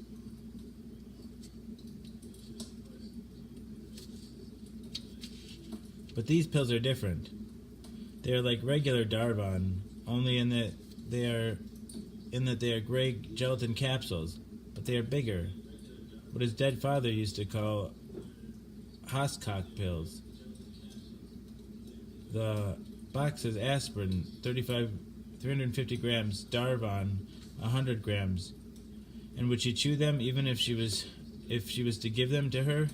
But these pills are different. They are like regular Darvon, only in that they are gray gelatin capsules, but they are bigger. What his dead father used to call Hoscock pills. The box says aspirin, 350 grams, Darvon, 100 grams. And would she chew them even if he was to give them to her?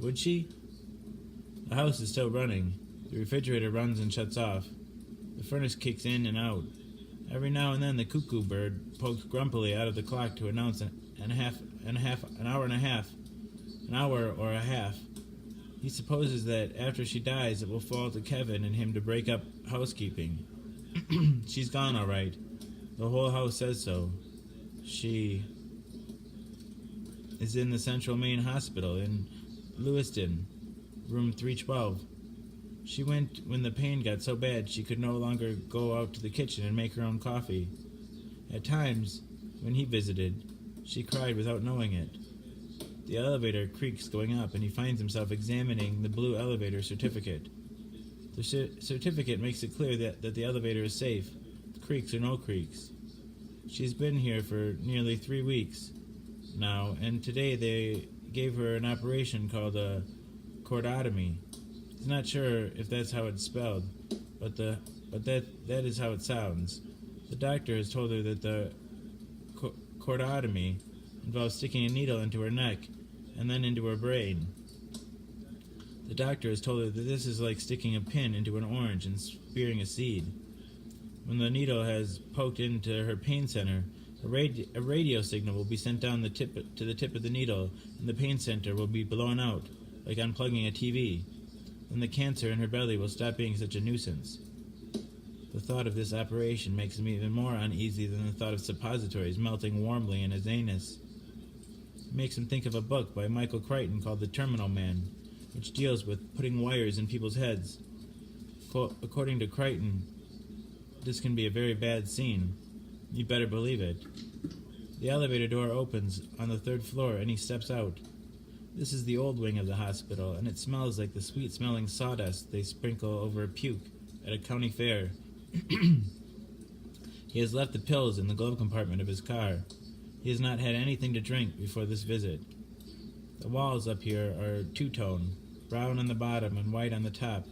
Would she? The house is still running. The refrigerator runs and shuts off. The furnace kicks in and out. Every now and then the cuckoo bird pokes grumpily out of the clock to announce an hour or a half. He supposes that after she dies it will fall to Kevin and him to break up housekeeping. She's gone all right. The whole house says so. She is in the Central Main Hospital in Lewiston, room 312. She went when the pain got so bad she could no longer go out to the kitchen and make her own coffee. At times, when he visited, she cried without knowing it. The elevator creaks going up, and he finds himself examining the blue elevator certificate. The certificate makes it clear that the elevator is safe, creaks or no creaks. She's been here for nearly 3 weeks now, and today they gave her an operation called a cordotomy. He's not sure if that's how it's spelled, but that is how it sounds. The doctor has told her that the cordotomy involves sticking a needle into her neck and then into her brain. The doctor has told her that this is like sticking a pin into an orange and spearing a seed. When the needle has poked into her pain center, a radio signal will be sent down to the tip of the needle, and the pain center will be blown out, like unplugging a TV. Then the cancer in her belly will stop being such a nuisance. The thought of this operation makes him even more uneasy than the thought of suppositories melting warmly in his anus. It makes him think of a book by Michael Crichton called The Terminal Man, which deals with putting wires in people's heads. According to Crichton, this can be a very bad scene. You better believe it. The elevator door opens on the 3rd floor and he steps out. This is the old wing of the hospital, and it smells like the sweet-smelling sawdust they sprinkle over a puke at a county fair. He has left the pills in the glove compartment of his car. He has not had anything to drink before this visit. The walls up here are two-tone, brown on the bottom and white on the top.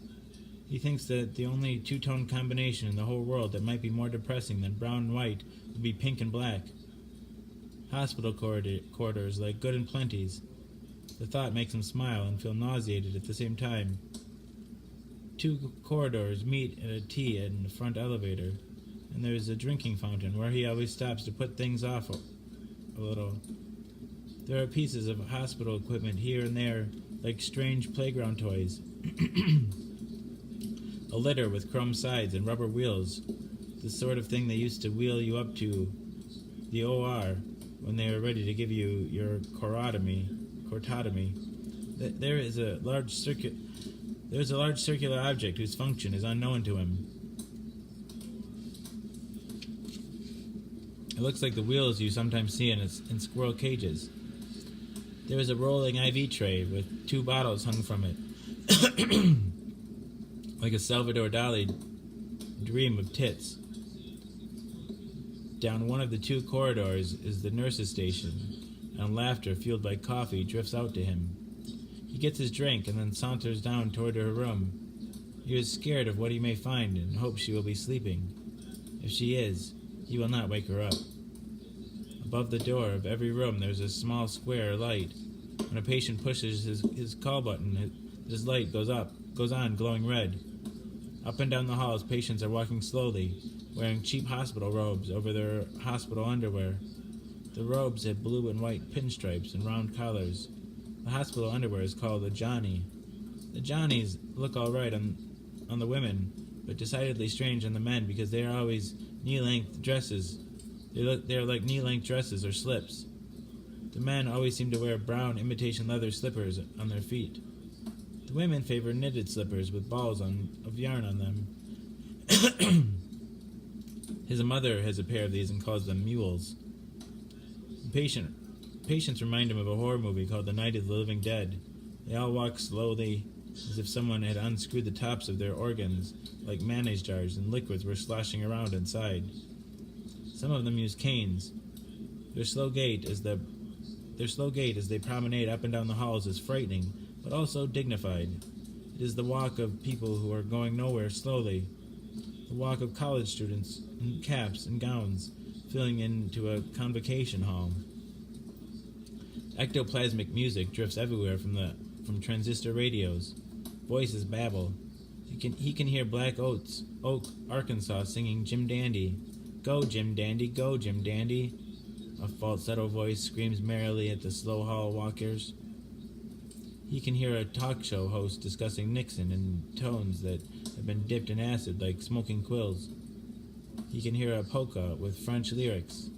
He thinks that the only two-tone combination in the whole world that might be more depressing than brown and white would be pink and black. Hospital corridors like Good and Plenty's. The thought makes him smile and feel nauseated at the same time. 2 corridors meet at a T in the front elevator, and there is a drinking fountain where he always stops to put things off a little. There are pieces of hospital equipment here and there, like strange playground toys. A litter with chrome sides and rubber wheels, the sort of thing they used to wheel you up to the OR when they were ready to give you your cordotomy. There is a large circular object whose function is unknown to him. It looks like the wheels you sometimes see in squirrel cages. There is a rolling IV tray with 2 bottles hung from it, like a Salvador Dali dream of tits. Down one of the 2 corridors is the nurse's station, and laughter fueled by coffee drifts out to him. He gets his drink and then saunters down toward her room. He is scared of what he may find and hopes she will be sleeping. If she is, he will not wake her up. Above the door of every room there is a small square light. When a patient pushes his call button, his light goes on glowing red. Up and down the halls, patients are walking slowly, wearing cheap hospital robes over their hospital underwear. The robes have blue and white pinstripes and round collars. The hospital underwear is called a Johnny. The Johnnies look all right on the women, but decidedly strange on the men because they are always knee-length dresses. They are like knee-length dresses or slips. The men always seem to wear brown imitation leather slippers on their feet. The women favor knitted slippers with balls of yarn on them. His mother has a pair of these and calls them mules. Patients remind him of a horror movie called The Night of the Living Dead. They all walk slowly, as if someone had unscrewed the tops of their organs, like mayonnaise jars, and liquids were sloshing around inside. Some of them use canes. Their slow gait as they promenade up and down the halls is frightening, but also dignified. It is the walk of people who are going nowhere slowly, the walk of college students in caps and gowns, filling into a convocation hall. Ectoplasmic music drifts everywhere from transistor radios. Voices babble. He can hear Black Oak, Arkansas singing Jim Dandy. Go, Jim Dandy, go, Jim Dandy. A falsetto voice screams merrily at the slow hall walkers. He can hear a talk show host discussing Nixon in tones that have been dipped in acid like smoking quills. He can hear a polka with French lyrics.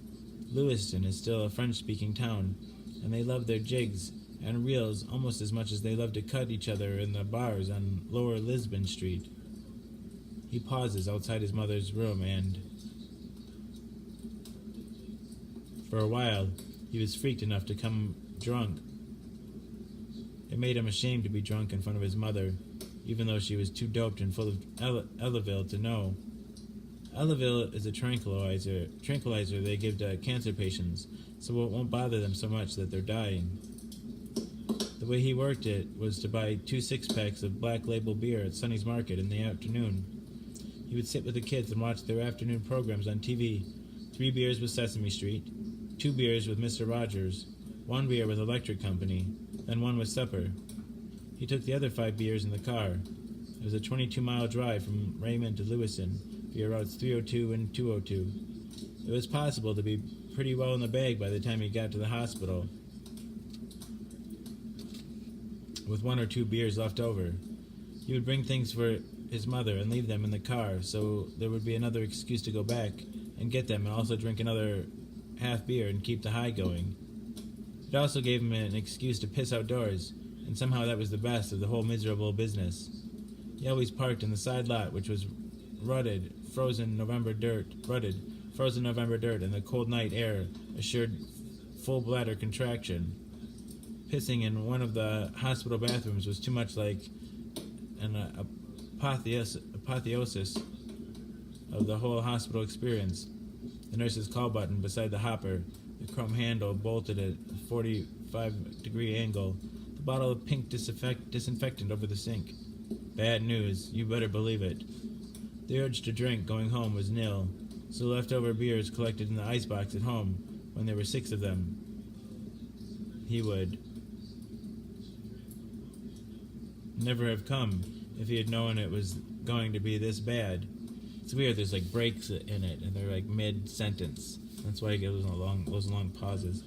Lewiston is still a French-speaking town, and they love their jigs and reels almost as much as they love to cut each other in the bars on Lower Lisbon Street. He pauses outside his mother's room and, for a while, he was freaked enough to come drunk. It made him ashamed to be drunk in front of his mother, even though she was too doped and full of Elavil to know. Elavil is a tranquilizer they give to cancer patients, so it won't bother them so much that they're dying. The way he worked it was to buy 2 6-packs of Black Label beer at Sonny's Market in the afternoon. He would sit with the kids and watch their afternoon programs on TV. 3 beers with Sesame Street, 2 beers with Mr. Rogers, 1 beer with Electric Company, then 1 with supper. He took the other 5 beers in the car. It was a 22-mile drive from Raymond to Lewiston via routes 302 and 202. It was possible to be pretty well in the bag by the time he got to the hospital, with 1 or 2 beers left over. He would bring things for his mother and leave them in the car, so there would be another excuse to go back and get them and also drink another half beer and keep the high going. It also gave him an excuse to piss outdoors, and somehow that was the best of the whole miserable business. He always parked in the side lot, which was rutted, frozen November dirt, and the cold night air assured full bladder contraction. Pissing in one of the hospital bathrooms was too much like an apotheosis of the whole hospital experience. The nurse's call button beside the hopper, the chrome handle bolted at a 45-degree angle, the bottle of pink disinfectant over the sink. Bad news, you better believe it. The urge to drink going home was nil, so leftover beers collected in the icebox at home, when there were 6 of them. He would never have come if he had known it was going to be this bad. It's weird, there's like breaks in it, and they're like mid-sentence. That's why I get those long pauses.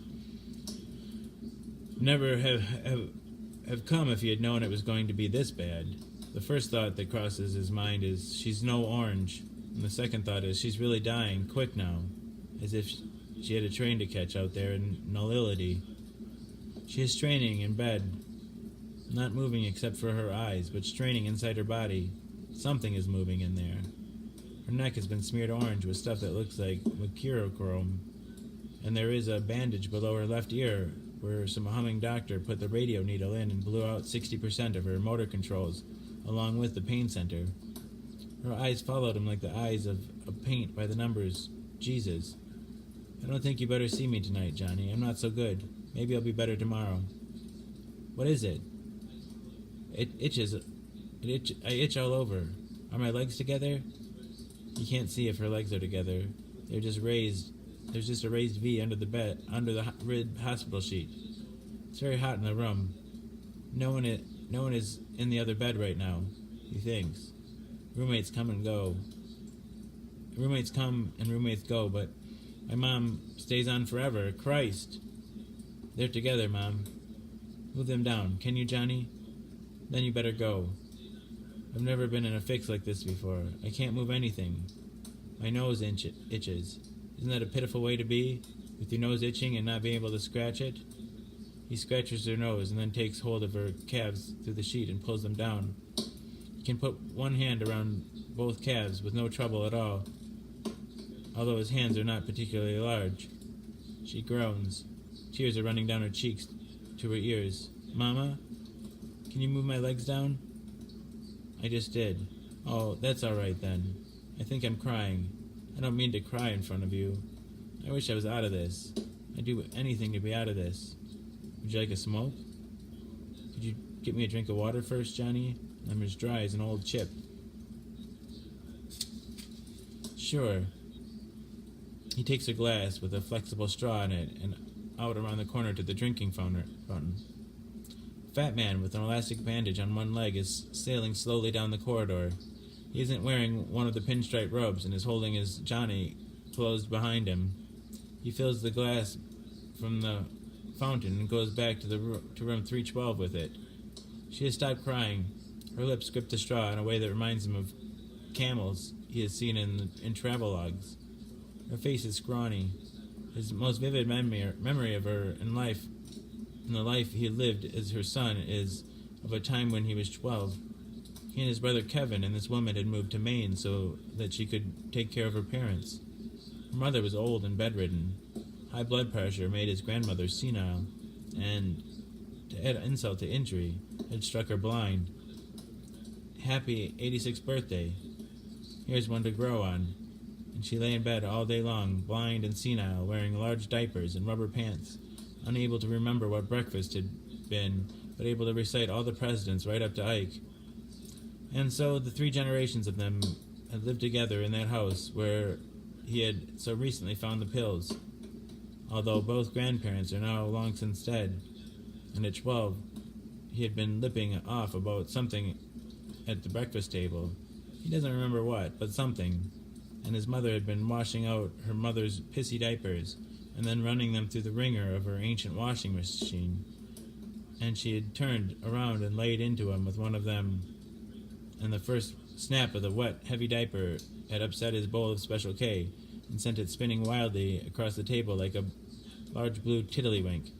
Never have come if he had known it was going to be this bad. The first thought that crosses his mind is, she's no orange. And the second thought is, she's really dying, quick now. As if she had a train to catch out there in nullity. She is straining in bed, not moving except for her eyes, but straining inside her body. Something is moving in there. Her neck has been smeared orange with stuff that looks like mercurochrome. and there is a bandage below her left ear where some humming doctor put the radio needle in and blew out 60% of her motor controls, along with the pain center. Her eyes followed him like the eyes of a paint by the numbers. Jesus. I don't think you better see me tonight, Johnny. I'm not so good. Maybe I'll be better tomorrow. What is it? It itches. I itch all over. Are my legs together? You can't see if her legs are together. They're just raised. There's just a raised V under the bed, under the red hospital sheet. It's very hot in the room. No one is in the other bed right now, he thinks. Roommates come and go. Roommates come and roommates go, but my mom stays on forever. Christ. They're together, Mom. Move them down. Can you, Johnny? Then you better go. I've never been in a fix like this before. I can't move anything. My nose itches. Isn't that a pitiful way to be? With your nose itching and not being able to scratch it? He scratches her nose and then takes hold of her calves through the sheet and pulls them down. He can put one hand around both calves with no trouble at all, although his hands are not particularly large. She groans. Tears are running down her cheeks to her ears. Mama, can you move my legs down? I just did. Oh, that's all right then. I think I'm crying. I don't mean to cry in front of you. I wish I was out of this. I'd do anything to be out of this. Would you like a smoke? Could you get me a drink of water first, Johnny? I'm as dry as an old chip. Sure. He takes a glass with a flexible straw in it and out around the corner to the drinking fountain. Fat man with an elastic bandage on one leg is sailing slowly down the corridor. He isn't wearing one of the pinstripe robes and is holding his Johnny closed behind him. He fills the glass from the fountain and goes back to room 312 with it. She has stopped crying. Her lips grip the straw in a way that reminds him of camels he has seen in travelogues. Her face is scrawny. His most vivid memory of her in the life he had lived as her son is of a time when he was 12. He and his brother Kevin and this woman had moved to Maine so that she could take care of her parents. Her mother was old and bedridden. High blood pressure made his grandmother senile, and, to add insult to injury, had struck her blind. Happy 86th birthday. Here's one to grow on. And she lay in bed all day long, blind and senile, wearing large diapers and rubber pants, unable to remember what breakfast had been, but able to recite all the presidents right up to Ike. And so the 3 generations of them had lived together in that house where he had so recently found the pills, although both grandparents are now long since dead. And at 12, he had been lipping off about something at the breakfast table. He doesn't remember what, but something. And his mother had been washing out her mother's pissy diapers and then running them through the wringer of her ancient washing machine. And she had turned around and laid into him with one of them, and the first snap of the wet, heavy diaper had upset his bowl of Special K and sent it spinning wildly across the table like a large blue tiddlywink.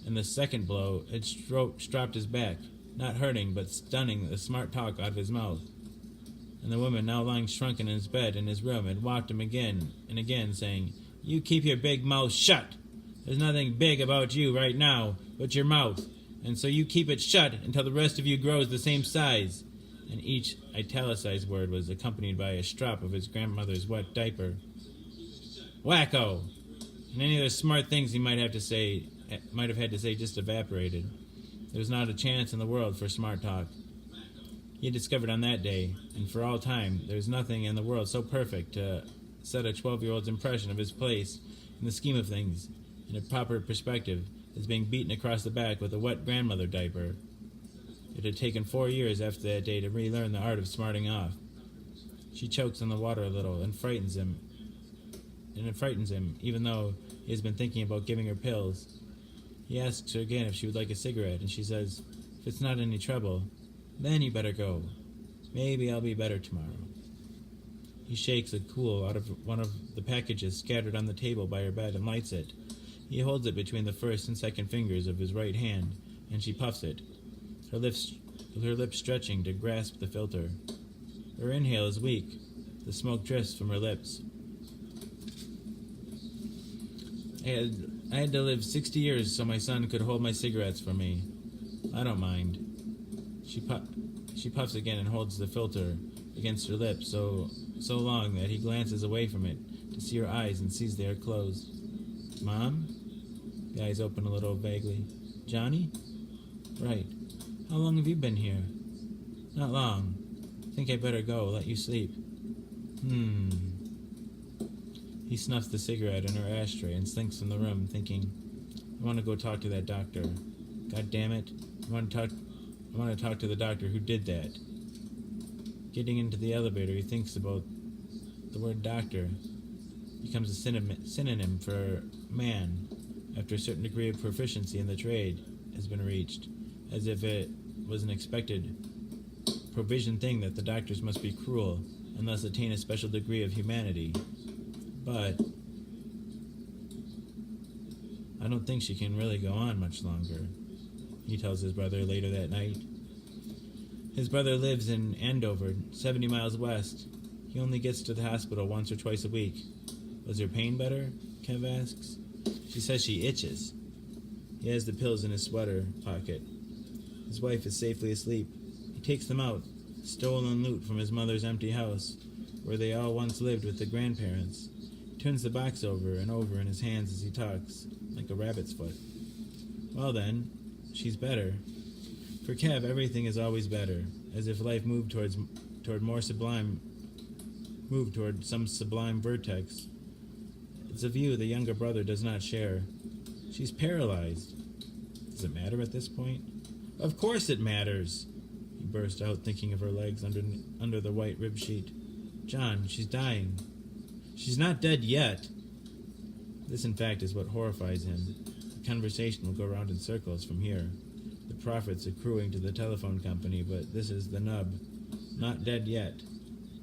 And the second blow had stropped his back, not hurting, but stunning the smart talk out of his mouth. And the woman, now lying shrunken in his bed in his room, had whopped him again and again, saying, "You keep your big mouth shut. There's nothing big about you right now but your mouth, and so you keep it shut until the rest of you grows the same size." And each italicized word was accompanied by a strop of his grandmother's wet diaper. Wacko! And any other smart things he might have had to say just evaporated. There was not a chance in the world for smart talk. He had discovered on that day, and for all time, there was nothing in the world so perfect to set a 12-year-old's impression of his place in the scheme of things in a proper perspective as being beaten across the back with a wet grandmother diaper. It had taken 4 years after that day to relearn the art of smarting off. She chokes on the water a little and frightens him. And it frightens him, even though he has been thinking about giving her pills. He asks her again if she would like a cigarette, and she says, "If it's not any trouble, then you better go. Maybe I'll be better tomorrow." He shakes a cool out of one of the packages scattered on the table by her bed and lights it. He holds it between the first and second fingers of his right hand, and she puffs it, her lips stretching to grasp the filter. Her inhale is weak. The smoke drifts from her lips. I had to live 60 years so my son could hold my cigarettes for me. I don't mind. She puffs again and holds the filter against her lips so long that he glances away from it to see her eyes and sees they are closed. Mom? The eyes open a little vaguely. Johnny? Right. How long have you been here? Not long. Think I better go, let you sleep. He snuffs the cigarette in her ashtray and slinks from the room, thinking, I want to go talk to that doctor. God damn it. I want to talk to the doctor who did that. Getting into the elevator, he thinks about the word doctor. Becomes a synonym for man after a certain degree of proficiency in the trade has been reached, as if it was an expected provision thing that the doctors must be cruel and thus attain a special degree of humanity. But I don't think she can really go on much longer, he tells his brother later that night. His brother lives in Andover, 70 miles west. He only gets to the hospital once or twice a week. Was her pain better? Kev asks. She says she itches. He has the pills in his sweater pocket. His wife is safely asleep. He takes them out, stolen loot from his mother's empty house, where they all once lived with the grandparents. He turns the box over and over in his hands as he talks, like a rabbit's foot. Well then, she's better. For Kev, everything is always better, as if life moved toward some sublime vertex. It's a view the younger brother does not share. She's paralyzed. Does it matter at this point? Of course it matters! He burst out, thinking of her legs under the white rib sheet. John, she's dying. She's not dead yet. This, in fact, is what horrifies him. The conversation will go round in circles from here. The profits accruing to the telephone company, but this is the nub. Not dead yet.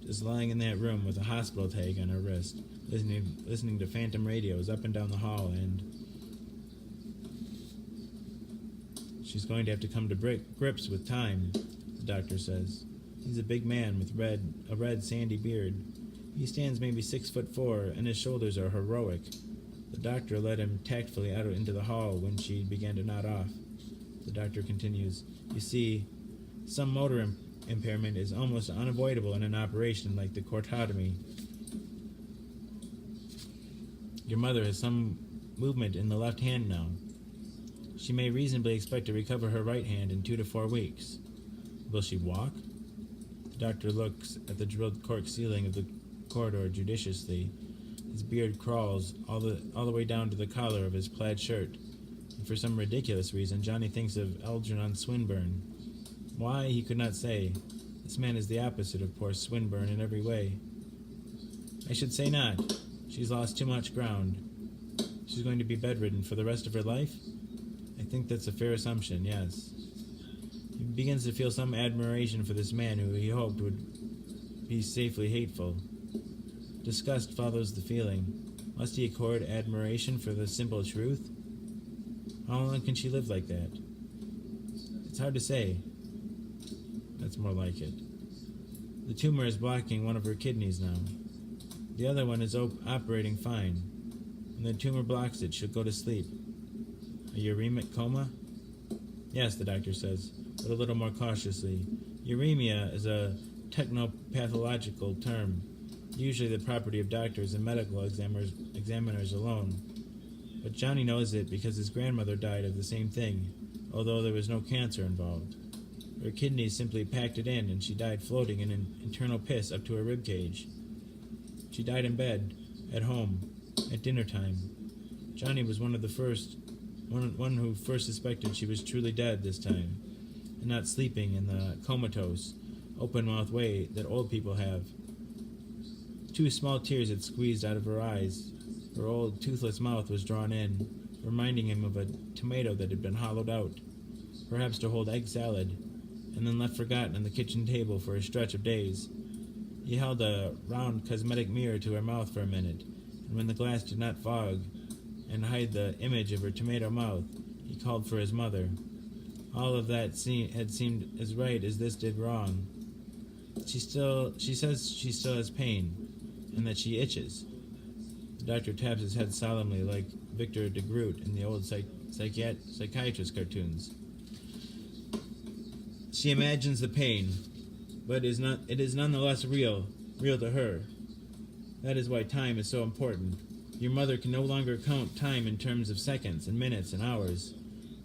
Just lying in that room with a hospital tag on her wrist, listening to phantom radios up and down the hall, and she's going to have to come to grips with time, the doctor says. He's a big man with a red sandy beard. He stands maybe 6'4", and his shoulders are heroic. The doctor led him tactfully out into the hall when she began to nod off. The doctor continues, You see, some motor impairment is almost unavoidable in an operation like the cortotomy. Your mother has some movement in the left hand now. She may reasonably expect to recover her right hand in 2 to 4 weeks. Will she walk? The doctor looks at the drilled cork ceiling of the corridor judiciously. His beard crawls all the way down to the collar of his plaid shirt. And for some ridiculous reason, Johnny thinks of Algernon Swinburne. Why, he could not say. This man is the opposite of poor Swinburne in every way. I should say not. She's lost too much ground. She's going to be bedridden for the rest of her life? I think that's a fair assumption, yes. He begins to feel some admiration for this man who he hoped would be safely hateful. Disgust follows the feeling. Must he accord admiration for the simple truth? How long can she live like that? It's hard to say. That's more like it. The tumor is blocking one of her kidneys now. The other one is operating fine. When the tumor blocks it, she'll go to sleep. A uremic coma? Yes, the doctor says, but a little more cautiously. Uremia is a technopathological term, usually the property of doctors and medical examiners alone. But Johnny knows it because his grandmother died of the same thing, although there was no cancer involved. Her kidneys simply packed it in, and she died floating in an internal piss up to her rib cage. She died in bed, at home, at dinner time. Johnny was one who first suspected she was truly dead this time, and not sleeping in the comatose, open-mouthed way that old people have. 2 small tears had squeezed out of her eyes. Her old, toothless mouth was drawn in, reminding him of a tomato that had been hollowed out, perhaps to hold egg salad, and then left forgotten on the kitchen table for a stretch of days. He held a round cosmetic mirror to her mouth for a minute, and when the glass did not fog and hide the image of her tomato mouth, he called for his mother. All of that had seemed as right as this did wrong. She says she still has pain, and that she itches. The doctor taps his head solemnly like Victor de Groot in the old psychiatrist cartoons. She imagines the pain, but it is nonetheless real to her. That is why time is so important. Your mother can no longer count time in terms of seconds and minutes and hours.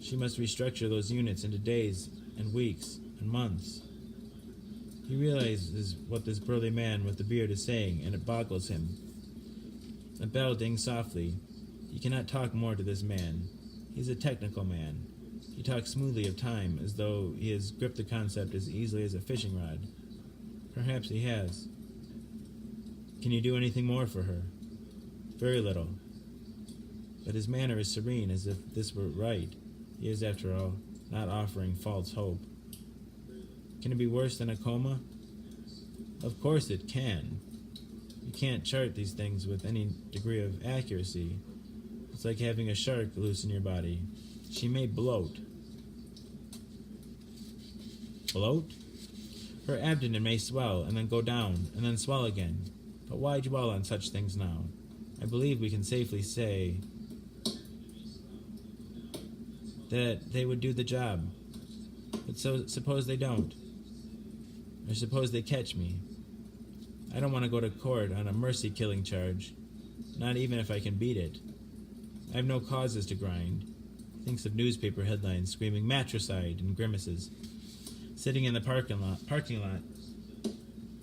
She must restructure those units into days and weeks and months. He realizes what this burly man with the beard is saying, and it boggles him. A bell dings softly. He cannot talk more to this man. He is a technical man. He talks smoothly of time, as though he has gripped the concept as easily as a fishing rod. Perhaps he has. Can you do anything more for her? Very little. But his manner is serene, as if this were right. He is, after all, not offering false hope. Can it be worse than a coma? Of course it can. You can't chart these things with any degree of accuracy. It's like having a shark loose in your body. She may bloat. Bloat? Her abdomen may swell and then go down and then swell again. But why dwell on such things now? I believe we can safely say that they would do the job. But so suppose they don't. Or suppose they catch me. I don't want to go to court on a mercy-killing charge, not even if I can beat it. I have no causes to grind. Thinks of newspaper headlines screaming matricide and grimaces. Sitting in the parking lot,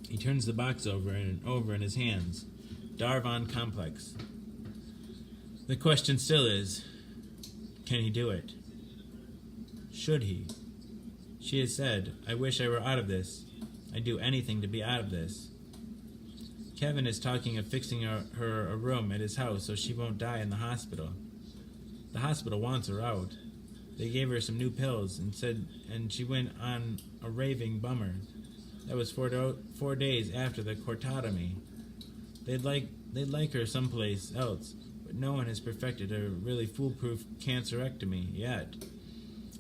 he turns the box over and over in his hands. Darvon Complex. The question still is, can he do it? Should he? She has said, I wish I were out of this. I'd do anything to be out of this. Kevin is talking of fixing her a room at his house so she won't die in the hospital. The hospital wants her out. They gave her some new pills and she went on a raving bummer. That was 4 days after the cortotomy. They'd like her someplace else, but no one has perfected a really foolproof cancerectomy yet.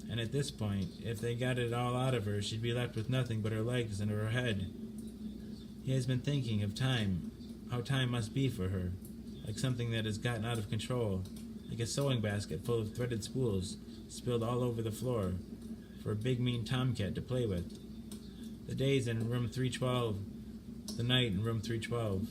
And at this point, if they got it all out of her, she'd be left with nothing but her legs and her head. He has been thinking of time, how time must be for her, like something that has gotten out of control, like a sewing basket full of threaded spools spilled all over the floor for a big mean tomcat to play with. The days in room 312, the night in room 312,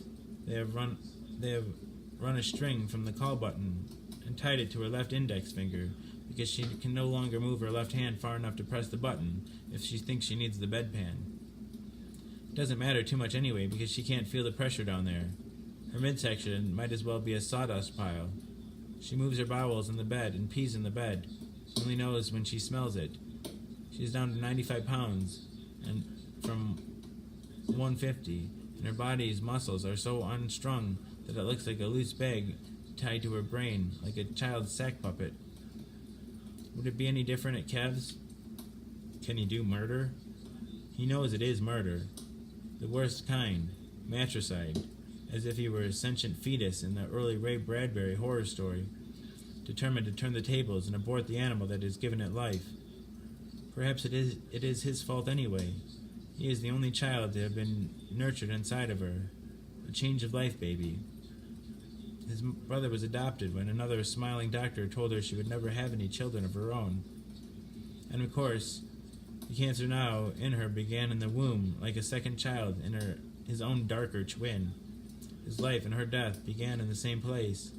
they have run a string from the call button and tied it to her left index finger because she can no longer move her left hand far enough to press the button if she thinks she needs the bedpan. It doesn't matter too much anyway because she can't feel the pressure down there. Her midsection might as well be a sawdust pile. She moves her bowels in the bed and pees in the bed. She only knows when she smells it. She's down to 95 pounds and from 150, and her body's muscles are so unstrung that it looks like a loose bag tied to her brain, like a child's sack puppet. Would it be any different at Kev's? Can he do murder? He knows it is murder. The worst kind, matricide, as if he were a sentient fetus in the early Ray Bradbury horror story, determined to turn the tables and abort the animal that has given it life. Perhaps it is his fault anyway. He is the only child to have been nurtured inside of her, a change-of-life baby. His brother was adopted when another smiling doctor told her she would never have any children of her own. And of course, the cancer now in her began in the womb like a second child in his own darker twin. His life and her death began in the same place.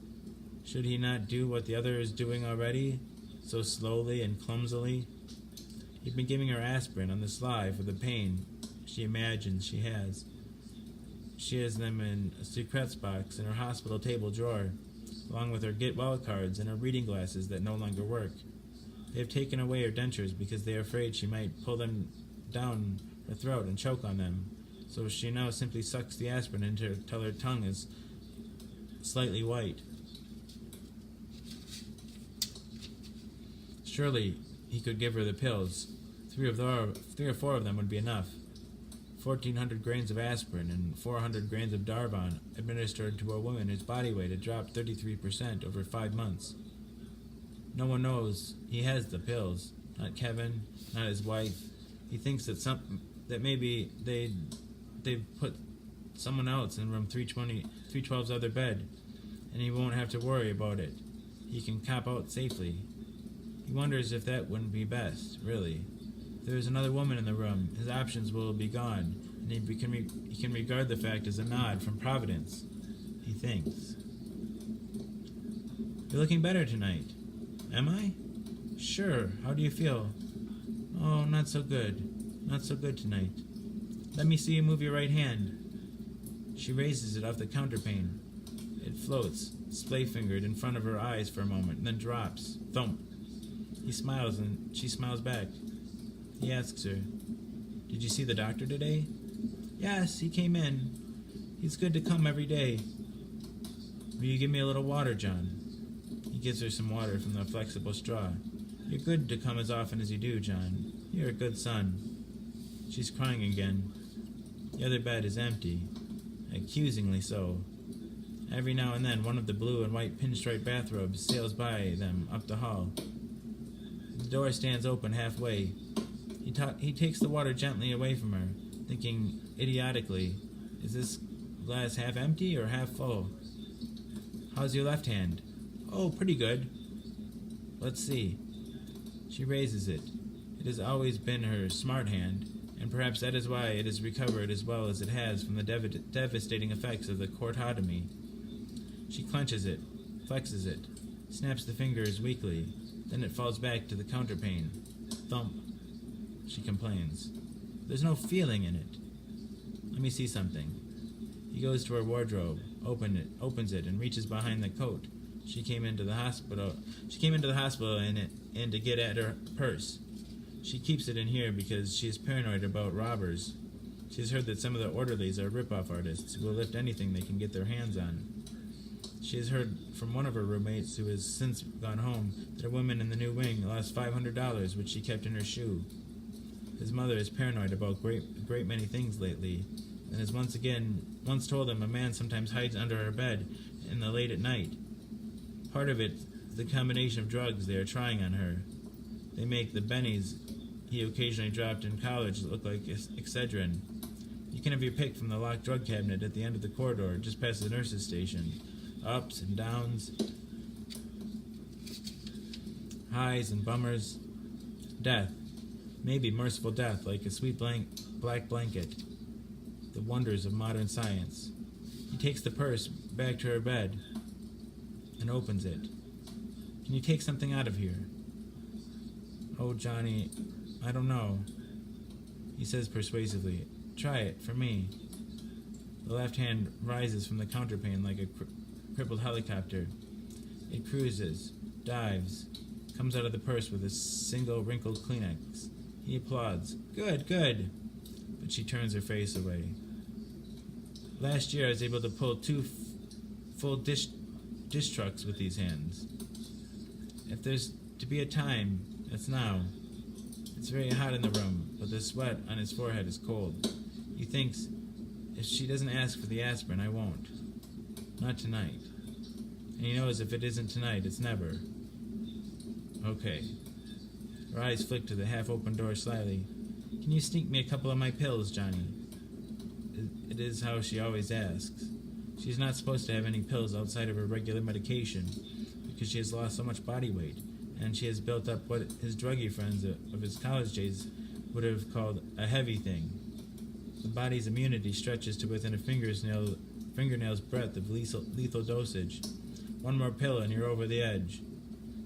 Should he not do what the other is doing already, so slowly and clumsily? He'd been giving her aspirin on the sly for the pain she imagines she has. She has them in a secrets box in her hospital table drawer, along with her get well cards and her reading glasses that no longer work. They have taken away her dentures because they are afraid she might pull them down her throat and choke on them, so she now simply sucks the aspirin until her tongue is slightly white. Surely he could give her the pills. 3 or 4 of them would be enough. 1,400 grains of aspirin and 400 grains of Darvon administered to a woman whose body weight had dropped 33% over 5 months. No one knows he has the pills. Not Kevin, not his wife. He thinks that maybe they've put someone else in room 312's other bed. and he won't have to worry about it. He can cop out safely. He wonders if that wouldn't be best, really. If there is another woman in the room, his options will be gone, and he can regard the fact as a nod from Providence, he thinks. You're looking better tonight. Am I? Sure. How do you feel? Oh, not so good. Not so good tonight. Let me see you move your right hand. She raises it off the counterpane. It floats, splay-fingered, in front of her eyes for a moment, then drops. Thump. He smiles, and she smiles back. He asks her, Did you see the doctor today? Yes, he came in. He's good to come every day. Will you give me a little water, John? He gives her some water from the flexible straw. You're good to come as often as you do, John. You're a good son. She's crying again. The other bed is empty, accusingly so. Every now and then, one of the blue and white pinstripe bathrobes sails by them up the hall. The door stands open halfway. He takes the water gently away from her, thinking idiotically, is this glass half empty or half full? How's your left hand? Oh, pretty good. Let's see. She raises it. It has always been her smart hand, and perhaps that is why it has recovered as well as it has from the devastating effects of the cortotomy. She clenches it, flexes it, snaps the fingers weakly, then it falls back to the counterpane. Thump. She complains. There's no feeling in it. Let me see something. He goes to her wardrobe, opens it, and reaches behind the coat. She came into the hospital and to get at her purse. She keeps it in here because she is paranoid about robbers. She has heard that some of the orderlies are rip-off artists who will lift anything they can get their hands on. She has heard from one of her roommates, who has since gone home, that a woman in the new wing lost $500, which she kept in her shoe. His mother is paranoid about a great many things lately, and has once told him a man sometimes hides under her bed in the late at night. Part of it is the combination of drugs they are trying on her. They make the bennies he occasionally dropped in college look like Excedrin. You can have your pick from the locked drug cabinet at the end of the corridor, just past the nurse's station. Ups and downs, highs and bummers, death, maybe merciful death like a sweet black blanket, the wonders of modern science. He takes the purse back to her bed and opens it. Can you take something out of here? Oh, Johnny, I don't know. He says persuasively, try it, for me. The left hand rises from the counterpane like a crippled helicopter. It cruises, dives, comes out of the purse with a single wrinkled Kleenex. He applauds. Good, good. But she turns her face away. Last year I was able to pull 2 full dish trucks with these hands. If there's to be a time, it's now. It's very hot in the room, but the sweat on his forehead is cold. He thinks, if she doesn't ask for the aspirin, I won't. Not tonight. And he knows if it isn't tonight, it's never. Okay. Her eyes flick to the half-open door slyly. Can you sneak me a couple of my pills, Johnny? It is how she always asks. She's not supposed to have any pills outside of her regular medication because she has lost so much body weight, and she has built up what his druggie friends of his college days would have called a heavy thing. The body's immunity stretches to within a fingernail's breadth of lethal dosage. One more pill and you're over the edge.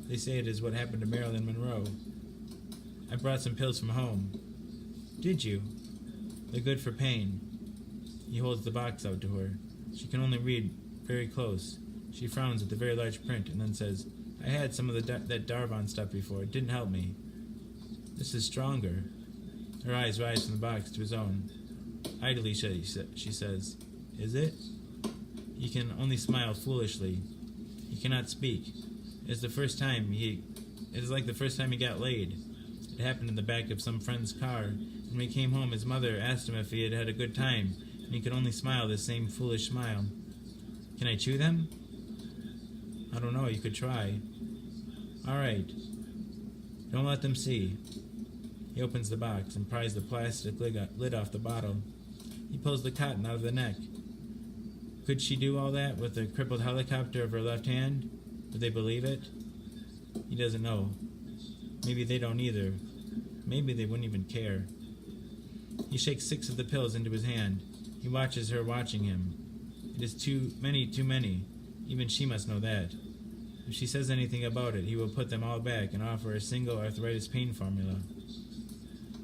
They say it is what happened to Marilyn Monroe. I brought some pills from home. Did you? They're good for pain. He holds the box out to her. She can only read very close. She frowns at the very large print and then says, I had some of that Darvon stuff before. It didn't help me. This is stronger. Her eyes rise from the box to his own. Idly, she says, Is it? He can only smile foolishly. He cannot speak. It is like the first time he got laid. It happened in the back of some friend's car, and when he came home his mother asked him if he had had a good time, and he could only smile the same foolish smile. Can I chew them? I don't know, you could try. All right. Don't let them see. He opens the box and pries the plastic lid off the bottle. He pulls the cotton out of the neck. Could she do all that with the crippled helicopter of her left hand? Would they believe it? He doesn't know. Maybe they don't either. Maybe they wouldn't even care. He shakes 6 of the pills into his hand. He watches her watching him. It is too many. Even she must know that. If she says anything about it, he will put them all back and offer a single arthritis pain formula.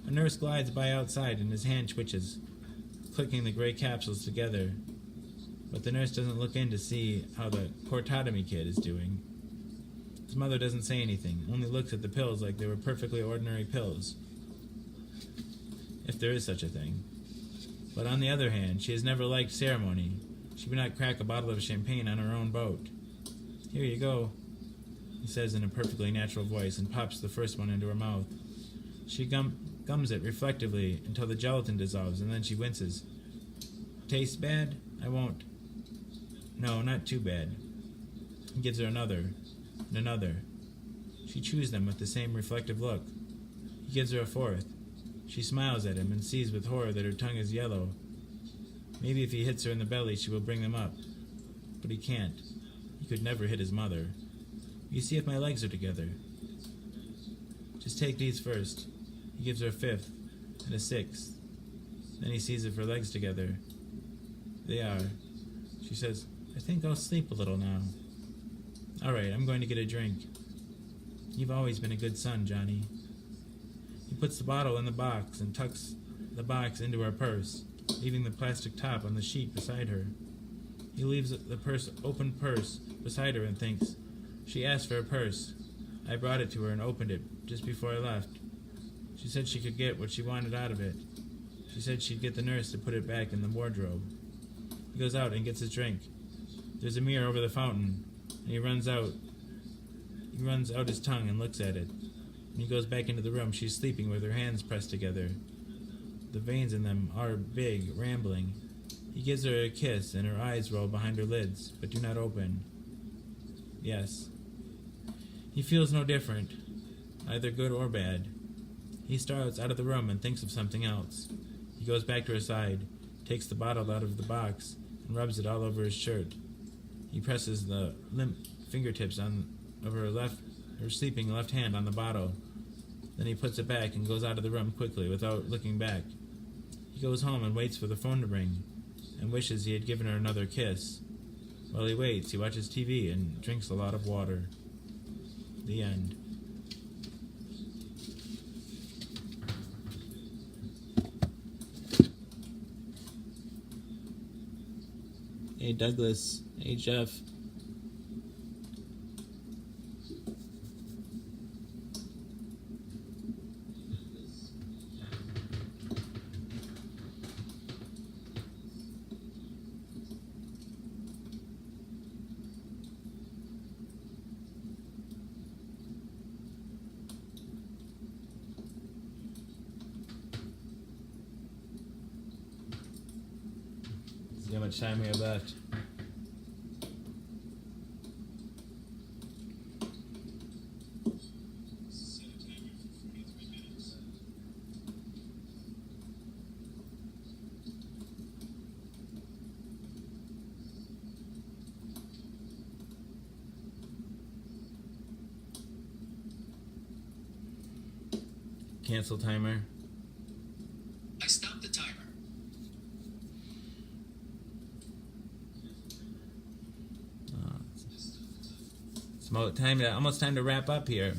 A nurse glides by outside and his hand twitches, clicking the gray capsules together. But the nurse doesn't look in to see how the cortotomy kid is doing. His mother doesn't say anything, only looks at the pills like they were perfectly ordinary pills. If there is such a thing. But on the other hand, she has never liked ceremony. She would not crack a bottle of champagne on her own boat. Here you go, he says in a perfectly natural voice and pops the first one into her mouth. She gums it reflectively until the gelatin dissolves, and then she winces. Tastes bad? I won't. No, not too bad. He gives her another, and another. She chews them with the same reflective look. He gives her a fourth. She smiles at him and sees with horror that her tongue is yellow. Maybe if he hits her in the belly, she will bring them up. But he can't. He could never hit his mother. You see if my legs are together. Just take these first. He gives her a fifth and a sixth. Then he sees if her legs together. They are. She says, I think I'll sleep a little now. All right, I'm going to get a drink. You've always been a good son, Johnny. He puts the bottle in the box and tucks the box into her purse, leaving the plastic top on the sheet beside her. He leaves the open purse beside her and thinks, she asked for a purse. I brought it to her and opened it just before I left. She said she could get what she wanted out of it. She said she'd get the nurse to put it back in the wardrobe. He goes out and gets his drink. There's a mirror over the fountain, and he runs out his tongue and looks at it. When he goes back into the room, she's sleeping with her hands pressed together. The veins in them are big, rambling. He gives her a kiss, and her eyes roll behind her lids, but do not open. Yes. He feels no different, either good or bad. He starts out of the room and thinks of something else. He goes back to her side, takes the bottle out of the box, and rubs it all over his shirt. He presses the limp fingertips of her sleeping left hand on the bottle. Then he puts it back and goes out of the room quickly without looking back. He goes home and waits for the phone to ring, and wishes he had given her another kiss. While he waits, he watches TV and drinks a lot of water. The end. Hey Douglas. Hey Jeff. See how much time we have left. Cancel timer. I stopped the timer. It's almost time to wrap up here.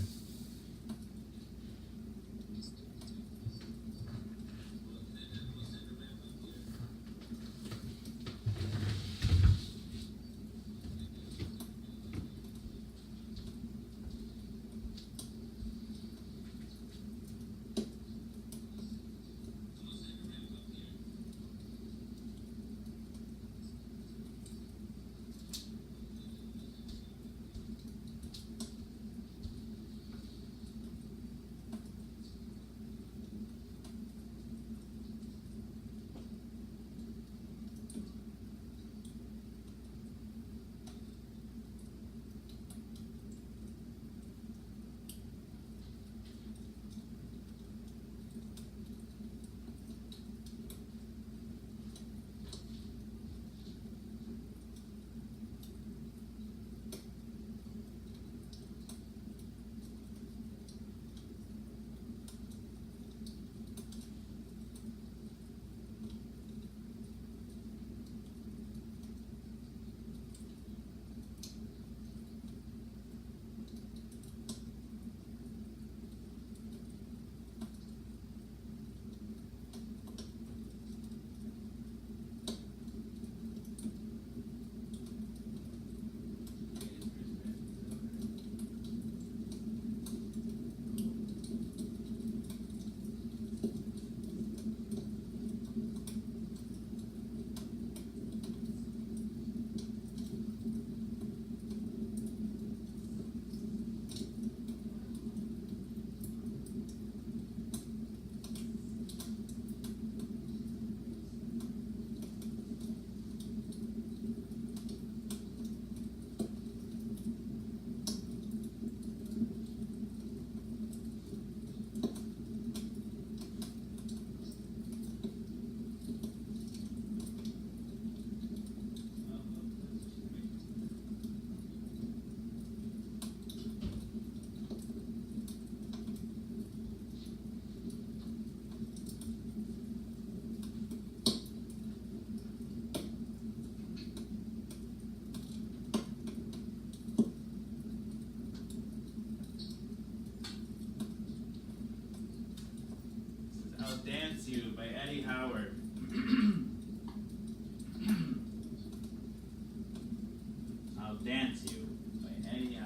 I'll dance you by any hour.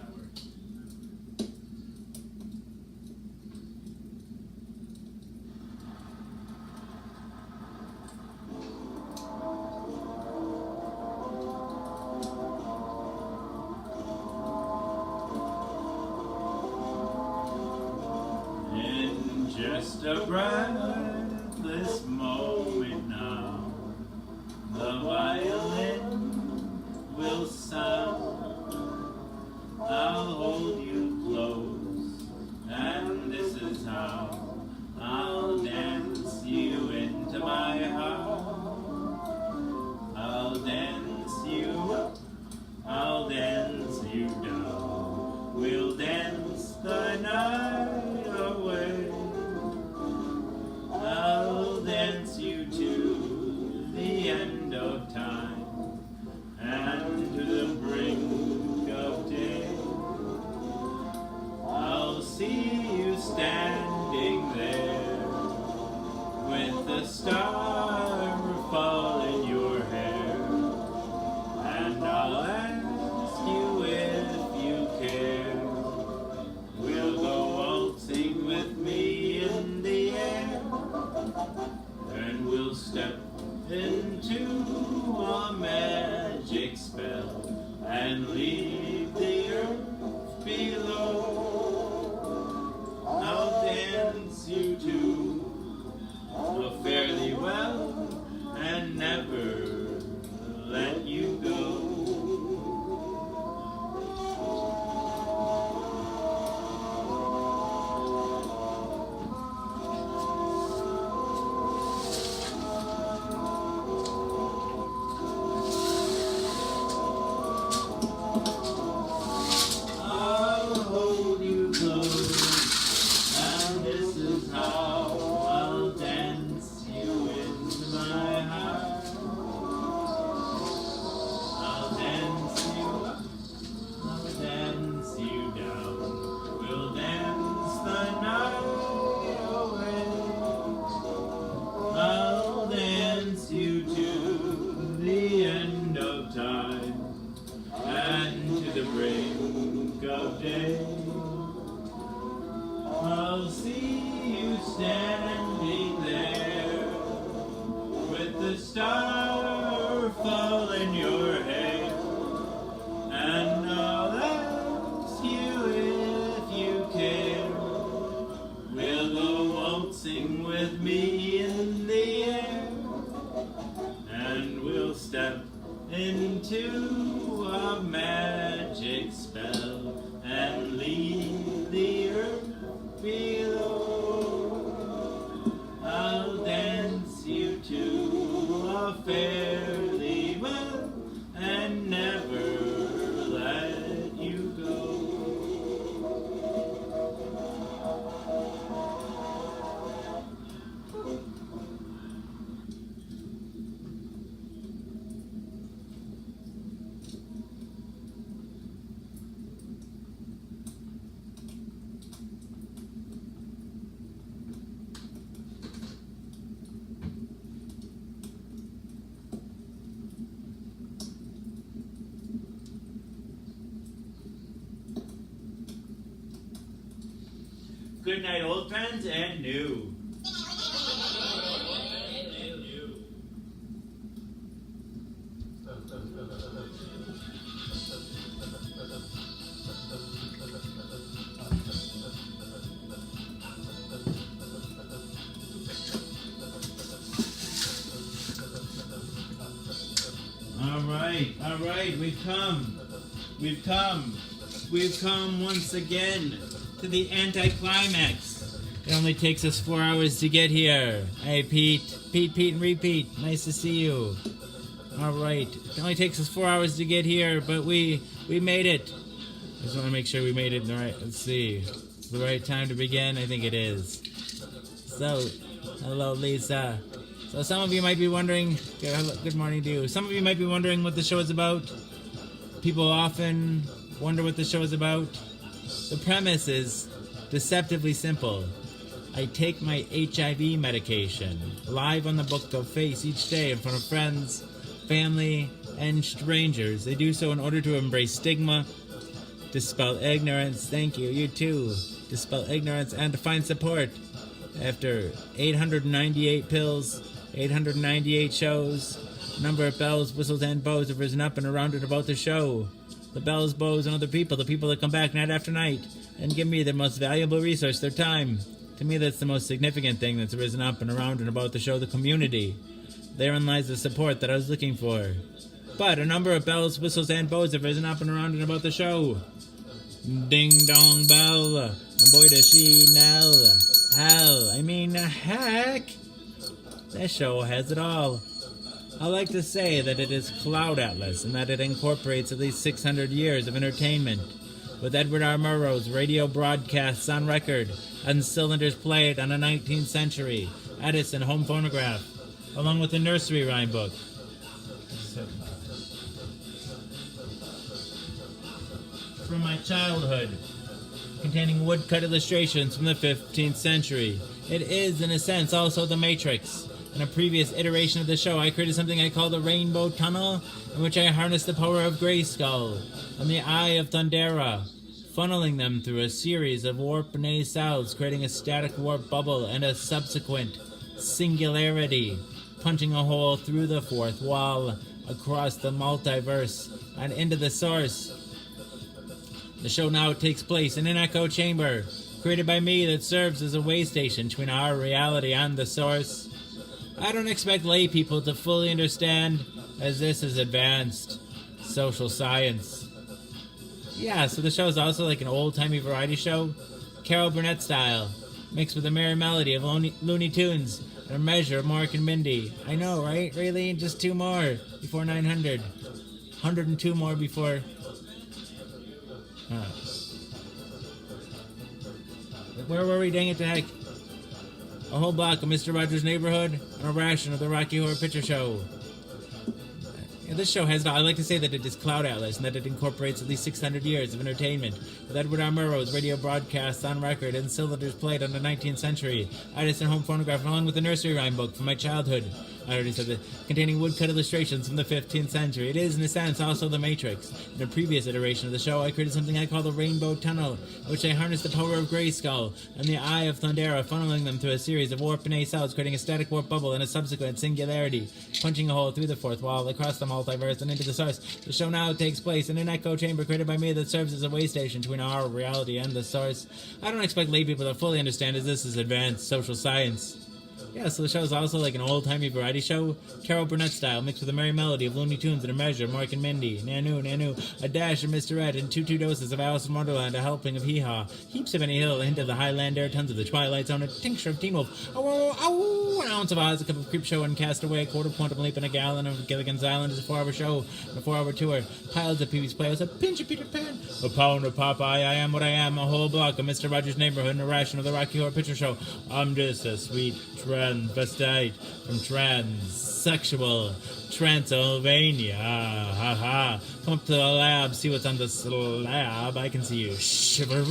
In just a breathless moment now, the violin will sound. I'll hold you close, and this is how I'll dance you into my heart. I'll dance you up, I'll dance you down. We'll dance the night away. I'll dance you to the end of time and to the brink of day. I'll see you standing there with the star fall in your hair, and I'll ask you if you care. We'll go waltzing with me in the air, and we'll step into a magic spell and leave the earth below. I'll dance you to a fairly well and never let you go. I'll hold you close, and this is how I'll dance you into my heart. I'll dance you up, I'll dance you down. We'll dance the night away. I'll dance you to the end of time and to the brink of day. I'll see you standing there with the star fall in your hair, and I'll ask you if you care. We'll go waltzing with me in the air, and we'll step into a magic spell and leave the earth below. I'll dance you to a fairly well and never let you go. Good night, old friends and new. All right, we've come once again to the anticlimax. It only takes us 4 hours to get here. Hey, Pete, and repeat. Nice to see you. All right, it only takes us 4 hours to get here, but we made it. I just want to make sure we made it in the right. Let's see, it's the right time to begin. I think it is. So, hello, Lisa. So some of you might be wondering, good morning to you. Some of you might be wondering what the show is about. People often wonder what the show is about. The premise is deceptively simple. I take my HIV medication live on the book of face each day in front of friends, family, and strangers. They do so in order to embrace stigma, dispel ignorance, thank you, you too, dispel ignorance, and to find support. After 898 pills, 898 shows, number of bells, whistles, and bows have risen up and around and about the show. The bells, bows, and other people, the people that come back night after night and give me their most valuable resource, their time. To me, that's the most significant thing that's risen up and around and about the show, the community. Therein lies the support that I was looking for. But a number of bells, whistles, and bows have risen up and around and about the show. Ding dong bell, boy does she knell. Hell, I mean, heck. That show has it all. I like to say that it is Cloud Atlas and that it incorporates at least 600 years of entertainment, with Edward R. Murrow's radio broadcasts on record and cylinders played on the 19th century Edison home phonograph, along with the nursery rhyme book. From my childhood, containing woodcut illustrations from the 15th century. It is, in a sense, also The Matrix. In a previous iteration of the show, I created something I call the Rainbow Tunnel, in which I harnessed the power of Grayskull and the Eye of Thundera, funneling them through a series of warp nacelles, creating a static warp bubble and a subsequent singularity, punching a hole through the fourth wall, across the multiverse, and into the source. The show now takes place in an echo chamber, created by me, that serves as a way station between our reality and the source. I don't expect lay people to fully understand, as this is advanced social science. Yeah, so the show is also like an old-timey variety show, Carol Burnett style, mixed with a merry melody of Looney Tunes and a measure of Mork and Mindy. I know, right, Raylene? Just 2 more before 900. 102 more before... Where were we? Dang it to heck. A whole block of Mr. Rogers' Neighborhood and a ration of the Rocky Horror Picture Show. Yeah, this show has it all. I like to say that it is Cloud Atlas and that it incorporates at least 600 years of entertainment, with Edward R. Murrow's radio broadcasts on record and cylinders played on the 19th century Edison home phonograph, along with the nursery rhyme book from my childhood. I already said that, containing woodcut illustrations from the 15th century. It is, in a sense, also The Matrix. In a previous iteration of the show, I created something I call the Rainbow Tunnel, in which I harnessed the power of Grayskull and the Eye of Thundera, funneling them through a series of warp nacelles, creating a static warp bubble and a subsequent singularity, punching a hole through the fourth wall, across the multiverse, and into the source. The show now takes place in an echo chamber created by me that serves as a way station between our reality and the source. I don't expect lay people to fully understand, as this is advanced social science. Yeah, so the show is also like an old-timey variety show, Carol Burnett style, mixed with a merry melody of Looney Tunes and a measure of Mork and Mindy, Nanu, Nanu, a dash of Mr. Ed, and 2 doses of Alice in Wonderland, a helping of Hee Haw, heaps of Benny Hill, a hint of the Highlander, tons of the Twilight Zone, a tincture of Teen Wolf, an ounce of Oz, a cup of Creep Show and Castaway, a quarter of Quantum Leap, and a gallon of Gilligan's Island is a 4-hour show, and a 4-hour tour, piles of Pee-wee's Playhouse, a pinch of Peter Pan, a pound of Popeye, I am what I am, a whole block of Mr. Rogers' Neighborhood, and a ration of the Rocky Horror Picture Show. I'm just a sweet transvestite from transsexual Transylvania. Ha ha. Come up to the lab, see what's on the slab. I can see you shiver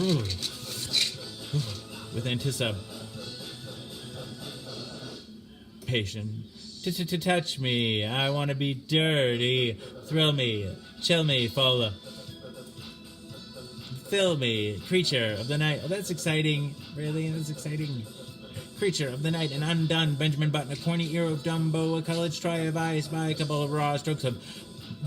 with anticipation. To touch me. I want to be dirty. Thrill me. Chill me. Fill me. Creature of the night. Oh, that's exciting. Really? That's exciting. Creature of the night, an undone Benjamin Button, a corny ear of Dumbo, a college try of ice by a couple of raw strokes of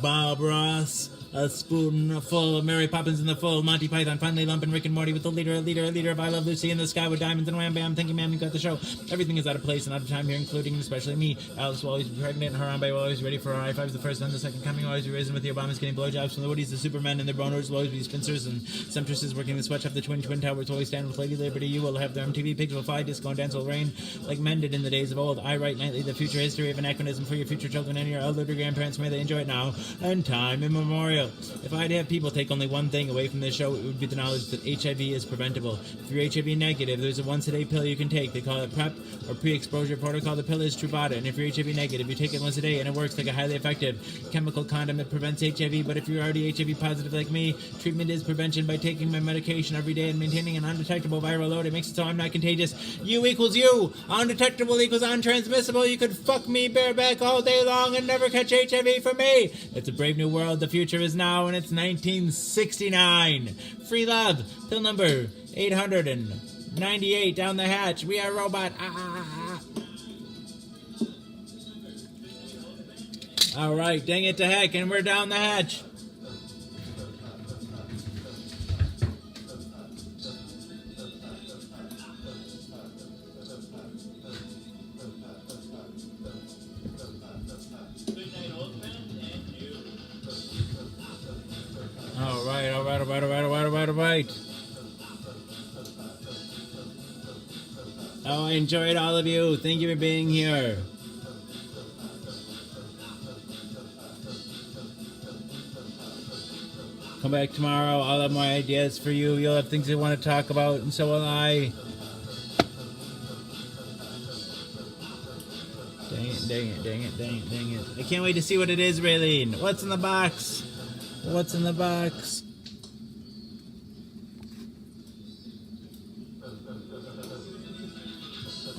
Bob Ross, a spoonful of Mary Poppins in the full Monty Python, finally lumping Rick and Morty with the leader of I Love Lucy in the sky with diamonds and wham bam. Thank you, ma'am, you got the show. Everything is out of place and out of time here, including and especially me. Alice will always be pregnant, and Harambe will always be ready for her high fives. The first and the second coming will always be risen with the Obamas getting blowjobs from the Woodies, the Supermen and their boners will always be spinsters and sempstresses working the sweatshop. The twin towers will always stand with Lady Liberty. You will have their MTV, pigs will fly, disco and dance will reign like men did in the days of old. I write nightly the future history of anachronism for your future children and your elderly grandparents. May they enjoy it now and time immemorial. real. If I'd have people take only one thing away from this show, it would be the knowledge that HIV is preventable. If you're HIV negative, there's a once-a-day pill you can take. They call it PrEP, or pre-exposure protocol. The pill is Truvada, and if you're HIV negative, you take it once a day, and it works like a highly effective chemical condom that prevents HIV. But if you're already HIV positive like me, treatment is prevention by taking my medication every day and maintaining an undetectable viral load. It makes it so I'm not contagious. U equals U. Undetectable equals untransmissible. You could fuck me bareback all day long and never catch HIV from me. It's a brave new world. The future is now, and it's 1969. Free love. Pill number 898 down the hatch. We are robot. All right, dang it to heck, and we're down the hatch. All right. Oh, I enjoyed all of you. Thank you for being here. Come back tomorrow. I'll have more ideas for you. You'll have things you want to talk about, and so will I. Dang it. I can't wait to see what it is, Raylene. What's in the box? What's in the box?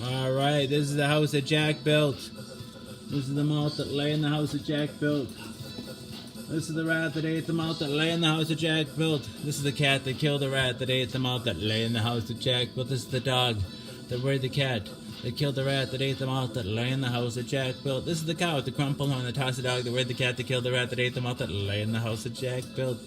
Alright, this is the house that Jack built. This is the malt that lay in the house that Jack built. This is the rat that ate the malt that lay in the house that Jack built. This is the cat that killed the rat that ate the malt that lay in the house that Jack built. This is the dog that worried the cat that killed the rat that ate the malt that lay in the house that Jack built. This is the cow with the crumpled horn that tossed the dog that worried the cat that killed the rat that ate the malt that lay in the house that Jack built.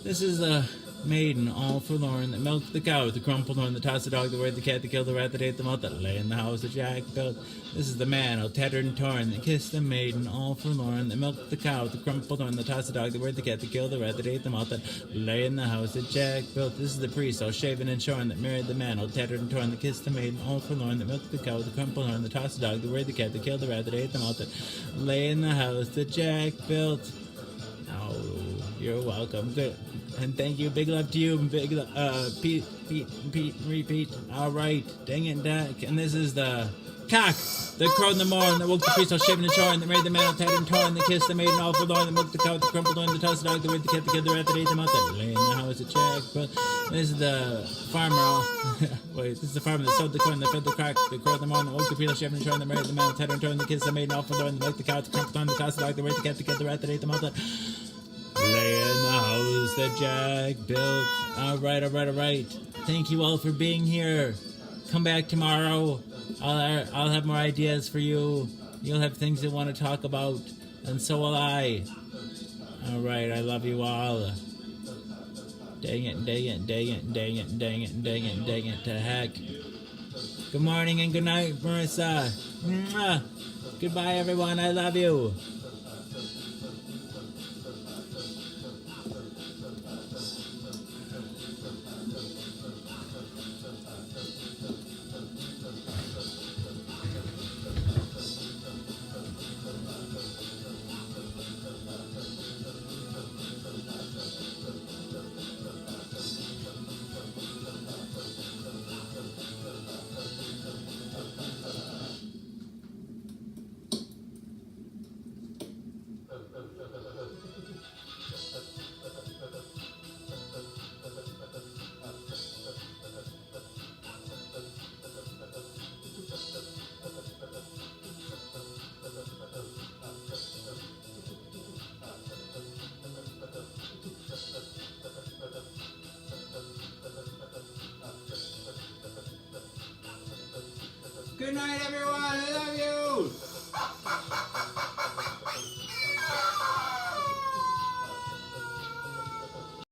This is the maiden all forlorn that milked the cow with the crumpled horn that tossed the dog that worried the cat that killed the rat that ate the malt that lay in the house that Jack built. This is the man all tattered and torn that kissed the maiden all forlorn that milked the cow with the crumpled horn that tossed the dog that worried the cat that killed the rat that ate the malt that lay in the house that Jack built. This is the priest all shaven and shorn that married the man all tattered and torn that kissed the maiden all forlorn that milked the cow with the crumpled horn that tossed the dog that worried the cat that killed the rat that ate the malt that lay in the house that Jack built. Oh, you're welcome. Good. And thank you. Big love to you. Big Pete, repeat. All right. Dang it, Dak. And this is the cock that crowed in the morn, that woke the priest all shaven and shorn, that made the man all tattered and torn, that kissed the maiden all forlorn, that milked the cow with the crumpled horn, that tossed the dog, that worried the cat, that killed the rat, that ate the malt, that lay in the house of Jack. But this is the farmer. This is the farmer that sowed the corn, that fed the cock, that crowed in the morn, that woke the priest all shaven and shorn, that married the man all tattered and torn, that kissed the maiden all forlorn, that milked the cow with the crumpled horn, that tossed the dog, that worried the cat, that killed the rat, that ate the malt, that lay in the house that Jack built. All right. Thank you all for being here. Come back tomorrow. I'll have more ideas for you. You'll have things you want to talk about, and so will I. All right, I love you all. Dang it to heck. Good morning and good night, Marissa. Mwah. Goodbye, everyone. I love you. Good night, everyone. I love you.